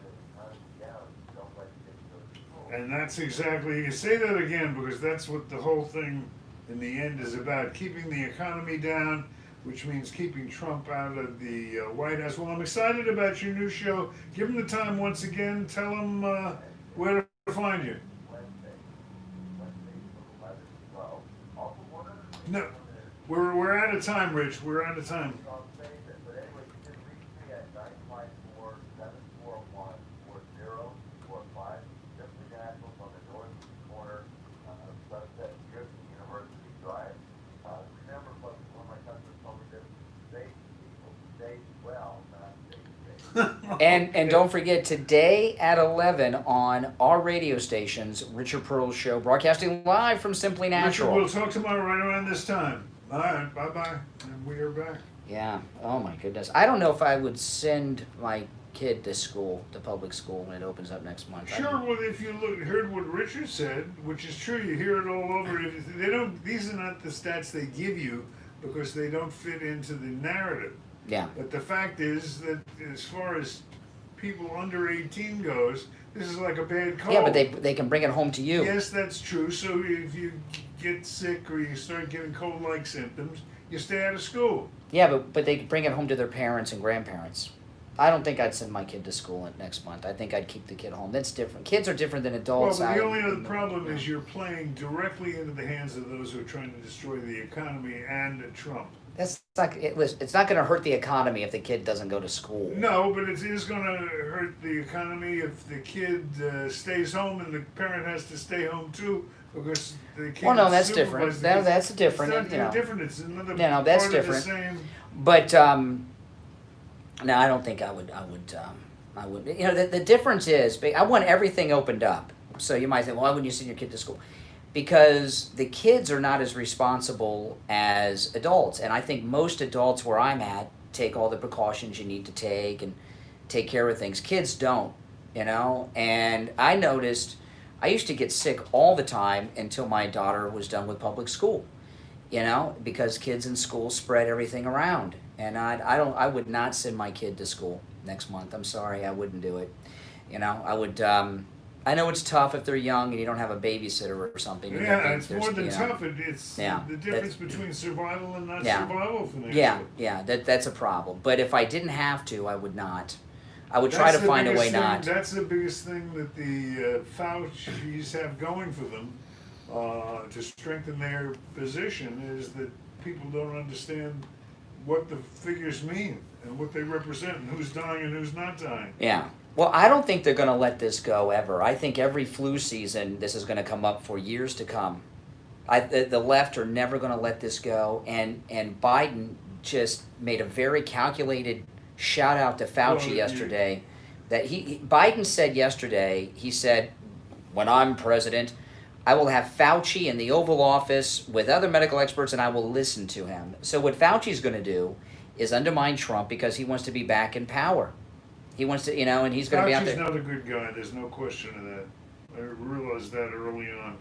the economy down, don't let kids go to school. And that's exactly, you say that again because that's what the whole thing in the end is about, keeping the economy down, which means keeping Trump out of the White House. Well, I'm excited about your new show. Give them the time once again. Tell them where to find you. Wednesday from 11 to 12. Also, one other thing. No, we're out of time, Rich. We're out of time. I'll say that, but anyway, you can reach me at 954-741-4045. Simply Naturals on the northeast corner of Sunset Strip and University Drive. Remember, folks, one of my customers told me this: stay people, stay well, not stay safe. And don't forget, today at 11 on our radio stations, Richard Pearl's show, broadcasting live from Simply Natural. Richard, we'll talk tomorrow right around this time. All right, bye-bye. And we are back. Yeah. Oh my goodness. I don't know if I would send my kid to school, to public school, when it opens up next month. Sure. Well, if you heard what Richard said, which is true, you hear it all over. If they don't. These are not the stats they give you because they don't fit into the narrative. Yeah. But the fact is that as far as people under 18 goes, this is like a bad cold. Yeah, but they can bring it home to you. Yes, that's true. So if you get sick or you start getting cold-like symptoms, you stay out of school. Yeah, but they can bring it home to their parents and grandparents. I don't think I'd send my kid to school next month. I think I'd keep the kid home. That's different. Kids are different than adults. Well, but the only other problem is you're playing directly into the hands of those who are trying to destroy the economy and Trump. That's not. It's not going to hurt the economy if the kid doesn't go to school. No, but it is going to hurt the economy if the kid stays home and the parent has to stay home too because the kid. Well, no, that's supervised different. the That, kids. that's different. It's not you know. different. It's another No, that's part different. of the same. But no, I don't think I would. You know, the difference is I want everything opened up. So you might think, well, why wouldn't you send your kid to school? Because the kids are not as responsible as adults, and I think most adults where I'm at take all the precautions you need to take, and take care of things. Kids don't, you know. And I noticed I used to get sick all the time until my daughter was done with public school, you know, because kids in school spread everything around. And I would not send my kid to school next month. I'm sorry, I wouldn't do it. You know, I would. I know it's tough if they're young and you don't have a babysitter or something. Yeah, it's more than tough. It's the difference between survival and not survival for them. Yeah, that's a problem. But if I didn't have to, I would not. I would try to find a way not. That's the biggest thing that the Fauci's have going for them to strengthen their position is that people don't understand what the figures mean and what they represent and who's dying and who's not dying. Yeah. Well, I don't think they're going to let this go ever. I think every flu season this is going to come up for years to come. The left are never going to let this go, and Biden just made a very calculated shout out to Fauci yesterday. That Biden said yesterday, he said, when I'm president, I will have Fauci in the Oval Office with other medical experts and I will listen to him. So what Fauci's going to do is undermine Trump because he wants to be back in power. He wants to, you know, and he's going to be out there. Fauci's not a good guy. There's no question of that. I realized that early on.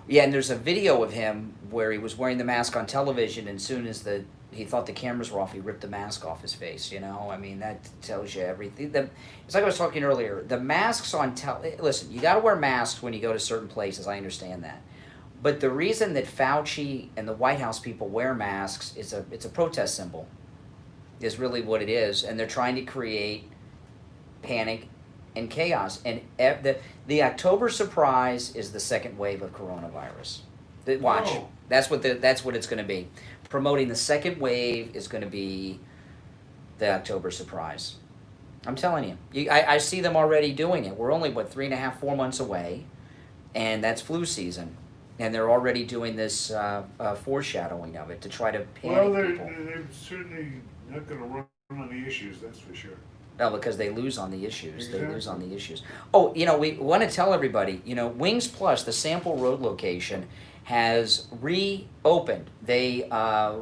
Yeah, and there's a video of him where he was wearing the mask on television, and as soon as he thought the cameras were off, he ripped the mask off his face, you know? I mean, that tells you everything. It's like I was talking earlier. The masks on listen, you got to wear masks when you go to certain places. I understand that. But the reason that Fauci and the White House people wear masks is it's a protest symbol, is really what it is. And they're trying to create panic and chaos. And the October surprise is the second wave of coronavirus. Watch. Oh. That's what it's going to be. Promoting the second wave is going to be the October surprise. I'm telling you. I see them already doing it. We're only, 3.5, 4 months away, and that's flu season. And they're already doing this foreshadowing of it to try to panic people. They're certainly not going to run on the issues, that's for sure. No, because they lose on the issues. Exactly. They lose on the issues. Oh, you know, we want to tell everybody, you know, Wings Plus, the Sample Road location, has reopened. They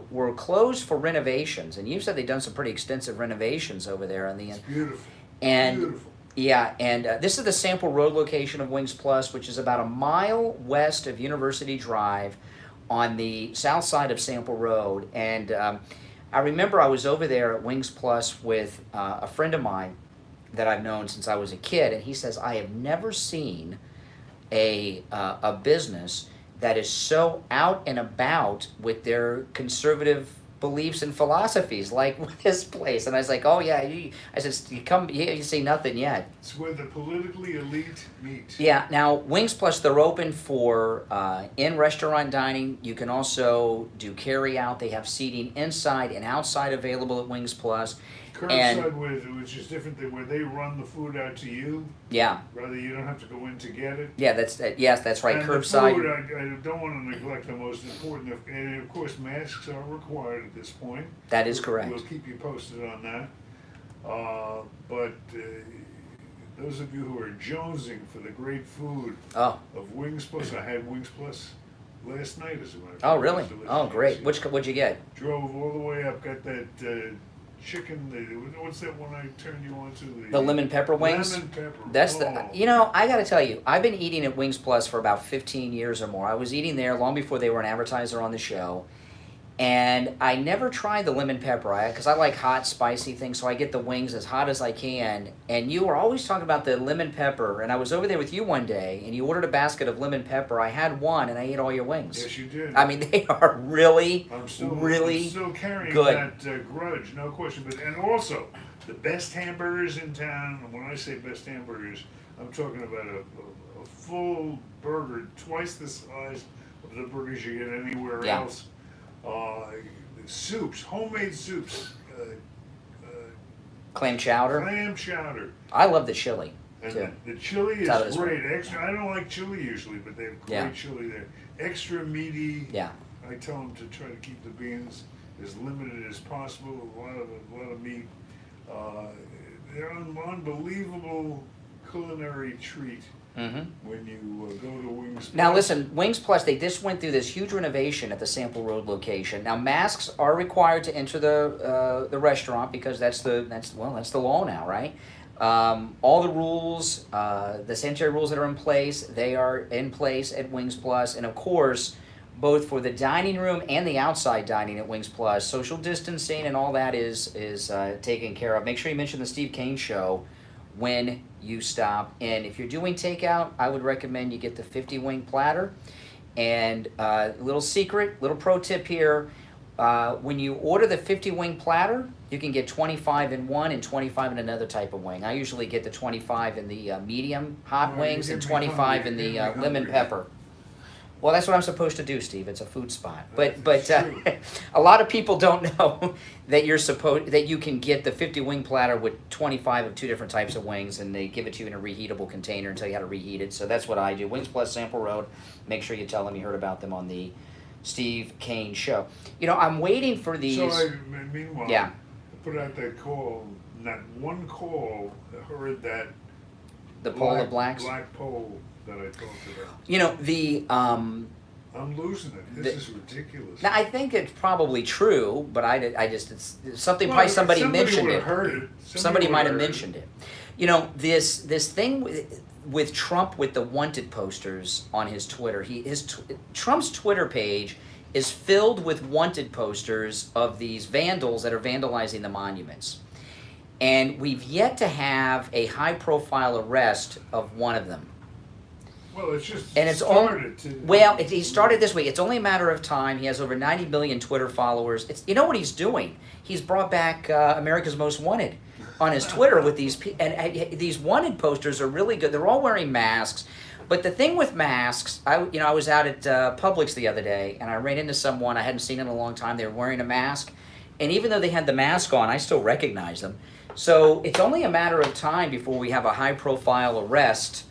were closed for renovations, and you said they've done some pretty extensive renovations over there. It's beautiful. And beautiful. Yeah, and this is the Sample Road location of Wings Plus, which is about a mile west of University Drive on the south side of Sample Road. And I remember I was over there at Wings Plus with a friend of mine that I've known since I was a kid, and he says, I have never seen a business that is so out and about with their conservative beliefs and philosophies like this place. And I was like, oh yeah, I said, you see nothing yet. It's where the politically elite meet. Yeah, now Wings Plus, they're open for in-restaurant dining. You can also do carry-out. They have seating inside and outside available at Wings Plus. Curbside, which is different than where they run the food out to you. Yeah. Rather, you don't have to go in to get it. Yeah, yes, that's right. And Curbside. The food, I don't want to neglect the most important. And of course, masks are required at this point. That is correct. We'll keep you posted on that. But those of you who are jonesing for the great food of Wings Plus, I had Wings Plus last night as a matter of fact. Oh, really? Oh, great. What'd you get? Drove all the way up, got that chicken, what's that one I turned you on to? The lemon pepper wings? Lemon pepper. That's oh. you know, I gotta tell you, I've been eating at Wings Plus for about 15 years or more. I was eating there long before they were an advertiser on the show. And I never tried the lemon pepper, because I like hot, spicy things, so I get the wings as hot as I can. And you were always talking about the lemon pepper, and I was over there with you one day, and you ordered a basket of lemon pepper. I had one, and I ate all your wings. Yes, you did. I mean, they are really, I'm still carrying good. That grudge, no question. And also, the best hamburgers in town, and when I say best hamburgers, I'm talking about a full burger, twice the size of the burgers you get anywhere else. Soups, homemade soups. Clam chowder. Clam chowder. I love the chili. And too. the chili is great. Extra. I don't like chili usually, but they have great chili there. Extra meaty. Yeah. I tell them to try to keep the beans as limited as possible. A lot of meat. They're an unbelievable culinary treat. when you go to Wings. Now Plus. listen, Wings Plus, they just went through this huge renovation at the Sample Road location. Now masks are required to enter the restaurant because that's the law now, right? All the rules, the sanitary rules that are in place, they are in place at Wings Plus, and of course, both for the dining room and the outside dining at Wings Plus, social distancing and all that is taken care of. Make sure you mention the Steve Kane Show when you stop. And if you're doing takeout, I would recommend you get the 50 wing platter. And little secret, little pro tip here, when you order the 50 wing platter, you can get 25 in one and 25 in another type of wing. I usually get the 25 in the medium hot wings and 25 in the lemon pepper. Well, that's what I'm supposed to do, Steve. It's a food spot. But a lot of people don't know that that you can get the 50 wing platter with 25 of two different types of wings, and they give it to you in a reheatable container and tell you how to reheat it. So that's what I do. Wings Plus Sample Road. Make sure you tell them you heard about them on the Steve Kane Show. You know, I'm waiting for these. So meanwhile, yeah. I put out that call. Not one call heard that. The poll of blacks. Black poll that I talked about. You know, the I'm losing it. This is ridiculous. Now I think it's probably true, but I just it's something. Probably somebody mentioned it. Heard it. Somebody might have mentioned it. You know, this thing with Trump with the wanted posters on his Twitter. Trump's Twitter page is filled with wanted posters of these vandals that are vandalizing the monuments. And we've yet to have a high-profile arrest of one of them. Well, it's just started. He started this week. It's only a matter of time. He has over 90 million Twitter followers. You know what he's doing? He's brought back America's Most Wanted on his Twitter with these these wanted posters are really good. They're all wearing masks. But the thing with masks, I was out at Publix the other day, and I ran into someone I hadn't seen in a long time. They were wearing a mask. And even though they had the mask on, I still recognize them. So it's only a matter of time before we have a high-profile arrest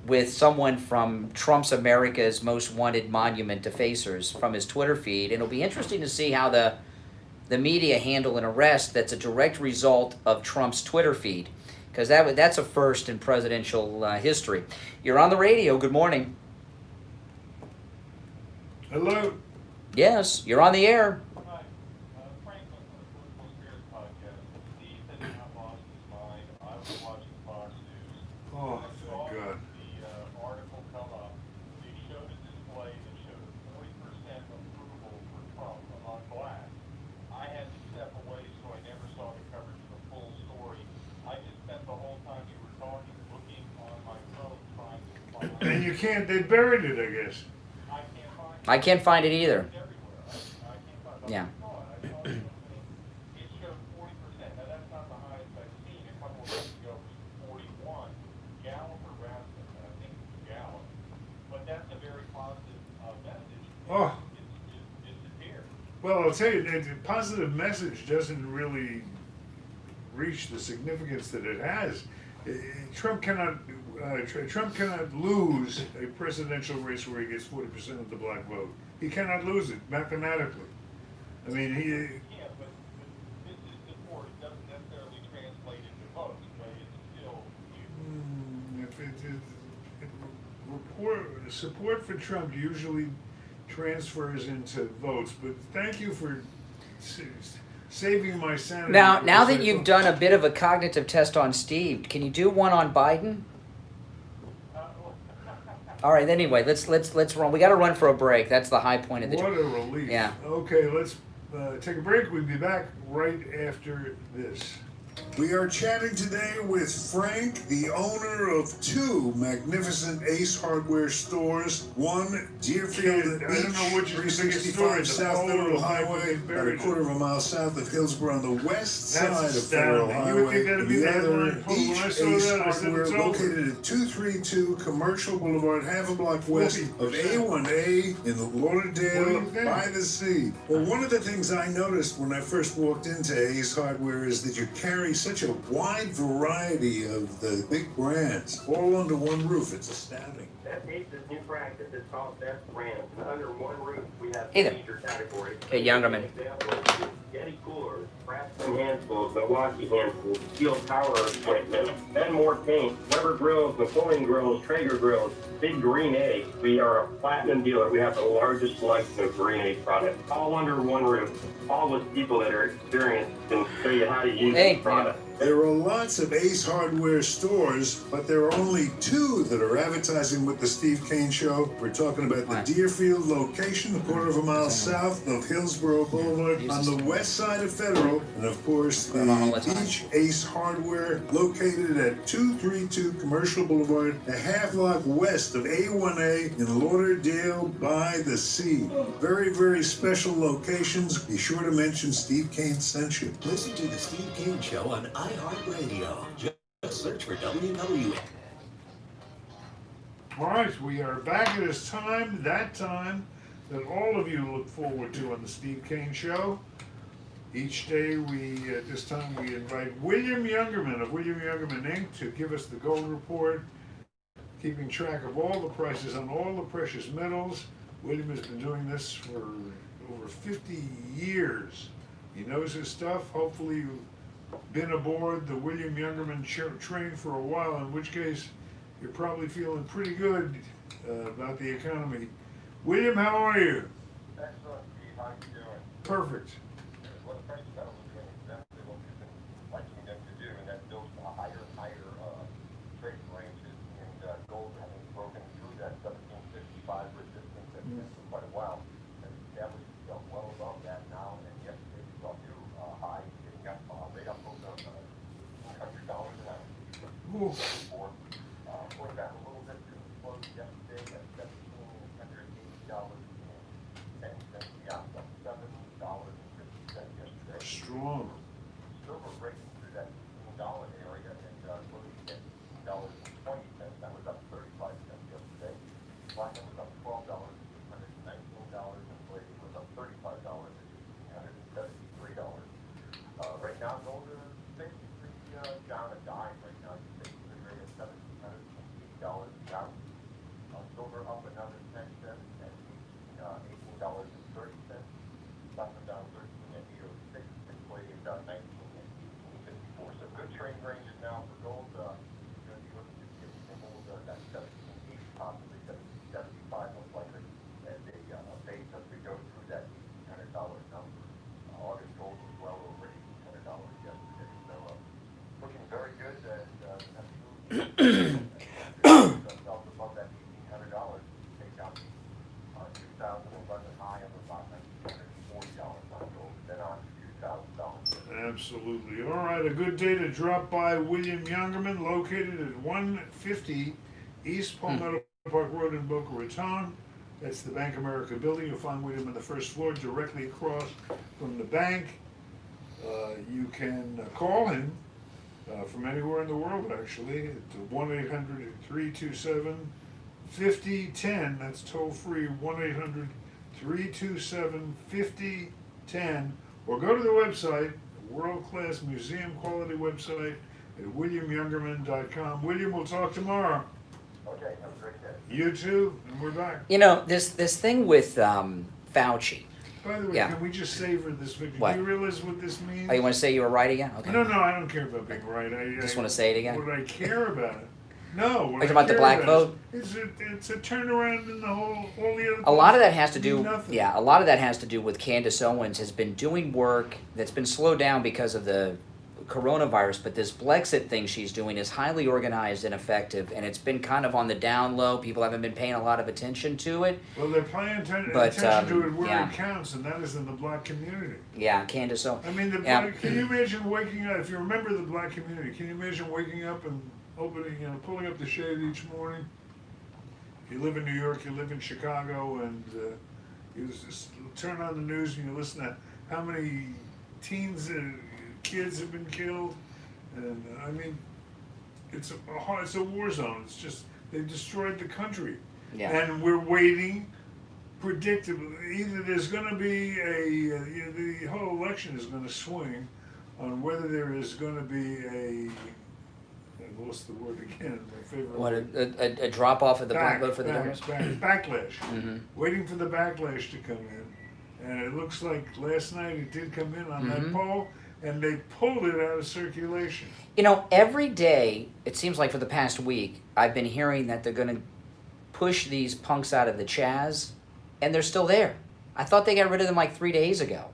with someone from Trump's America's Most Wanted monument defacers from his Twitter feed. And it'll be interesting to see how the media handle an arrest that's a direct result of Trump's Twitter feed, because that's a first in presidential history. You're on the radio. Good morning. Hello. Yes, you're on the air. Oh, thank God. The article come up. They showed a display that showed 40% approval for Trump among blacks. I had to step away, so I never saw the coverage of the full story. I just spent the whole time you were talking looking on my phone trying to find. And you can't. They buried it, I guess. I can't find it either. Yeah. It showed 40%. Now that's not the highest I've seen. A couple of weeks ago it was 41. Gallup or Rasmussen, I think it was Gallup. But that's a very positive message. Oh. It's disappeared. Well, I'll tell you, the positive message doesn't really reach the significance that it has. Trump cannot lose a presidential race where he gets 40% of the black vote. He cannot lose it mathematically. I mean, Yeah, but this is support. It doesn't necessarily translate into votes, but it's still. Support for Trump usually transfers into votes. But thank you for saving my sanity. Now that you've done a bit of a cognitive test on Steve, can you do one on Biden? All right. Anyway, let's run. We got to run for a break. That's the high point of the. What a relief. Yeah. Okay, let's take a break. We'll be back right after this. We are chatting today with Frank, the owner of two magnificent Ace Hardware stores. One, Deerfield Beach, 365 South Federal Highway, about a quarter of a mile south of Hillsborough on the west side of Federal Highway. And the other, Beach Ace Hardware, located at 232 Commercial Boulevard, half a block west of A1A in the Lauderdale by the sea. Well, one of the things I noticed when I first walked into Ace Hardware is that you carry such a wide variety of the big brands all under one roof. It's astounding. That Ace's new practice is called Best Brands. And under one roof, we have Hey there. major categories. Hey, Youngerman. Example, Yeti coolers, Craftsman hand tools, Milwaukee hand tools, steel tower equipment, Benmore paint, Weber grills, Napoleon grills, Traeger grills, Big Green Egg. We are a platinum dealer. We have the largest selection of Green Egg products, all under one roof, all with people that are experienced and show you how to use these products. There are lots of Ace Hardware stores, but there are only 2 that are advertising with the Steve Kane Show. We're talking about the Deerfield location, a quarter of a mile south of Hillsborough Boulevard, on the west side of Federal, and of course the Beach Ace Hardware, located at 232 Commercial Boulevard, a half block west of A1A in Lauderdale by the Sea. Very, very special locations. Be sure to mention Steve Kane sent you. Listen to the Steve Kane Show on iHeartRadio. Just search for WW. All right, we are back. It is time, that all of you look forward to on the Steve Kane Show. Each day at this time we invite William Youngerman of William Youngerman Inc. to give us the gold report, keeping track of all the prices on all the precious metals. William has been doing this for over 50 years. He knows his stuff. Hopefully you've been aboard the William Youngerman train for a while, in which case you're probably feeling pretty good about the economy. William, how are you? Excellent, Steve. How you doing? Perfect. Well, the price of metals are doing exactly what we've been liking them to do, and that builds to a higher and higher trading ranges. And gold having broken through that 1755 resistance that's been for quite a while, has established itself well above that now. And yesterday we saw new high, getting up right up over $100 an ounce. Going back a little bit to the close yesterday at $1,780.10. Yeah, $7.50 yesterday. Strong. Silver breaking through that $15 area and closing at $15.20. That was up 35 cents yesterday. Platinum was up $12 at $219, and palladium was up $35 at $173. Right now, gold is basically down a dime right now. It's basically right at $1,780 a ounce. Silver up another 10 cents at $18.30. Platinum down 13 at 806, and palladium down 19 at 1854. So good trade ranges now for gold. You're going to be looking to see if we can hold that 1780, possibly 1775 most likely, as a base as we go through that $1,800 number. August gold was well over $1,800 yesterday. So looking very good, and absolutely ourselves above that $1,800 to take out the 2011 high of about $1,940 on gold, and then on to $2,000. Absolutely. All right, a good day to drop by William Youngerman, located at 150 East Palmetto Park Road in Boca Raton. That's the Bank America building. You'll find William on the first floor, directly across from the bank. You can call him from anywhere in the world, actually, at 1-800-327-5010. That's toll free, 1-800-327-5010. Or go to the website, world-class museum quality website at williamyoungerman.com. William, we'll talk tomorrow. Okay, have a great day. You too, and we're back. You know, this thing with Fauci. By the way, Yeah. can we just savor this victory? What? Do you realize what this means? Oh, you want to say you were right again? Okay. No, I don't care about being right. I Just want to say it again? What I care about. No. What Are you talking I about the care black about vote? It's a turnaround in the all the other. A lot of that has to do, nothing. yeah. A lot of that has to do with Candace Owens has been doing work that's been slowed down because of the coronavirus. But this Brexit thing she's doing is highly organized and effective, and it's been kind of on the down low. People haven't been paying a lot of attention to it. Well, they're paying attention But, to it where yeah. it counts, and that is in the black community. Yeah, Candace Owens. I mean, Yeah. can you imagine waking up? If you remember the black community, can you imagine waking up and pulling up the shade each morning? If you live in New York, you live in Chicago, and you just turn on the news and you listen to how many teens and kids have been killed, and I mean, it's a war zone. It's just they destroyed the country, and we're waiting. Predictably, either there's going to be the whole election is going to swing on whether there is going to be I lost the word again. My favorite. What, word. a drop off of the black vote for the Democrats? Backlash. Mm-hmm. Waiting for the backlash to come in, and it looks like last night it did come in on that Mhm. poll. and they pulled it out of circulation. You know, every day, it seems like for the past week, I've been hearing that they're going to push these punks out of the Chaz, and they're still there. I thought they got rid of them like 3 days ago,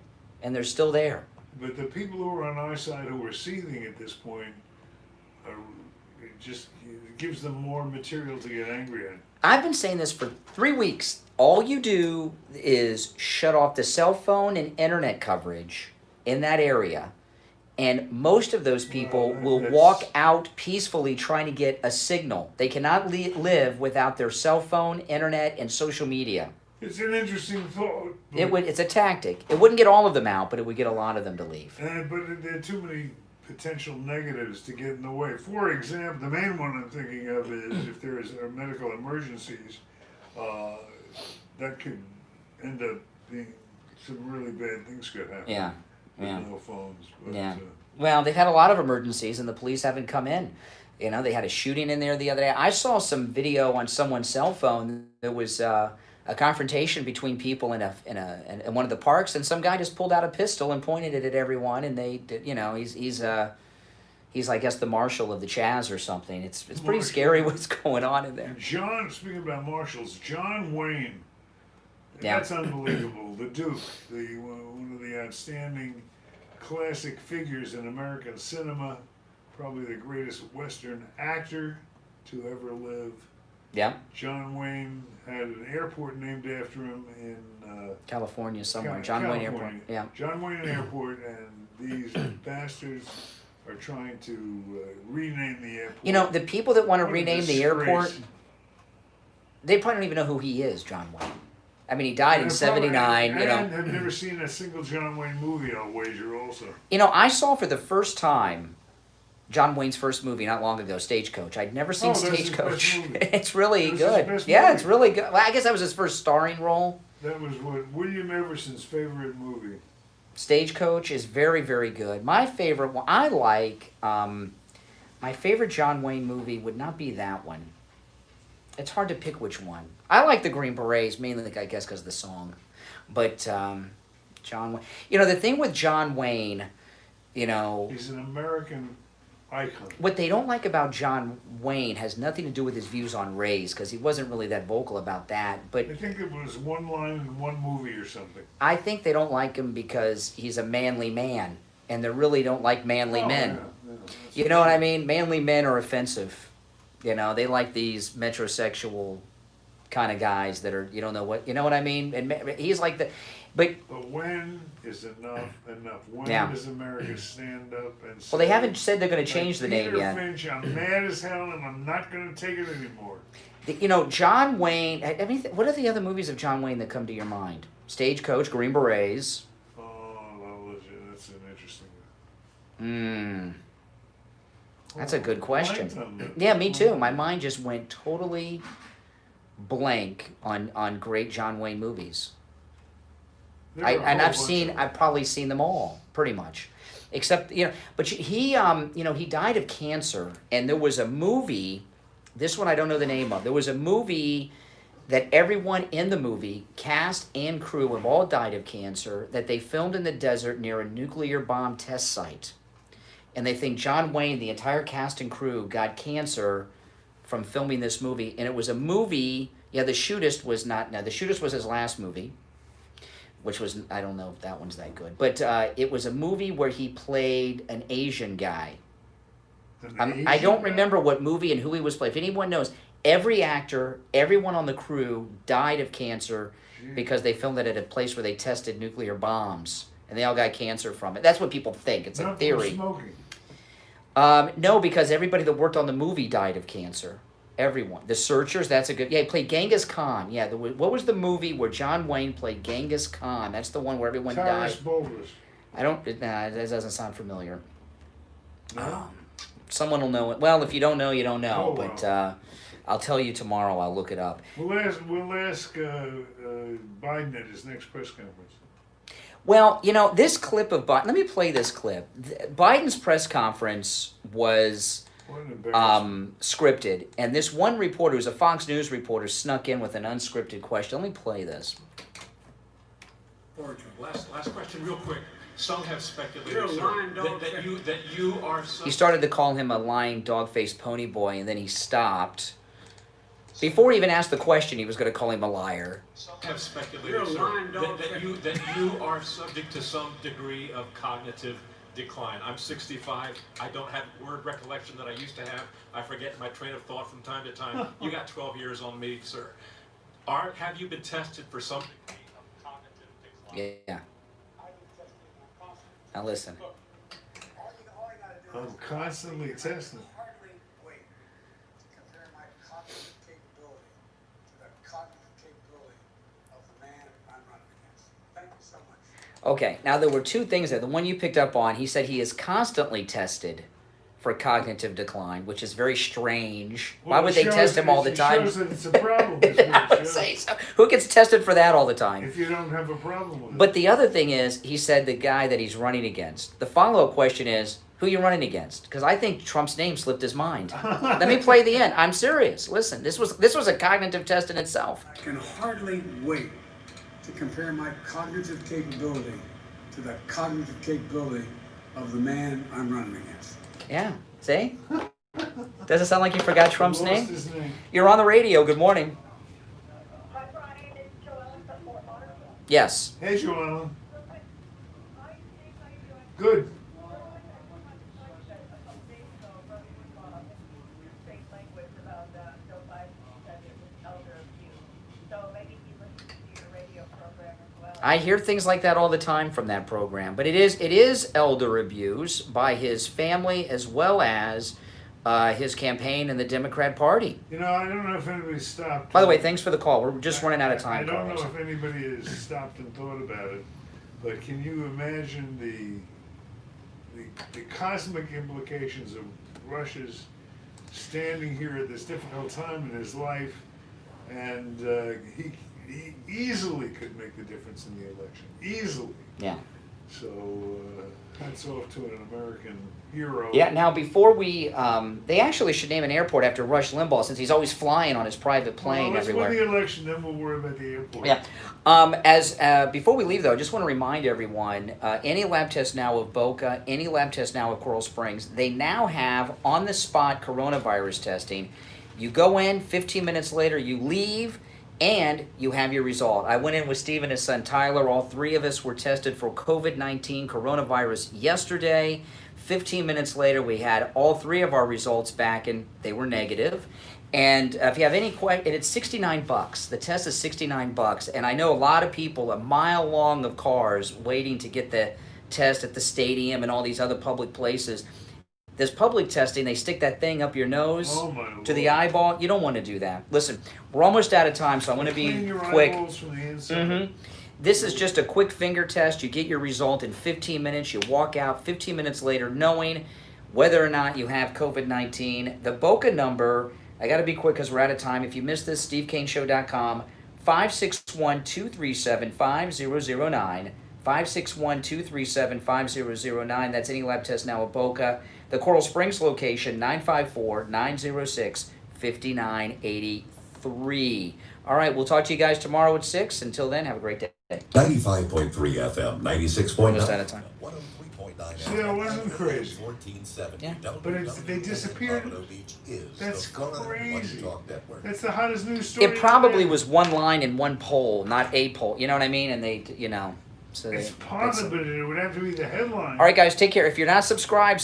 and they're still there. But the people who are on our side who are seething at this point, it just gives them more material to get angry at. I've been saying this for 3 weeks. All you do is shut off the cell phone and internet coverage in that area, and most of those people will walk out peacefully trying to get a signal. They cannot live without their cell phone, internet, and social media. It's an interesting thought. It's a tactic. It wouldn't get all of them out, but it would get a lot of them to leave. But there are too many potential negatives to get in the way. For example, the main one I'm thinking of is if there is medical emergencies, that could end up being some really bad things could happen. Yeah. With Yeah. no phones. But, Yeah. Well, they've had a lot of emergencies, and the police haven't come in. You know, they had a shooting in there the other day. I saw some video on someone's cell phone. There was a confrontation between people in one of the parks, and some guy just pulled out a pistol and pointed it at everyone. And they, you know, he's I guess the marshal of the Chaz or something. It's pretty scary what's going on in there. Speaking about marshals, John Wayne. Yeah. That's unbelievable. The Duke, one of the outstanding classic figures in American cinema, probably the greatest Western actor to ever live. Yeah. John Wayne had an airport named after him in California somewhere. John Wayne Airport. Yeah. John Wayne Airport, and these bastards are trying to rename the airport. You know, the people that want to rename the airport, disgrace. they probably don't even know who he is, John Wayne. I mean, he died in '79. You know, I've never seen a single John Wayne movie. I'll wager also. You know, I saw for the first time John Wayne's first movie not long ago, Stagecoach. I'd never seen Stagecoach. It's really good. Yeah, it's really good. Well, I guess that was his first starring role. That was what William Everson's favorite movie. Stagecoach is very, very good. My favorite one, I like, my favorite John Wayne movie would not be that one. It's hard to pick which one. I like the Green Berets, mainly, I guess, because of the song. But John Wayne... You know, the thing with John Wayne, you know... He's an American icon. What they don't like about John Wayne has nothing to do with his views on race, because he wasn't really that vocal about that. But I think it was one line in one movie or something. I think they don't like him because he's a manly man, and they really don't like manly men. Yeah. You know what I mean? Manly men are offensive. You know, they like these metrosexual kind of guys that are, you don't know what, you know what I mean? And he's like the, but when is enough? When Yeah. does America stand up and say, well, they haven't said they're going to change the name Peter yet. Finch, I'm mad as hell and I'm not going to take it anymore. You know, John Wayne, I mean, what are the other movies of John Wayne that come to your mind? Stagecoach, Green Berets. Oh, that's an interesting one. That's a good question. Yeah, me too. My mind just went totally blank on great John Wayne movies. I've probably seen them all, pretty much. Except, you know, but he died of cancer, and there was a movie, this one I don't know the name of, there was a movie that everyone in the movie, cast and crew, have all died of cancer, that they filmed in the desert near a nuclear bomb test site. And they think John Wayne, the entire cast and crew, got cancer from filming this movie. And it was a movie, The Shootist was not, no, The Shootist was his last movie, which was, I don't know if that one's that good. But it was a movie where he played an Asian guy. I don't remember what movie and who he was playing. If anyone knows, every actor, everyone on the crew died of cancer because they filmed it at a place where they tested nuclear bombs. And they all got cancer from it. That's what people think. It's a theory. Smoking. No, because everybody that worked on the movie died of cancer. Everyone. The Searchers, that's a good... Yeah, he played Genghis Khan. Yeah, what was the movie where John Wayne played Genghis Khan? That's the one where everyone died. Bulbous. I don't... Nah, that doesn't sound familiar. No? Someone will know it. Well, if you don't know, you don't know. But I'll tell you tomorrow. I'll look it up. We'll ask Biden at his next press conference. Well, you know, this clip of Biden... Let me play this clip. Biden's press conference was scripted. And this one reporter, who's a Fox News reporter, snuck in with an unscripted question. Let me play this. Last question real quick. Some have speculated, You're a sir, lying dog that you are. He started to call him a lying dog-faced pony boy, and then he stopped. Before he even asked the question, he was going to call him a liar. Have speculated, You're a sir, lying dog that you are subject to some degree of cognitive decline. I'm 65. I don't have word recollection that I used to have. I forget my train of thought from time to time. You got 12 years on me, sir. Have you been tested for some degree of cognitive decline? Yeah. Now listen. I'm constantly testing. Okay, now there were two things there. The one you picked up on, he said he is constantly tested for cognitive decline, which is very strange. Well, Why would they test him all the time? It shows that it's a problem. is what I it would say shows. so. Who gets tested for that all the time? If you don't have a problem with it. But the other thing is, he said the guy that he's running against. The follow-up question is, who are you running against? Because I think Trump's name slipped his mind. Let me play the end. I'm serious. Listen, this was a cognitive test in itself. I can hardly wait to compare my cognitive capability to the cognitive capability of the man I'm running against. Yeah, see? Does it sound like you forgot Trump's Lost name? his name. You're on the radio. Good morning. Yes. Hey, Joellen. Good. I hear things like that all the time from that program, but it is elder abuse by his family as well as his campaign and the Democrat Party. You know, I don't know if anybody stopped. By the way, thanks for the call. We're just running out of time. I don't callers. know if anybody has stopped and thought about it, but can you imagine the cosmic implications of Russia's standing here at this difficult time in his life, and he easily could make the difference in the election. Easily. Yeah. So hats off to an American hero. Yeah, now before we, they actually should name an airport after Rush Limbaugh since he's always flying on his private plane Let's everywhere. win the election, then we'll worry about the airport. Yeah. Before we leave, though, I just want to remind everyone, any lab test now of Boca, any lab test now of Coral Springs, they now have on-the-spot coronavirus testing. You go in, 15 minutes later, you leave, and you have your result. I went in with Steve and his son Tyler. All three of us were tested for COVID-19 coronavirus yesterday. 15 minutes later, we had all three of our results back, and they were negative. And if you have any questions, it's $69. The test is $69, and I know a lot of people, a mile long of cars waiting to get the test at the stadium and all these other public places. This public testing, they stick that thing up your nose to the eyeball. You don't want to do that. Listen, we're almost out of time, so I'm going to be Clean your quick. eyeballs from the inside. This is just a quick finger test. You get your result in 15 minutes. You walk out 15 minutes later knowing whether or not you have COVID-19. The Boca number, I got to be quick because we're out of time. If you missed this, SteveKaneShow.com, 561-237-5009. 561-237-5009. That's any lab test now at Boca. The Coral Springs location, 954-906-5983. All right, we'll talk to you guys tomorrow at 6. Until then, have a great day. 95.3 FM, 96.9. Almost out of time. 103.9 See, that wasn't crazy. 1470. Yeah. But they disappeared. That's the Florida crazy. Talk Network. That's the hottest news story. It probably was one line in one poll, not a poll. You know what I mean? And they, you know. So It's they, part of it, but it would have to be the headline. all right, guys, take care. If you're not subscribed,